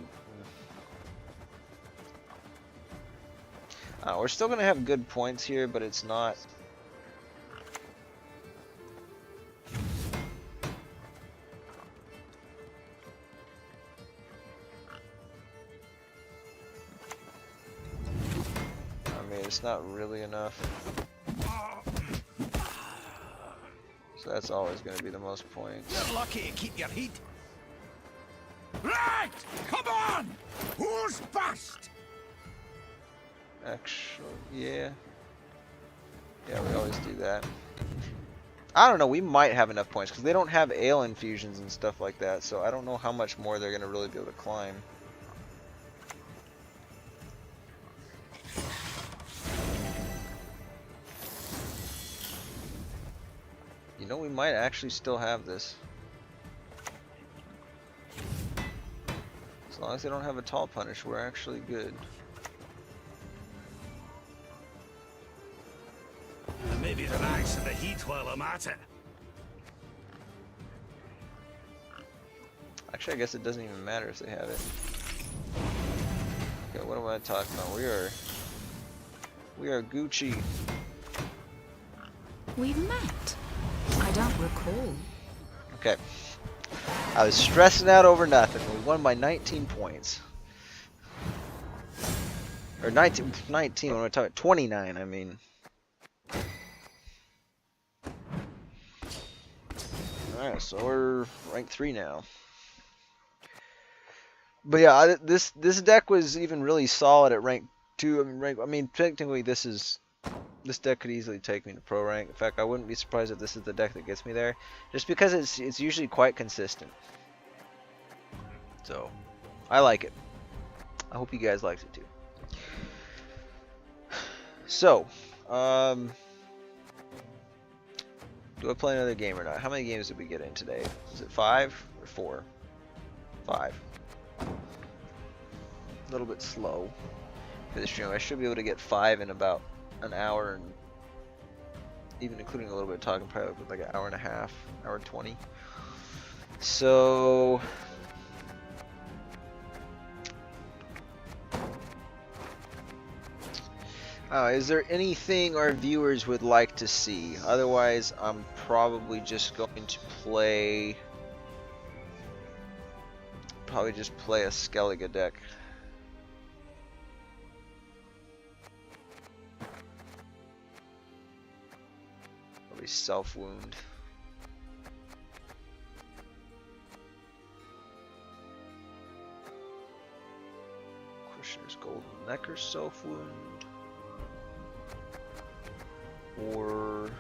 [SPEAKER 1] We're still gonna have good points here, but it's not. I mean, it's not really enough. So that's always gonna be the most points.
[SPEAKER 4] You're lucky to keep your heat. Right! Come on! Who's first?
[SPEAKER 1] Actually, yeah. Yeah, we always do that. I don't know, we might have enough points, because they don't have ale infusions and stuff like that, so I don't know how much more they're going to really be able to climb. You know, we might actually still have this. As long as they don't have a tall punish, we're actually good.
[SPEAKER 4] Maybe relax in the heat while I'm at it.
[SPEAKER 1] Actually, I guess it doesn't even matter if they have it. Okay, what am I talking about? We are Gucci.
[SPEAKER 6] We've met. I don't recall.
[SPEAKER 1] Okay. I was stressing out over nothing. We won by 19 points. Or 19, what am I talking? 29, I mean. Alright, so we're rank 3 now. But yeah, this deck was even really solid at rank 2. I mean, technically this deck could easily take me to pro rank. In fact, I wouldn't be surprised if this is the deck that gets me there, just because it's usually quite consistent. So, I like it. I hope you guys liked it too. So, do I play another game or not? How many games did we get in today? Was it 5 or 4? 5. A little bit slow for the stream. I should be able to get 5 in about an hour, and even including a little bit of talking, probably like an hour and a half, hour 20. So, is there anything our viewers would like to see? Otherwise, I'm probably just going to play a Skellige deck. Probably self-wound. Questioner's Golden Necker self-wound. Or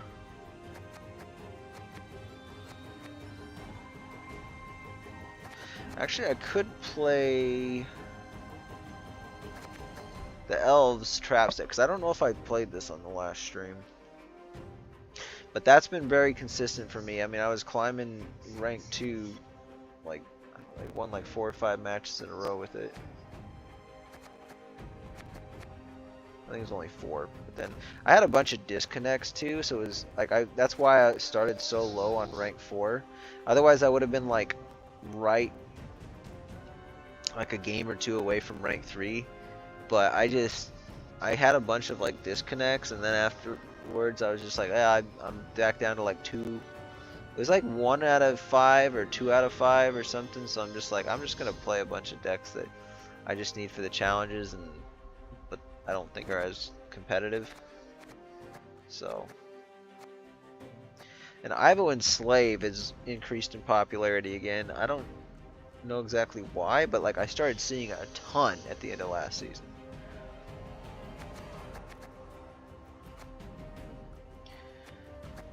[SPEAKER 1] actually, I could play the Elves Trap Set, because I don't know if I played this on the last stream. But that's been very consistent for me. I mean, I was climbing rank 2, like I won like 4 or 5 matches in a row with it. I think it was only 4, but then I had a bunch of disconnects too, so it was like that's why I started so low on rank 4. Otherwise, I would have been like right like a game or 2 away from rank 3. But I had a bunch of like disconnects, and then afterwards I was just like, yeah, I'm back down to like 2. It was like 1 out of 5 or 2 out of 5 or something. So I'm just like, I'm just gonna play a bunch of decks that I just need for the challenges, but I don't think are as competitive. So, and Ivo Enslave is increased in popularity again. I don't know exactly why, but like I started seeing a ton at the end of last season.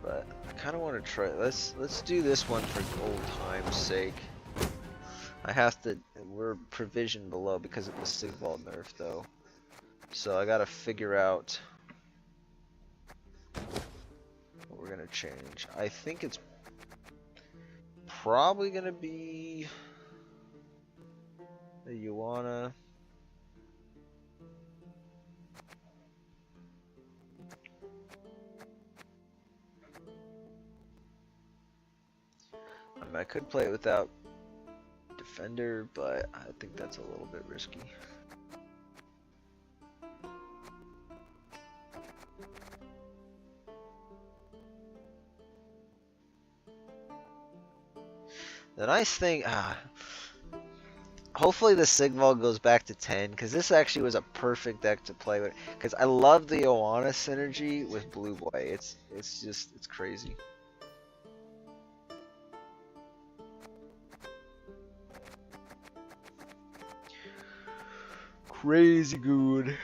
[SPEAKER 1] But I kind of want to try. Let's do this one for old time's sake. I have to. We're provisioned below because of the Sigvald nerf, though. So I gotta figure out what we're gonna change. I think it's probably gonna be the Yuana. I mean, I could play it without Defender, but I think that's a little bit risky. The nice thing, hopefully the Sigval goes back to 10, because this actually was a perfect deck to play with. Because I love the Ioana synergy with Blue Boy. It's crazy. Crazy good.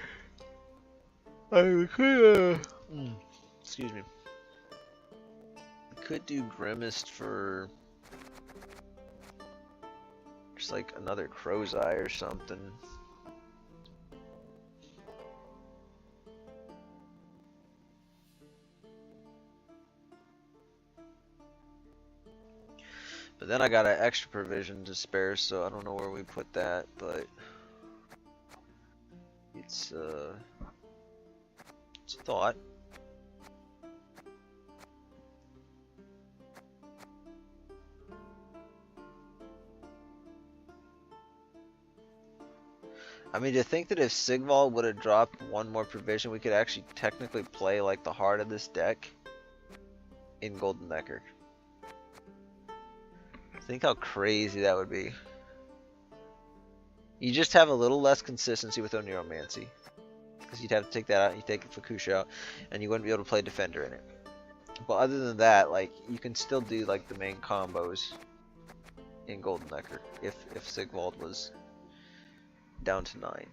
[SPEAKER 1] I could, excuse me. I could do Grimmist for just like another Crow's Eye or something. But then I got an extra provision to spare, so I don't know where we put that, but it's a thought. I mean, to think that if Sigval would have dropped one more provision, we could actually technically play like the heart of this deck in Golden Necker. Think how crazy that would be. You just have a little less consistency with Oneiromancy, because you'd have to take that out, and you take Fukusha out, and you wouldn't be able to play Defender in it. But other than that, like, you can still do like the main combos in Golden Necker if Sigvald was down to 9.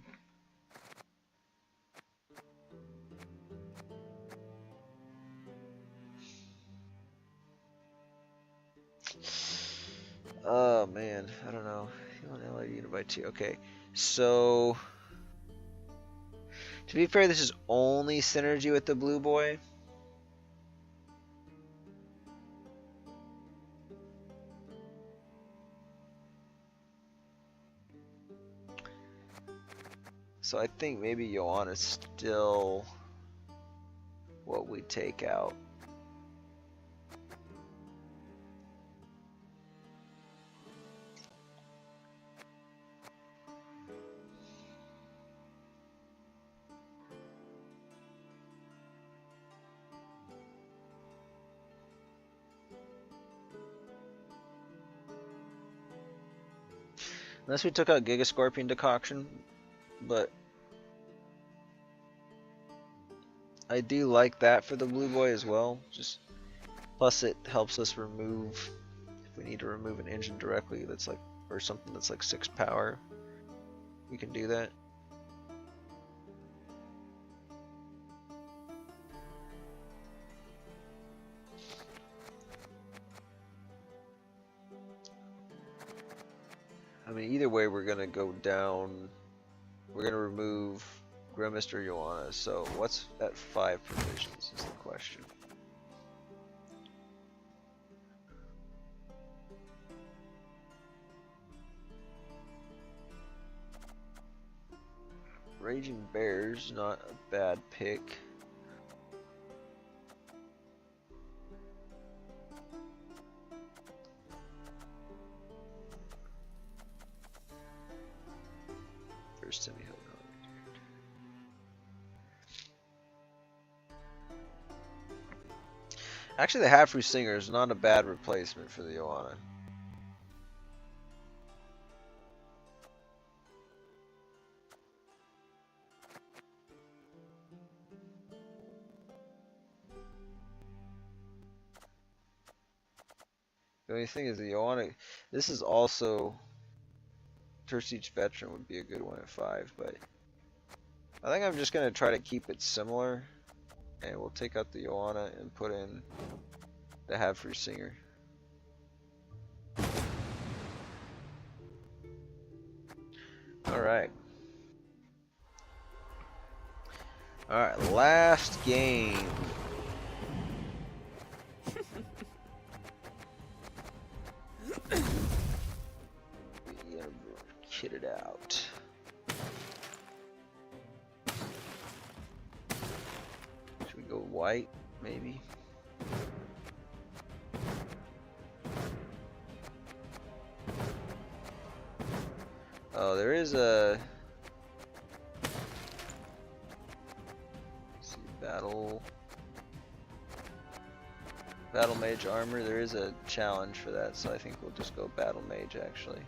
[SPEAKER 1] Oh man, I don't know. You want LA unit by 2? Okay, so to be fair, this is only synergy with the Blue Boy. So I think maybe Ioana's still what we take out. Unless we took out Giga Scorpion Decoction, but I do like that for the Blue Boy as well. Just plus it helps us remove, if we need to remove an engine directly that's like, or something that's like 6 power, we can do that. I mean, either way, we're gonna go down. We're gonna remove Grimmist or Ioana. So what's at 5 provisions is the question. Raging Bear's not a bad pick. Actually, the Half-Roof Singer is not a bad replacement for the Ioana. The only thing is the Ioana, this is also, Prestige Veteran would be a good one at 5, but I think I'm just going to try to keep it similar, and we'll take out the Ioana and put in the Half-Roof Singer. Alright. Alright, last game. Kit it out. Should we go white, maybe? Oh, there is a... Let's see, battle... Battle Mage armor. There is a challenge for that, so I think we'll just go Battle Mage actually.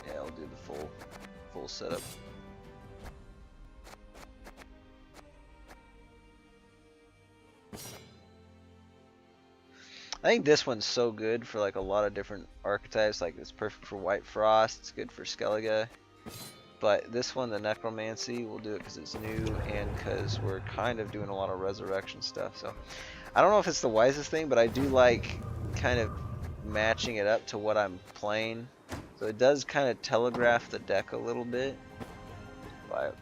[SPEAKER 1] Yeah, I'll do the full setup. I think this one's so good for like a lot of different archetypes. Like it's perfect for White Frost. It's good for Skellige. But this one, the Necromancy, we'll do it because it's new and because we're kind of doing a lot of resurrection stuff. So I don't know if it's the wisest thing, but I do like kind of matching it up to what I'm playing. So it does kind of telegraph the deck a little bit. But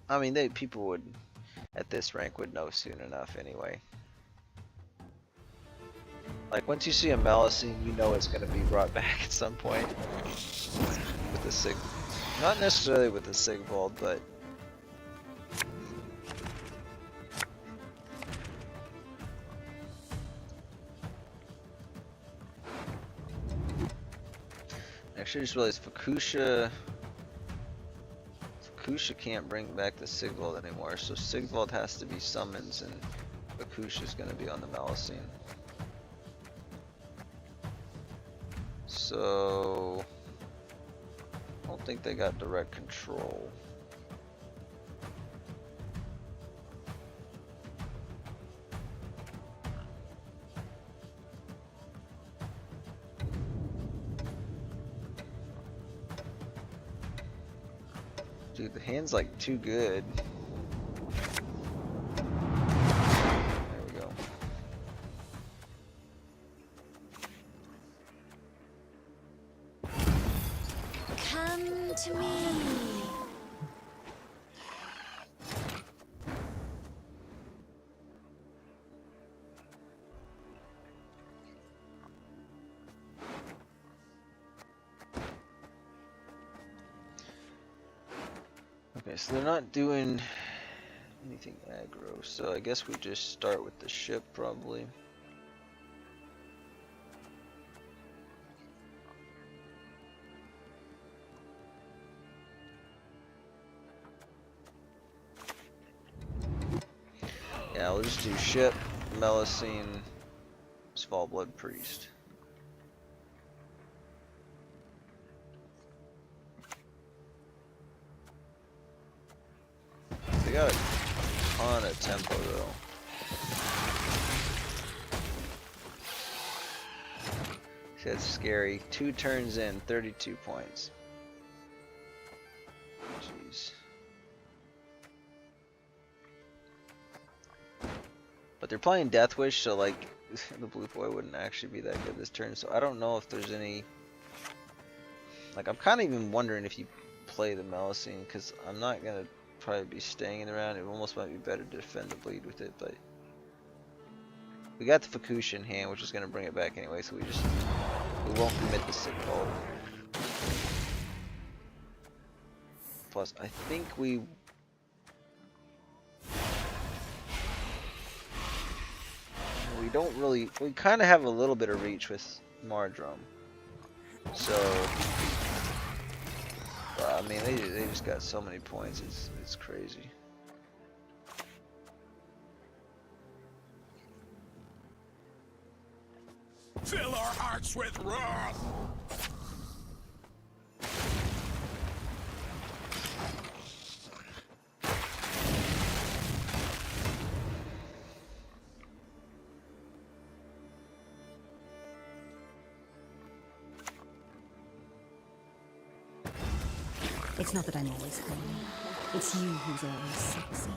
[SPEAKER 1] I mean, people would at this rank would know soon enough anyway. Like once you see a Malacine, you know it's going to be brought back at some point with the Sig. Not necessarily with the Sigvald, but actually, I just realized Fukusha can't bring back the Sigvald anymore, so Sigvald has to be summons, and Fukusha's going to be on the Malacine. So I don't think they got direct control. Dude, the hand's like too good. There we go.
[SPEAKER 6] Come to me.
[SPEAKER 1] Okay, so they're not doing anything aggro, so I guess we just start with the ship probably. Yeah, we'll just do ship, Malacine, Svalblood Priest. They got a ton of tempo though. That's scary. 2 turns in, 32 points. Jeez. But they're playing Death Wish, so like the blue boy wouldn't actually be that good this turn. So I don't know if there's any. Like I'm kind of even wondering if you play the Malacine, because I'm not gonna probably be staying in the round. It almost might be better to defend the bleed with it, but we got the Fukusha in hand, which is gonna bring it back anyway. So we won't commit the Sigvald. Plus, I think we don't really, we kind of have a little bit of reach with Mardrum. So, I mean, they just got so many points, it's crazy.
[SPEAKER 2] Fill our hearts with wrath!
[SPEAKER 6] It's not that I'm always horny. It's you who's always sexy.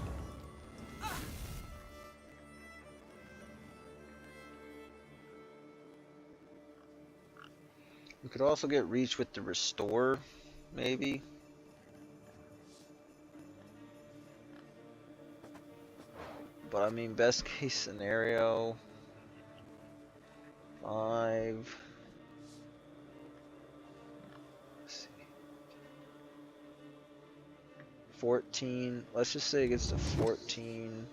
[SPEAKER 1] We could also get reach with the Restore, maybe. But I mean, best case scenario, 5. 14. Let's just say it gets to 14.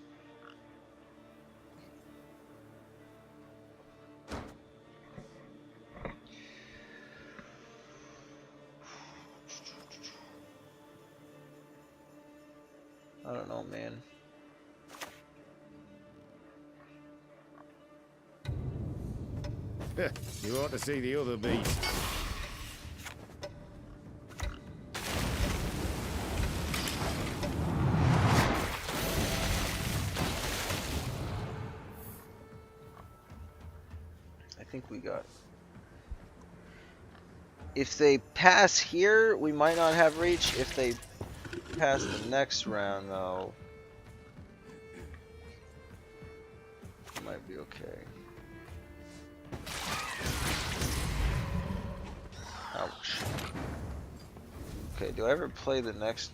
[SPEAKER 1] I don't know, man.
[SPEAKER 2] You ought to see the other beast.
[SPEAKER 1] I think we got. If they pass here, we might not have reach. If they pass the next round, though, it might be okay. Ouch. Okay, do I ever play the next?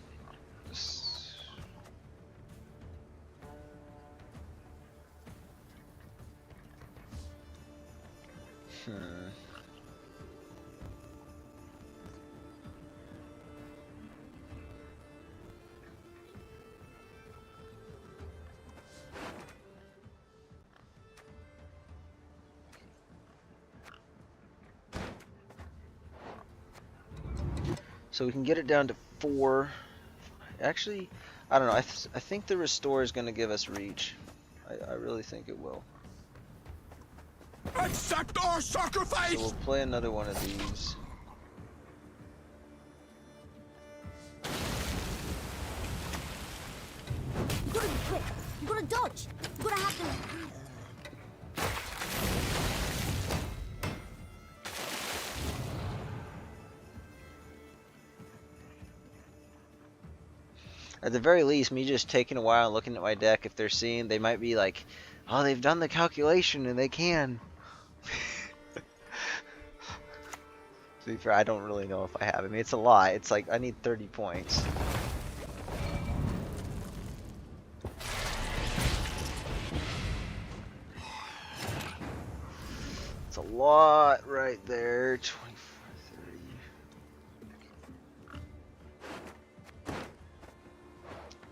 [SPEAKER 1] So we can get it down to 4. Actually, I don't know. I think the restore is going to give us reach. I really think it will.
[SPEAKER 2] Accept our sacrifice!
[SPEAKER 1] So we'll play another one of these.
[SPEAKER 6] You gotta be quick. You gotta dodge. You gotta have to.
[SPEAKER 1] At the very least, me just taking a while and looking at my deck, if they're seeing, they might be like, oh, they've done the calculation and they can. To be fair, I don't really know if I have. I mean, it's a lot. It's like, I need 30 points. It's a lot right there. 24, 30.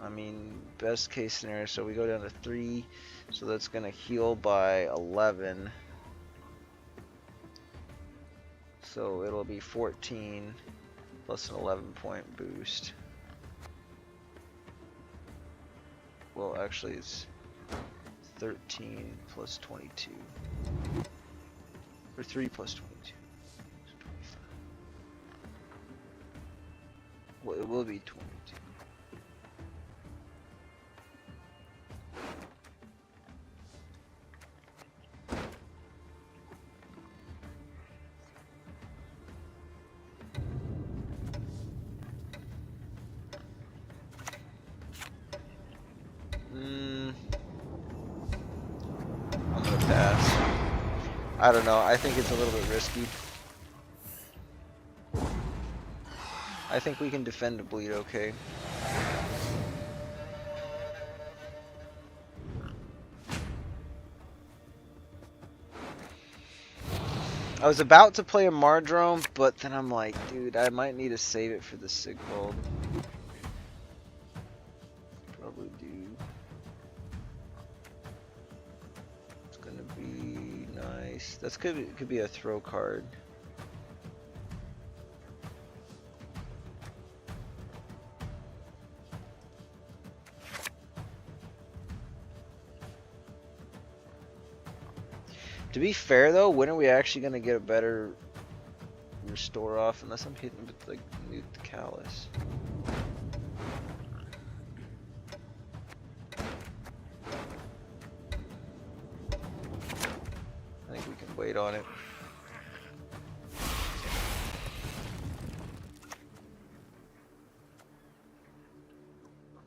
[SPEAKER 1] I mean, best case scenario, so we go down to 3. So that's going to heal by 11. So it'll be 14 plus an 11-point boost. Well, actually, it's 13 plus 22. Or 3 plus 22. So 25. Well, it will be 22. I'm gonna pass. I don't know. I think it's a little bit risky. I think we can defend the bleed okay. I was about to play a Mardrome, but then I'm like, dude, I might need to save it for the Sigvold. Probably do. It's gonna be nice. That's could be a throw card. To be fair though, when are we actually gonna get a better restore off? Unless I'm hitting with like Newt the Callus. I think we can wait on it.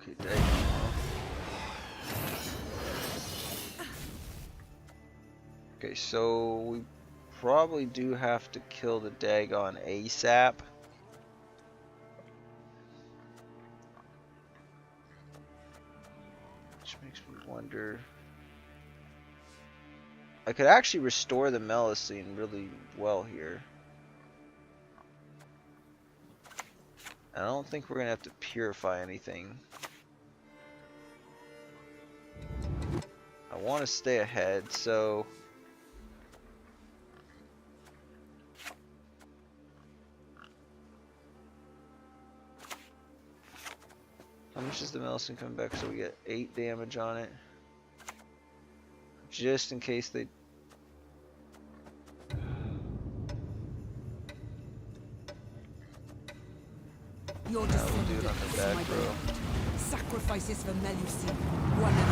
[SPEAKER 1] Okay, dang. Okay, so we probably do have to kill the Dagon ASAP. Which makes me wonder. I could actually restore the Melusine really well here. I don't think we're gonna have to purify anything. I want to stay ahead, so How much is the Melisine coming back? So we get 8 damage on it. Just in case they...
[SPEAKER 5] Your
[SPEAKER 1] we'll do it on the back
[SPEAKER 5] my
[SPEAKER 1] row.
[SPEAKER 5] Sacrifices for Melusine. One and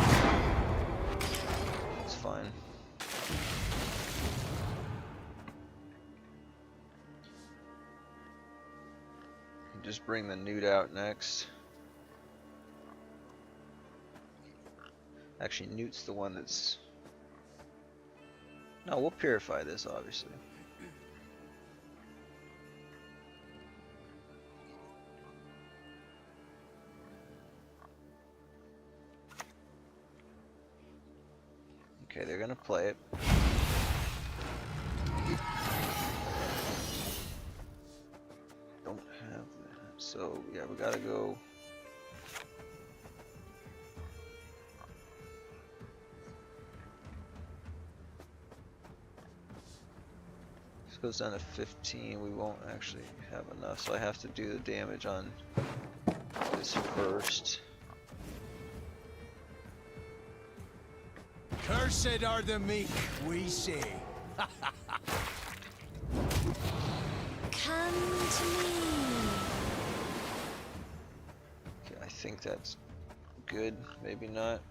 [SPEAKER 5] all.
[SPEAKER 1] It's fine. Just bring the Newt out next. Actually, Newt's the one that's... No, we'll purify this, obviously. Okay, they're gonna play it. Don't have that. So, yeah, we gotta go... This goes down to 15. We won't actually have enough, so I have to do the damage on this first.
[SPEAKER 4] Cursed are the meek, we say.
[SPEAKER 6] Come to me.
[SPEAKER 1] Okay, I think that's good. Maybe not.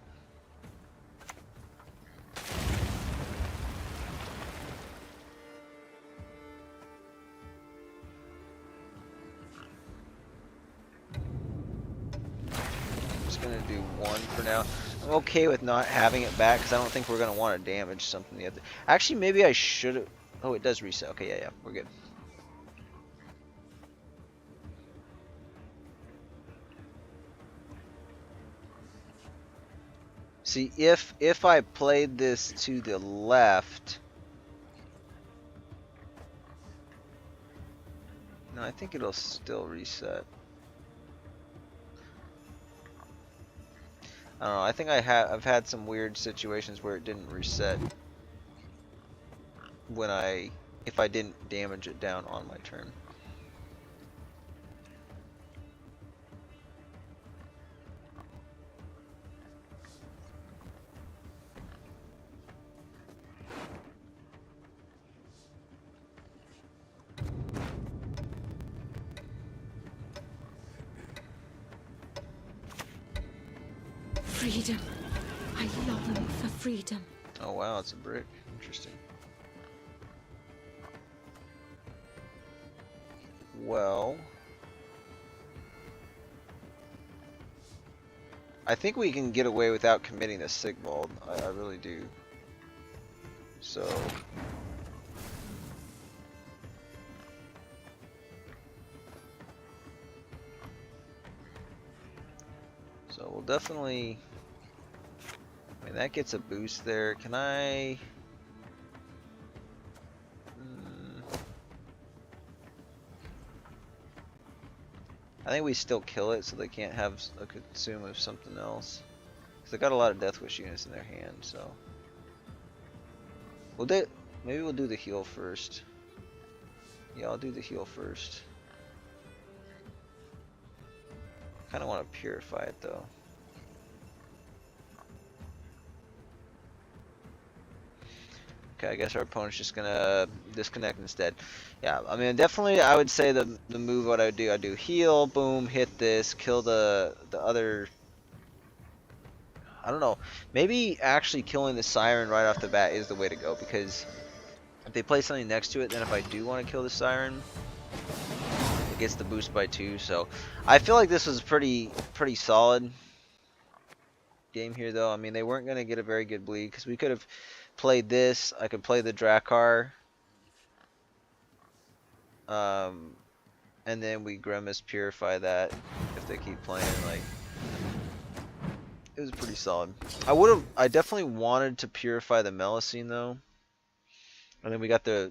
[SPEAKER 1] Gonna do 1 for now. I'm okay with not having it back because I don't think we're gonna want to damage something yet. Actually, maybe I should have. Oh, it does reset. Okay, yeah, we're good. See, if I played this to the left, no, I think it'll still reset. I don't know. I think I've had some weird situations where it didn't reset when if I didn't damage it down on my turn.
[SPEAKER 6] Freedom. I long for freedom.
[SPEAKER 1] Oh wow, it's a brick. Interesting. Well, I think we can get away without committing a Sigvald. I really do. So we'll definitely... I mean, that gets a boost there. Can I... I think we still kill it so they can't have a consume of something else. Because they got a lot of Death Wish units in their hand, so... maybe we'll do the heal first. Yeah, I'll do the heal first. Kind of want to purify it though. Okay, I guess our opponent's just gonna disconnect instead. Yeah, I mean, definitely, I would say the move what I do heal, boom, hit this, kill the other. I don't know. Maybe actually killing the Siren right off the bat is the way to go, because if they play something next to it, then if I do want to kill the Siren, it gets the boost by 2. So I feel like this was pretty solid game here, though. I mean, they weren't gonna get a very good bleed because we could have played this. I could play the Drakkar, and then we Grimace purify that if they keep playing. Like, it was pretty solid. I definitely wanted to purify the Melusine though, and then we got the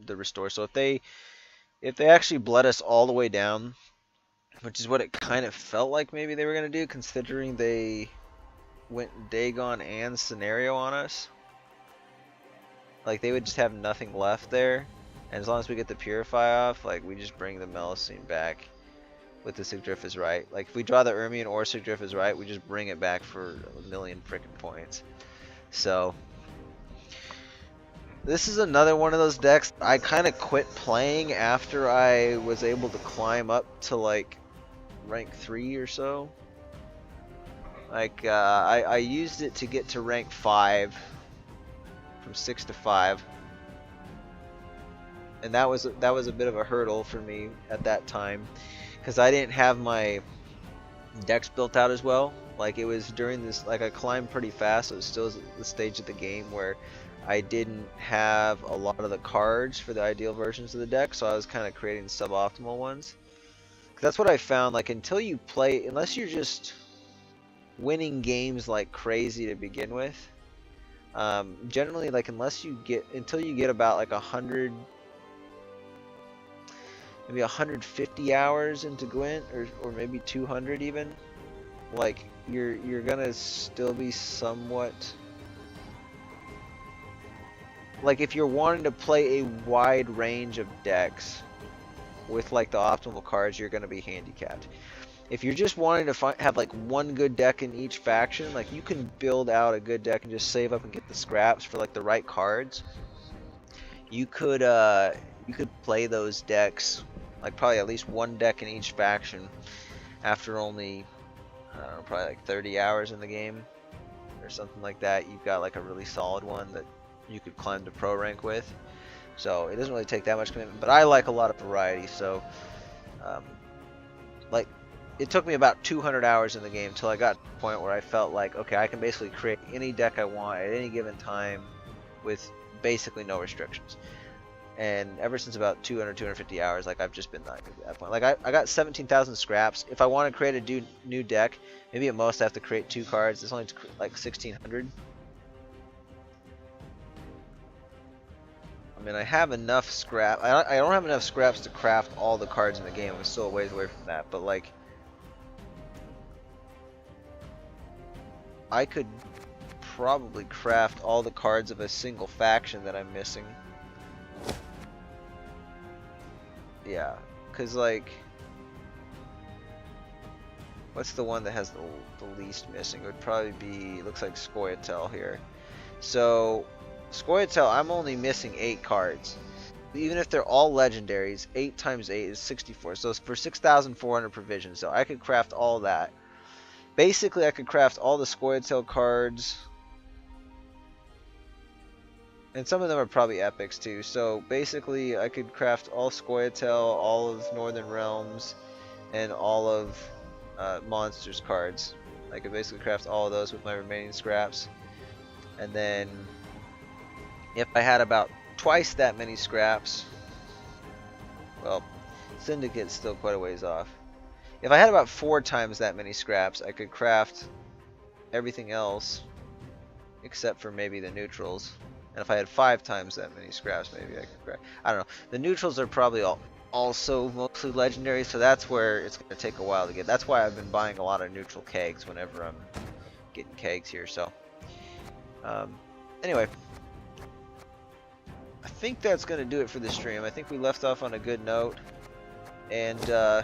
[SPEAKER 1] restore. So if they actually bled us all the way down, which is what it kind of felt like maybe they were gonna do, considering they went Dagon and Scenario on us. Like, they would just have nothing left there, and as long as we get the Purify off, like, we just bring the Melusine back. with the Sigdrift is right. Like if we draw the Ermion or Sigdrift is right, we just bring it back for a million freaking points. So this is another one of those decks I kind of quit playing after I was able to climb up to like rank 3 or so. Like I used it to get to rank 5, from 6 to 5, and that was a bit of a hurdle for me at that time because I didn't have my decks built out as well. Like it was during this, like I climbed pretty fast, so it was still the stage of the game where I didn't have a lot of the cards for the ideal versions of the deck, so I was kind of creating suboptimal ones. That's what I found, like until you play, unless you're just winning games like crazy to begin with, generally like until you get about like 100, maybe 150 hours into Gwent, or maybe 200 even, like you're gonna still be somewhat, like if you're wanting to play a wide range of decks with like the optimal cards, you're gonna be handicapped. If you're just wanting to have like one good deck in each faction, like you can build out a good deck and just save up and get the scraps for like the right cards. You could play those decks, like probably at least one deck in each faction, after only, I don't know, probably like 30 hours in the game or something like that. You've got like a really solid one that you could climb to pro rank with. So it doesn't really take that much commitment, but I like a lot of variety. So like it took me about 200 hours in the game until I got to the point where I felt like, okay, I can basically create any deck I want at any given time with basically no restrictions. And ever since about 250 hours, like I've just been that good at that point. Like I got 17,000 scraps. If I want to create a new deck, maybe at most I have to create 2 cards. It's only like 1,600. I mean, I have enough scrap. I don't have enough scraps to craft all the cards in the game. I'm still a ways away from that. But like, I could probably craft all the cards of a single faction that I'm missing. Yeah, cause like, what's the one that has the least missing? It would probably be, it looks like Scoia'tael here. So Scoia'tael, I'm only missing 8 cards. Even if they're all legendaries, 8 times 8 is 64. So it's for 6,400 provisions. So I could craft all that. Basically, I could craft all the Scoia'tael cards. And some of them are probably epics too. So basically, I could craft all Scoia'tael, all of Northern Realms, and all of Monsters cards. I could basically craft all of those with my remaining scraps. And then, if I had about twice that many scraps, well, Syndicate's still quite a ways off. If I had about 4 times that many scraps, I could craft everything else except for maybe the neutrals. And if I had 5 times that many scraps, maybe I could craft. I don't know. The neutrals are probably also mostly legendary, so that's where it's going to take a while to get. That's why I've been buying a lot of neutral kegs whenever I'm getting kegs here. So, anyway, I think that's going to do it for the stream. I think we left off on a good note, and I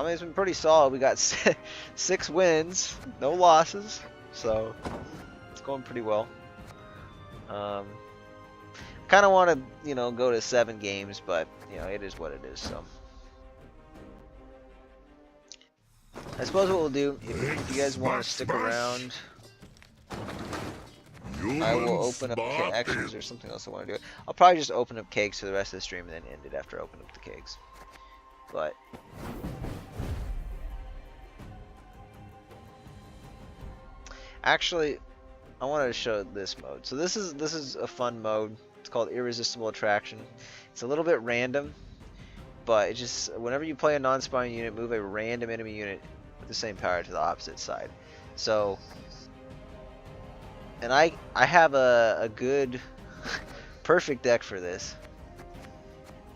[SPEAKER 1] mean, it's been pretty solid. We got 6 wins, no losses, so it's going pretty well. Kind of want to, go to 7 games, but it is what it is. So I suppose what we'll do, if you guys want to stick around, I will open up. Actually, is there something else I want to do? I'll probably just open up kegs for the rest of the stream and then end it after I open up the kegs. But actually, I wanted to show this mode. So this is a fun mode. It's called Irresistible Attraction. It's a little bit random, but it just, whenever you play a non-spawn unit, move a random enemy unit with the same power to the opposite side. So, and I have a good, perfect deck for this.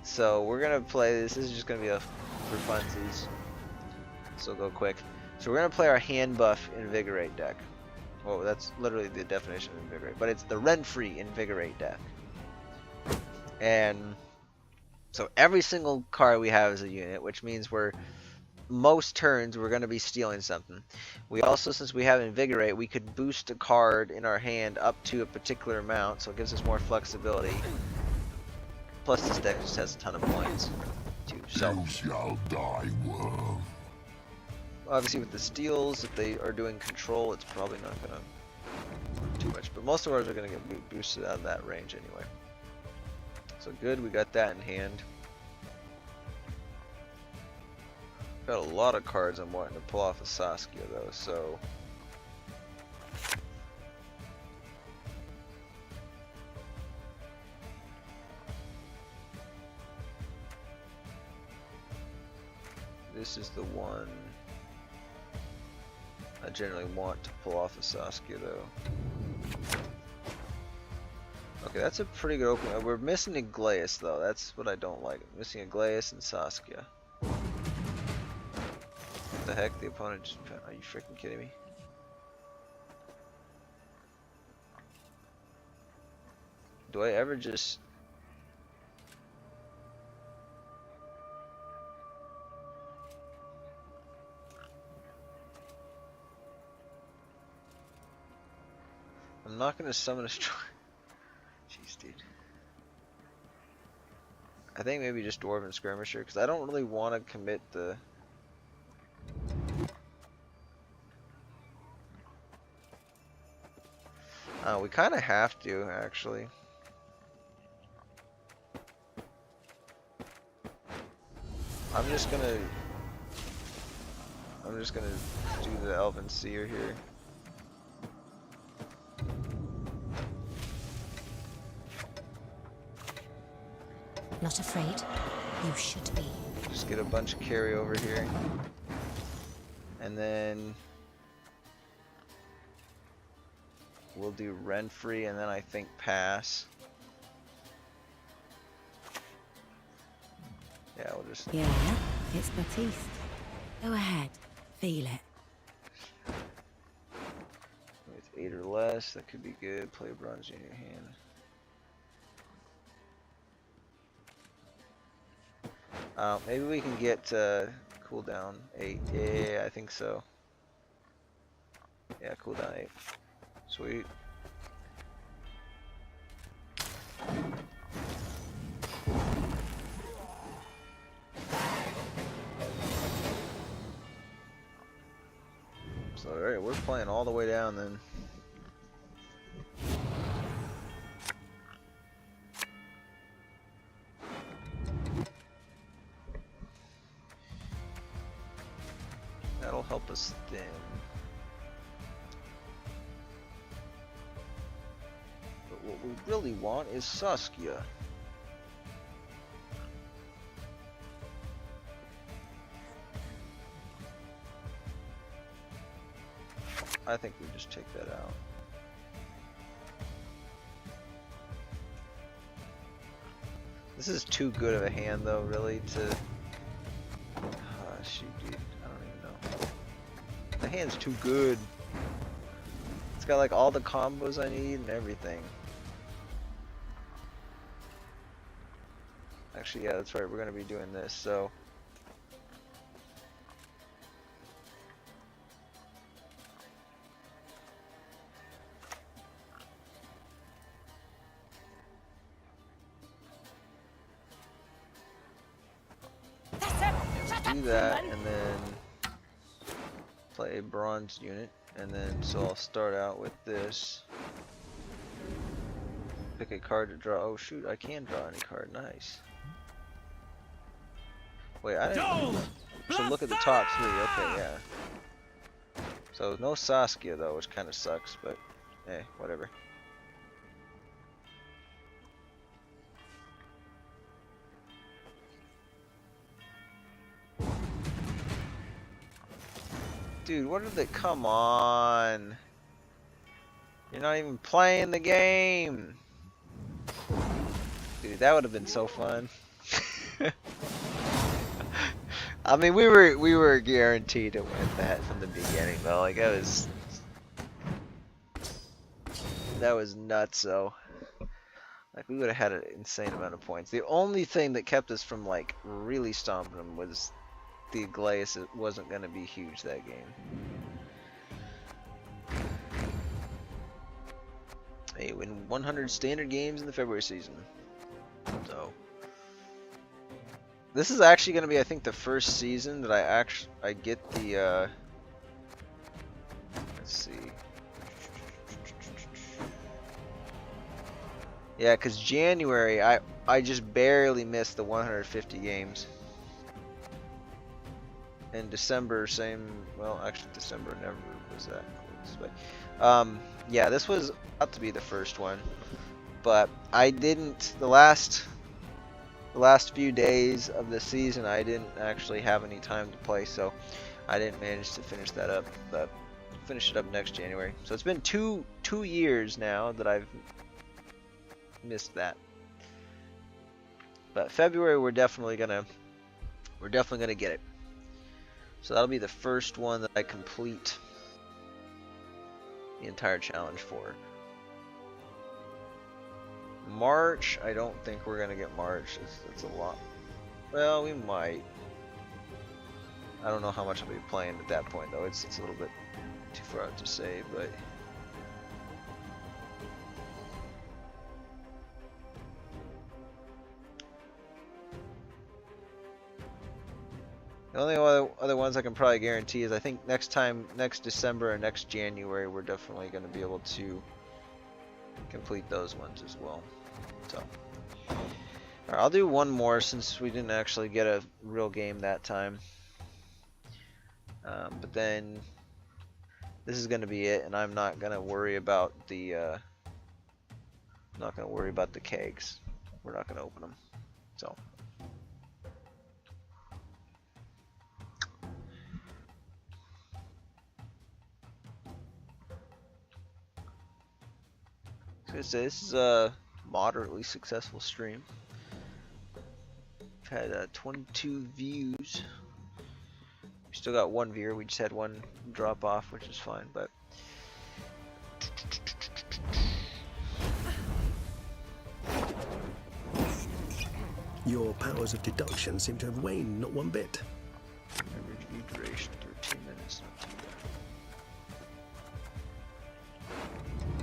[SPEAKER 1] So we're gonna play this. This is just gonna be for funsies. So go quick. So we're gonna play our hand buff Invigorate deck. Well, that's literally the definition of Invigorate, but it's the rent-free Invigorate deck. And So every single card we have is a unit, which means most turns we're going to be stealing something. We also, since we have Invigorate, we could boost a card in our hand up to a particular amount, so it gives us more flexibility. Plus this deck just has a ton of points too. So
[SPEAKER 2] You shall die, worm.
[SPEAKER 1] obviously with the steals, if they are doing control, it's probably not going to too much, but most of ours are going to get boosted out of that range anyway. So good, we got that in hand. Got a lot of cards I'm wanting to pull off of Saskia though, so this is the one I generally want to pull off of Saskia though. Okay, that's a pretty good opening. We're missing Igleus though, that's what I don't like. Missing Igleus and Saskia. What the heck? The opponent just... Are you freaking kidding me? Do I ever just... I'm not gonna summon a strong... Jeez, dude. I think maybe just Dwarven Skirmisher, because I don't really want to commit the... we kind of have to, actually. I'm just gonna do the Elven Seer here.
[SPEAKER 6] Not afraid? You should be.
[SPEAKER 1] Just get a bunch of carryover here. And then we'll do Renfrey, and then I think pass. Yeah, we'll just...
[SPEAKER 6] Yeah, it's Batiste. Go ahead, feel it.
[SPEAKER 1] With 8 or less, that could be good. Play a bronze in your hand. Maybe we can get cooldown 8. Yeah, I think so. Yeah, cooldown 8. Sweet. So, alright, we're playing all the way down then. That'll help us thin. But what we really want is Saskia. I think we just take that out. This is too good of a hand though, really, to... shoot, dude. I don't even know. The hand's too good. It's got like all the combos I need and everything. Actually, yeah, that's right. We're gonna be doing this, so... do that, and then play a bronze unit, and then so I'll start out with this. Pick a card to draw. Oh shoot, I can draw any card. Nice. Wait, I didn't. So look at the top 3. Okay, yeah. So no Saskia though, which kind of sucks, but hey, whatever. Dude, what are they? Come on. You're not even playing the game. Dude, that would have been so fun. I mean, we were guaranteed to win that from the beginning, though. Like, that was nuts, though. Like, we would have had an insane amount of points. The only thing that kept us from, like, really stomping them was the Glace. It wasn't going to be huge that game. Hey, win 100 standard games in the February season. So, this is actually going to be, I think, the first season that I get the, let's see. Yeah, because January, I just barely missed the 150 games. In December, same, well, actually December never was that close, but, yeah, this was about to be the first one, but I didn't, the last few days of the season, I didn't actually have any time to play, so I didn't manage to finish that up, but finish it up next January. So it's been two years now that I've missed that. But February we're definitely gonna get it. So that'll be the first one that I complete the entire challenge for. March, I don't think we're gonna get March. It's a lot. Well, we might. I don't know how much I'll be playing at that point though. It's a little bit too far out to say, but the only other ones I can probably guarantee is I think next December or next January, we're definitely going to be able to complete those ones as well. So, all right, I'll do one more since we didn't actually get a real game that time. But then this is going to be it, and I'm not going to worry about the kegs. We're not going to open them. So. This is a moderately successful stream. We've had 22 views. We still got one viewer. We just had one drop off, which is fine. But
[SPEAKER 11] your powers of deduction seem to have waned not one bit.
[SPEAKER 1] average view duration 13 minutes. Not too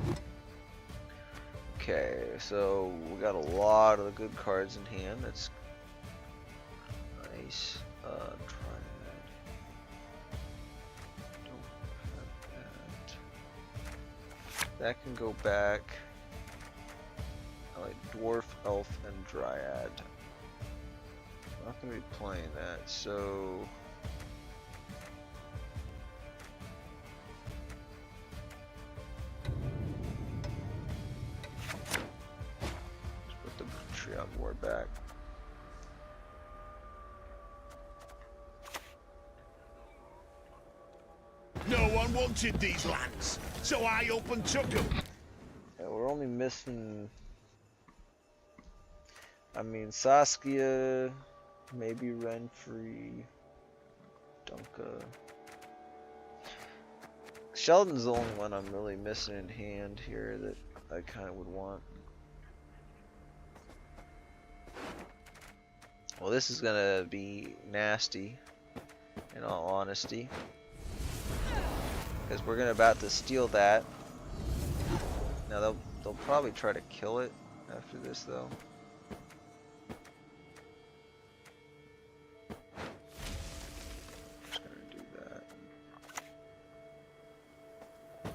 [SPEAKER 1] bad. Okay, so we got a lot of the good cards in hand. That's nice. Triad. Don't have that. That can go back. I like Dwarf, Elf, and Dryad. I'm not gonna be playing that, so. War back.
[SPEAKER 2] No one wanted these lands, so I up and took them.
[SPEAKER 1] Yeah, we're only missing. I mean, Saskia, maybe Renfrey, Dunka. Sheldon's the only one I'm really missing in hand here that I kind of would want. Well, this is gonna be nasty, in all honesty, because we're about to steal that. Now they'll probably try to kill it after this, though. Just gonna do that.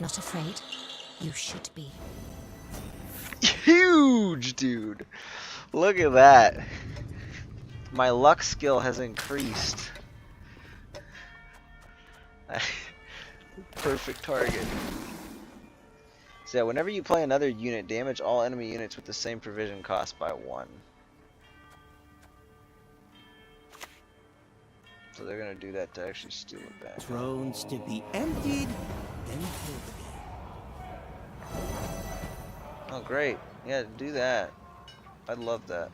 [SPEAKER 6] Not afraid? You should be.
[SPEAKER 1] Huge, dude! Look at that. My luck skill has increased. Perfect target. So yeah, whenever you play another unit, damage all enemy units with the same provision cost by 1. So they're gonna do that to actually steal it back.
[SPEAKER 4] Thrones to be emptied, then filled.
[SPEAKER 1] Oh great, yeah, do that. I'd love that.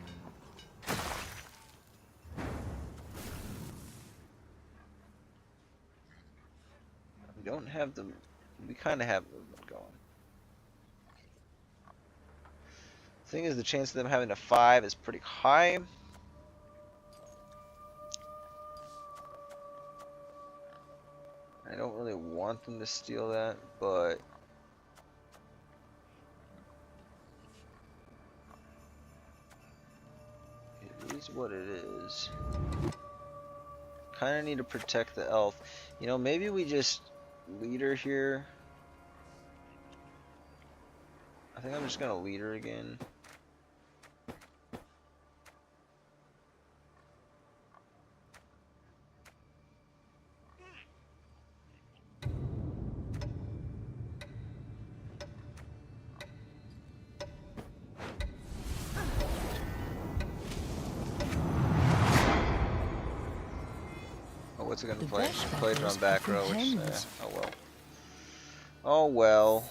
[SPEAKER 1] We don't have we kind of have movement going. Thing is, the chance of them having a 5 is pretty high. I don't really want them to steal that, but it is what it is. Kind of need to protect the elf. You know, maybe we just leader here. I think I'm just gonna leader again. What's it gonna play? Play it on back row, which oh well. Oh well.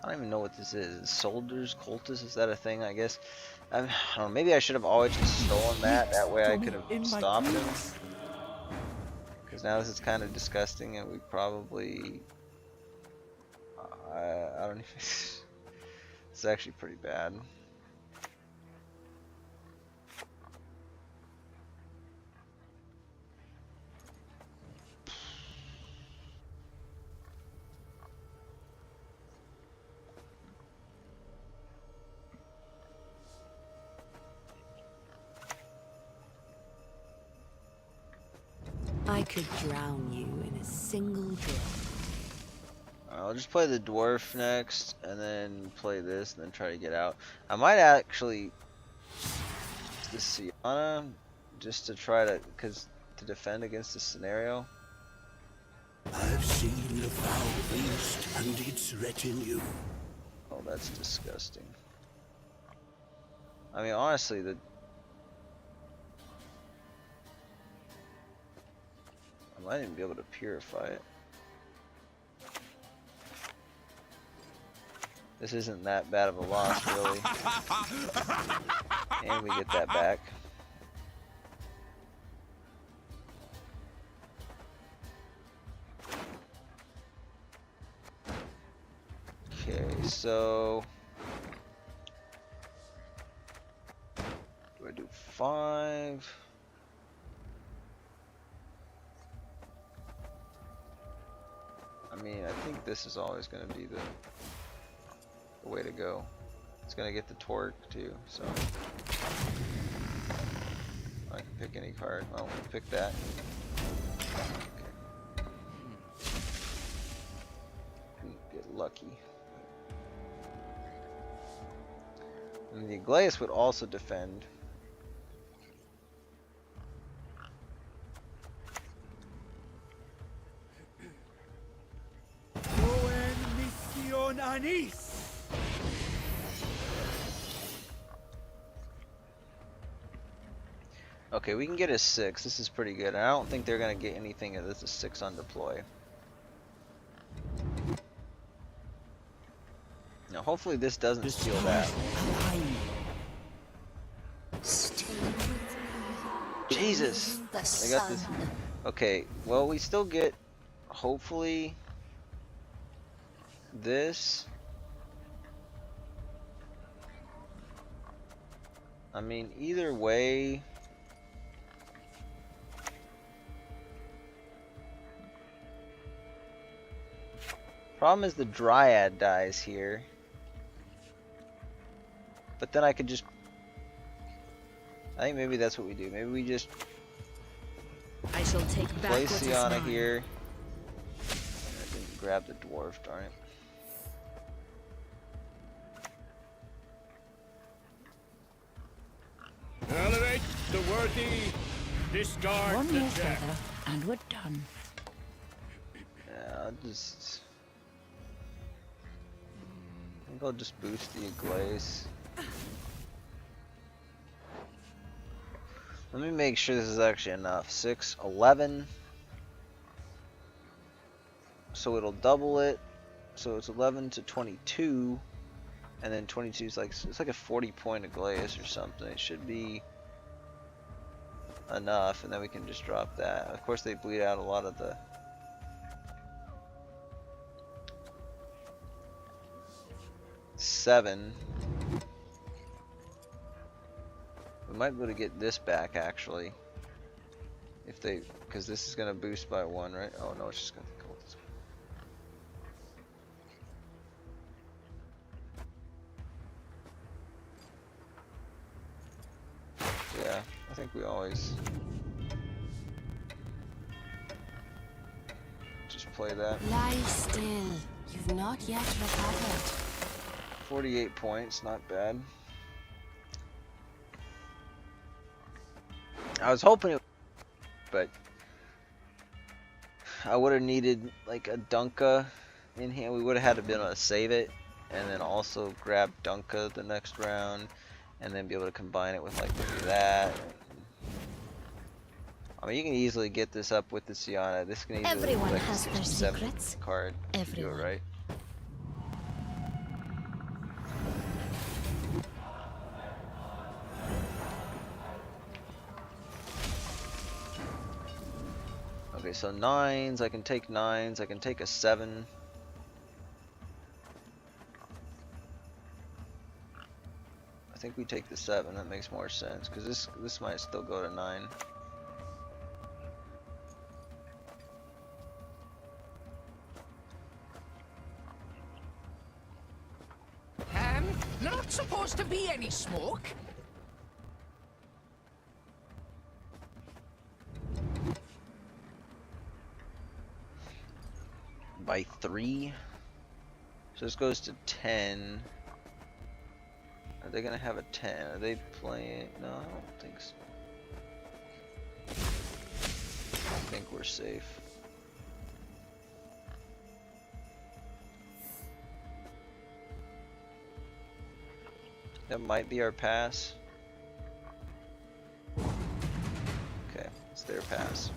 [SPEAKER 1] I don't even know what this is. Soldiers, cultists, is that a thing? I guess. I don't know, maybe I should have always just stolen that. That way I could have stopped him. Because now this is kind of disgusting, and we probably. I don't even. It's actually pretty bad.
[SPEAKER 5] I could drown you in a single drop.
[SPEAKER 1] I'll just play the dwarf next, and then play this, and then try to get out. I might actually the Sienna, just to try to, to defend against this scenario.
[SPEAKER 11] I've seen the foul beast and its retinue.
[SPEAKER 1] Oh, that's disgusting. I mean, honestly, I might even be able to purify it. This isn't that bad of a loss, really. And we get that back. Okay, so do I do 5? I mean, I think this is always going to be the way to go. It's going to get the torque too, so I can pick any card. Well, we'll pick that. Okay. Get lucky. And the Igleus would also defend. Okay, we can get a 6. This is pretty good. I don't think they're gonna get anything if this is 6 on deploy. Now, hopefully this doesn't steal that. Jesus! I got this. Okay, well, we still get, hopefully, this. I mean, either way. Problem is the Dryad dies here. But then I could just... I think maybe that's what we do. Maybe we just...
[SPEAKER 5] I shall take back
[SPEAKER 1] place
[SPEAKER 5] what is
[SPEAKER 1] Sienna
[SPEAKER 5] mine.
[SPEAKER 1] here. I didn't grab the dwarf, darn it.
[SPEAKER 2] Elevate the worthy, discard
[SPEAKER 8] One
[SPEAKER 2] the
[SPEAKER 8] more
[SPEAKER 2] jack.
[SPEAKER 8] feather, and we're done.
[SPEAKER 1] Yeah, I'll just... I think I'll just boost the Igleus. Let me make sure this is actually enough. 6, 11. So it'll double it. So it's 11 to 22. And then 22 is like, it's like a 40 point of glaze or something. It should be enough, and then we can just drop that. Of course, they bleed out a lot of the. Seven. We might be able to get this back actually. If they, because this is gonna boost by 1, right? Oh no, it's just gonna go this way. Yeah, I think we always just play that.
[SPEAKER 9] Lie still. You've not yet recovered.
[SPEAKER 1] 48 points, not bad. I was hoping it, but I would have needed like a Dunka in here. We would have had to be able to save it, and then also grab Dunka the next round, and then be able to combine it with like maybe that. I mean, you can easily get this up with the Sienna. This can easily
[SPEAKER 6] Everyone
[SPEAKER 1] be like
[SPEAKER 6] has their
[SPEAKER 1] 67
[SPEAKER 6] secrets.
[SPEAKER 1] card. If you do it right. Okay, so 9s, I can take 9s, I can take a 7. I think we take the 7, that makes more sense, because this might still go to 9.
[SPEAKER 3] Not supposed to be any smoke.
[SPEAKER 1] By 3. So this goes to 10. Are they gonna have a 10? Are they playing? No, I don't think so. I think we're safe. That might be our pass. Okay, it's their pass.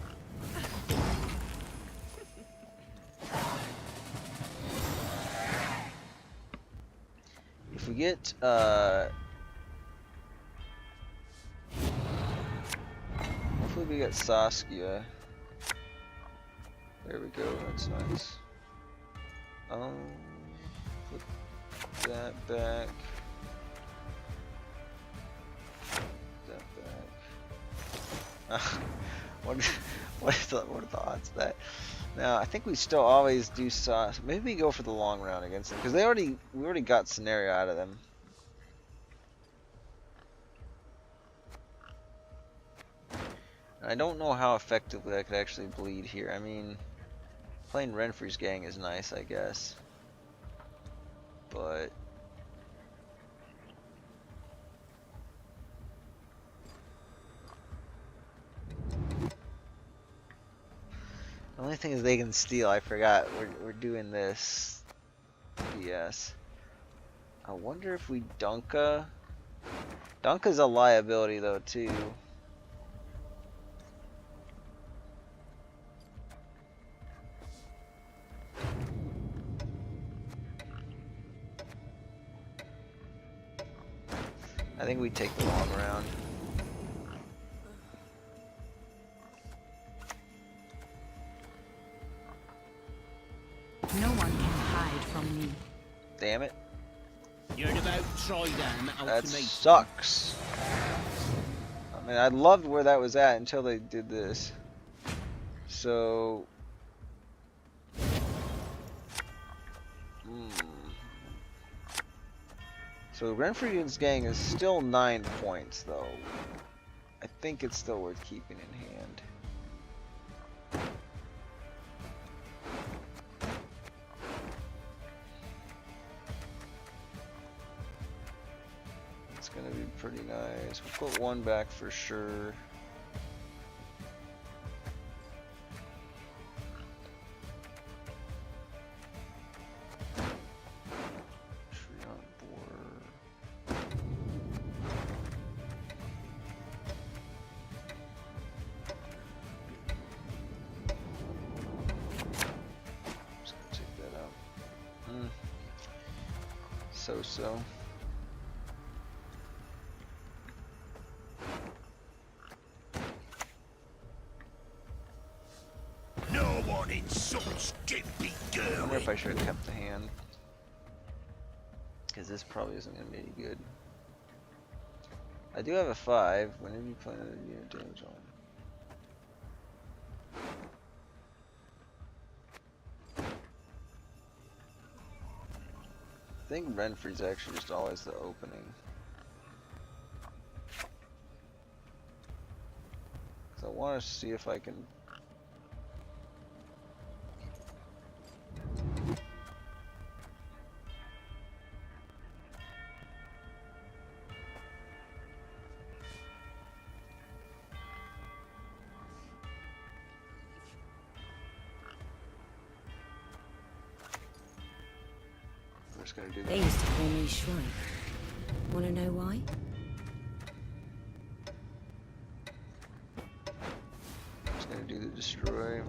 [SPEAKER 1] If we get hopefully we get Saskia. There we go, that's nice. Put that back. That back. What are the odds of that? Now I think we still always do sauce. Maybe we go for the long round against them because we already got scenario out of them. And I don't know how effectively I could actually bleed here. I mean, playing Renfrey's gang is nice, I guess, but the only thing is they can steal. I forgot. We're doing this. Yes. I wonder if we Dunka. Dunka's a liability though too. I think we take the long round.
[SPEAKER 8] No one can hide from me.
[SPEAKER 1] Damn it.
[SPEAKER 4] You're about try them out
[SPEAKER 1] That
[SPEAKER 4] to me.
[SPEAKER 1] sucks. I mean, I loved where that was at until they did this. So... So Renfrey's gang is still 9 points though. I think it's still worth keeping in hand. It's gonna be pretty nice. We'll put 1 back for sure. So.
[SPEAKER 2] some skimpy
[SPEAKER 1] I wonder if
[SPEAKER 2] girl.
[SPEAKER 1] I should have kept the hand. Because this probably isn't going to be any good. I do have a 5. Whenever you play another unit damage on. I think Renfrey's actually just always the opening. So I want to see if I can. Just gotta do
[SPEAKER 6] They
[SPEAKER 1] that.
[SPEAKER 6] used to call me Shrike. Wanna know why?
[SPEAKER 1] Just gonna do the destroy.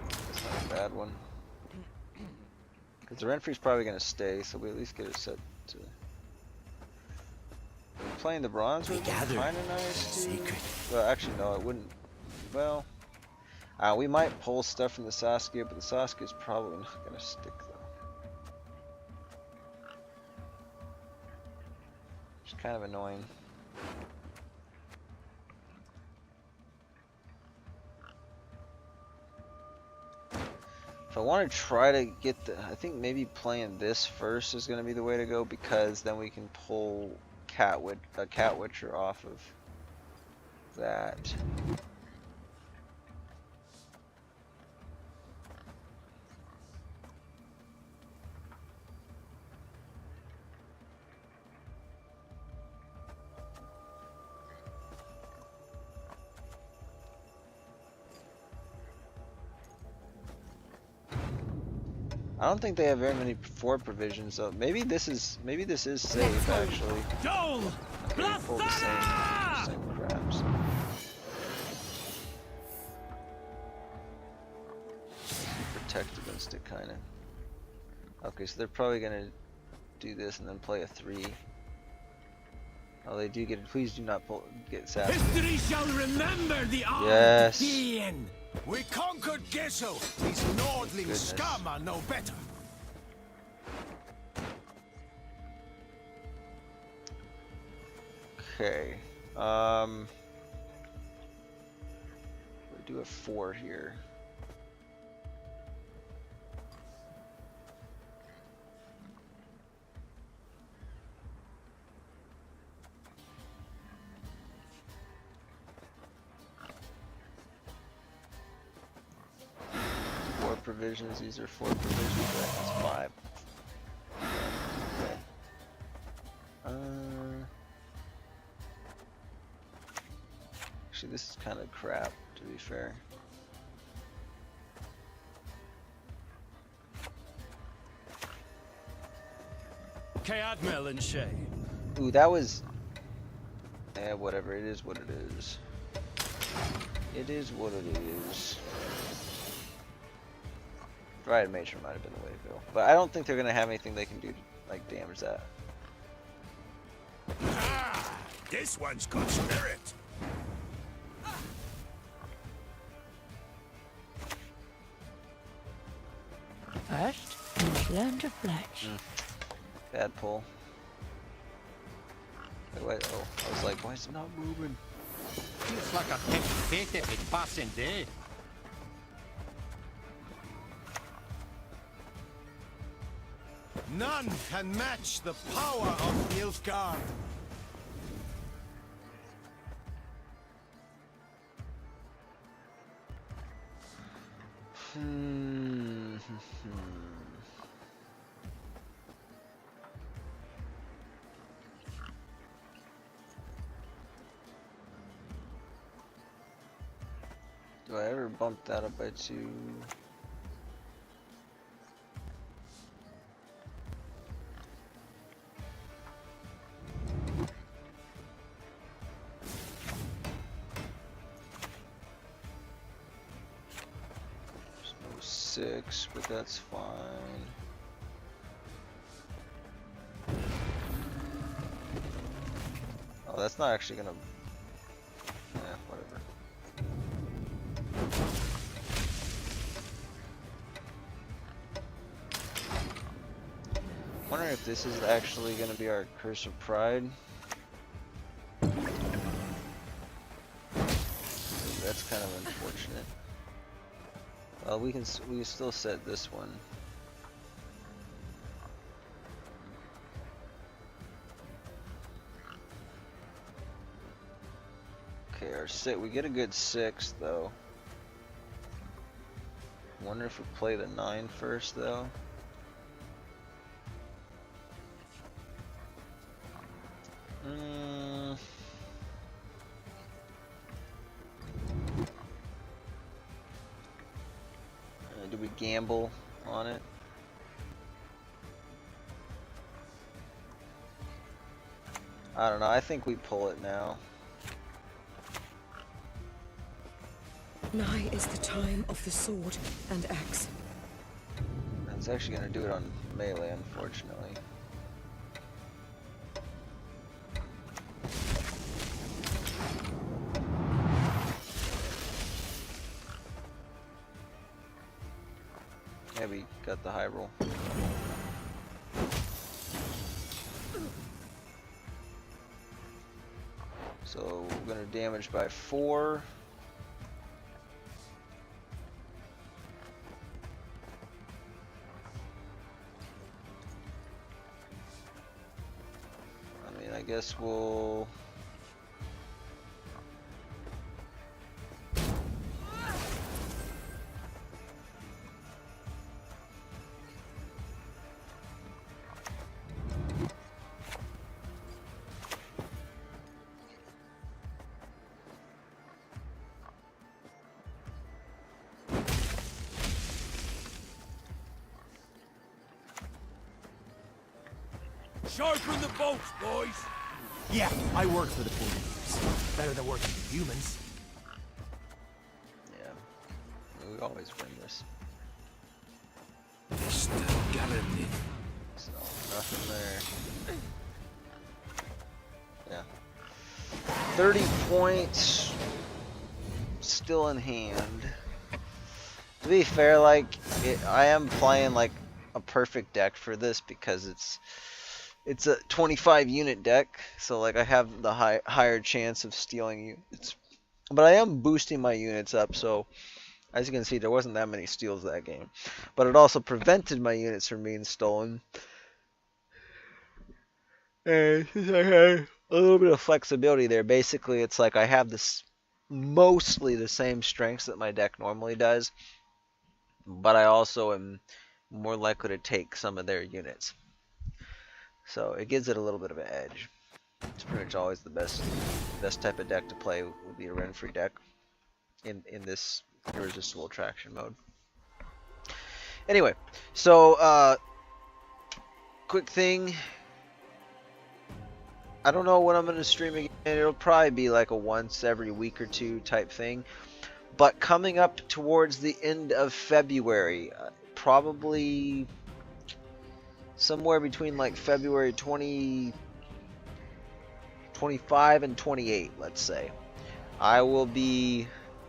[SPEAKER 1] That's not a bad one. Because the Renfrey's probably gonna stay, so we at least get it set to. Playing the bronze would be kinda nice too. Well, actually no, it wouldn't. Well, we might pull stuff from the Saskia, but the Saskia's probably not gonna stick though. It's kind of annoying. So I want to try to get the. I think maybe playing this first is gonna be the way to go, because then we can pull Cat Witcher off of that. I don't think they have very many 4 provisions though. Maybe this is safe actually.
[SPEAKER 4] Joel!
[SPEAKER 1] Okay, we pull the same craps. Protect against it kinda. Okay, so they're probably gonna do this and then play a 3. Oh, they do get it. Please do not get Saskia.
[SPEAKER 4] History shall remember the
[SPEAKER 1] Yes.
[SPEAKER 4] Ardean. We conquered Gesso. These Nordling
[SPEAKER 1] Goodness.
[SPEAKER 4] scum are no better.
[SPEAKER 1] Okay. We do a 4 here. Provisions, these are 4 provisions, that's 5. Okay. Actually, this is kind of crap, to be fair.
[SPEAKER 4] Admiral and Shay.
[SPEAKER 1] Ooh, that was. Whatever. It is what it is. It is what it is. Right, Major might have been the way to go, but I don't think they're gonna have anything they can do to like damage that.
[SPEAKER 2] Ah, this one's got spirit.
[SPEAKER 6] First, you must learn to fletch.
[SPEAKER 1] Bad pull. Wait, oh, I was like, why is it not moving?
[SPEAKER 10] Feels like a temptation with passing day.
[SPEAKER 4] None can match the power of Nilfgaard.
[SPEAKER 1] Do I ever bump that up by 2? There's no 6, but that's fine. Oh, that's not actually gonna. Yeah, whatever. Wondering if this is actually going to be our Curse of Pride. That's kind of unfortunate. We can still set this one. Okay, our we get a good 6 though. Wonder if we play the 9 first though. Do we gamble on it? I don't know. I think we pull it now.
[SPEAKER 5] Nigh is the time of the sword and axe.
[SPEAKER 1] I was actually going to do it on melee, unfortunately. Yeah, we got the high roll. So we're going to damage by 4. I mean, I guess we'll...
[SPEAKER 4] Sharpen the bolts, boys! Yeah, I work for the police. Better than working for humans.
[SPEAKER 1] Yeah, we always win this.
[SPEAKER 4] Mr. Gallantly.
[SPEAKER 1] So, nothing there. Yeah. 30 points still in hand. To be fair, like, I am playing like a perfect deck for this because it's a 25 unit deck, so like I have the higher chance of stealing units. But I am boosting my units up, so as you can see, there wasn't that many steals that game. But it also prevented my units from being stolen. And since I had a little bit of flexibility there, basically it's like I have this mostly the same strengths that my deck normally does, but I also am more likely to take some of their units. So it gives it a little bit of an edge. It's pretty much always the best type of deck to play would be a rent-free deck in this irresistible attraction mode. Anyway, so quick thing. I don't know when I'm gonna stream again. It'll probably be like a once every week or two type thing. But coming up towards the end of February, probably somewhere between like February 25 and 28, let's say, I will be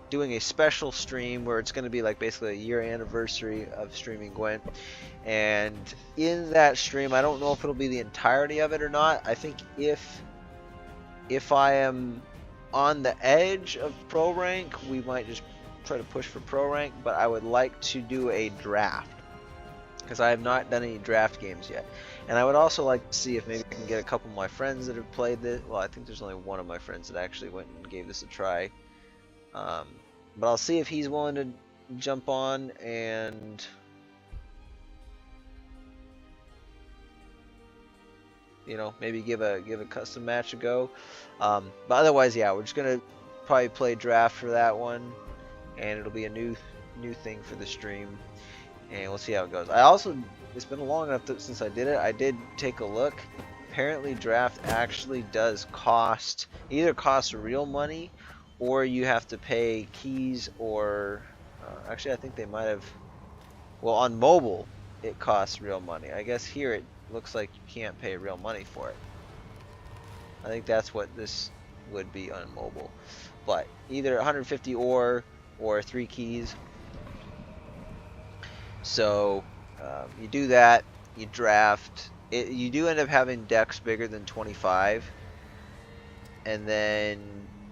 [SPEAKER 1] doing a special stream where it's going to be like basically a year anniversary of streaming Gwent. And in that stream, I don't know if it'll be the entirety of it or not. I think if I am on the edge of pro rank, we might just try to push for pro rank, but I would like to do a draft because I have not done any draft games yet. And I would also like to see if maybe I can get a couple of my friends that have played this. Well, I think there's only one of my friends that actually went and gave this a try. But I'll see if he's willing to jump on and maybe give a custom match a go. But otherwise, yeah, we're just gonna probably play draft for that one, and it'll be a new thing for the stream, and we'll see how it goes. It's been long enough since I did it. I did take a look. Apparently, draft actually does either cost real money, or you have to pay keys, or actually, I think they might have. Well, on mobile, it costs real money. I guess here it looks like you can't pay real money for it. I think that's what this would be on mobile. But either 150 or or 3 keys. So you do that, you draft. You do end up having decks bigger than 25, and then,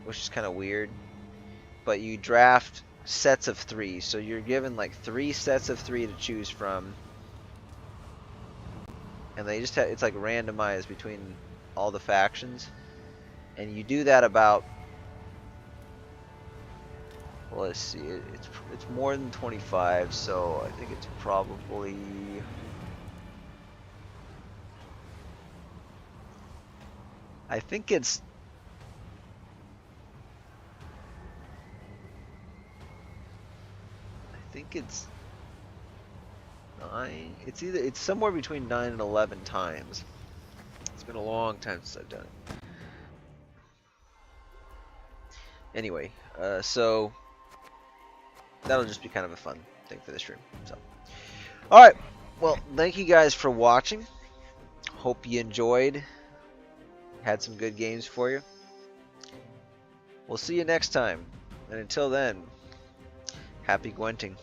[SPEAKER 1] which is kind of weird, but you draft sets of 3. So you're given like 3 sets of 3 to choose from, and they just have, it's like randomized between all the factions, and you do that about, well, let's see, it's more than 25, so I think it's probably, I think it's 9. It's somewhere between 9 and 11 times. It's been a long time since I've done it. Anyway, so that'll just be kind of a fun thing for this stream. So, all right. Well, thank you guys for watching. Hope you enjoyed. Had some good games for you. We'll see you next time. And until then, happy gwenting.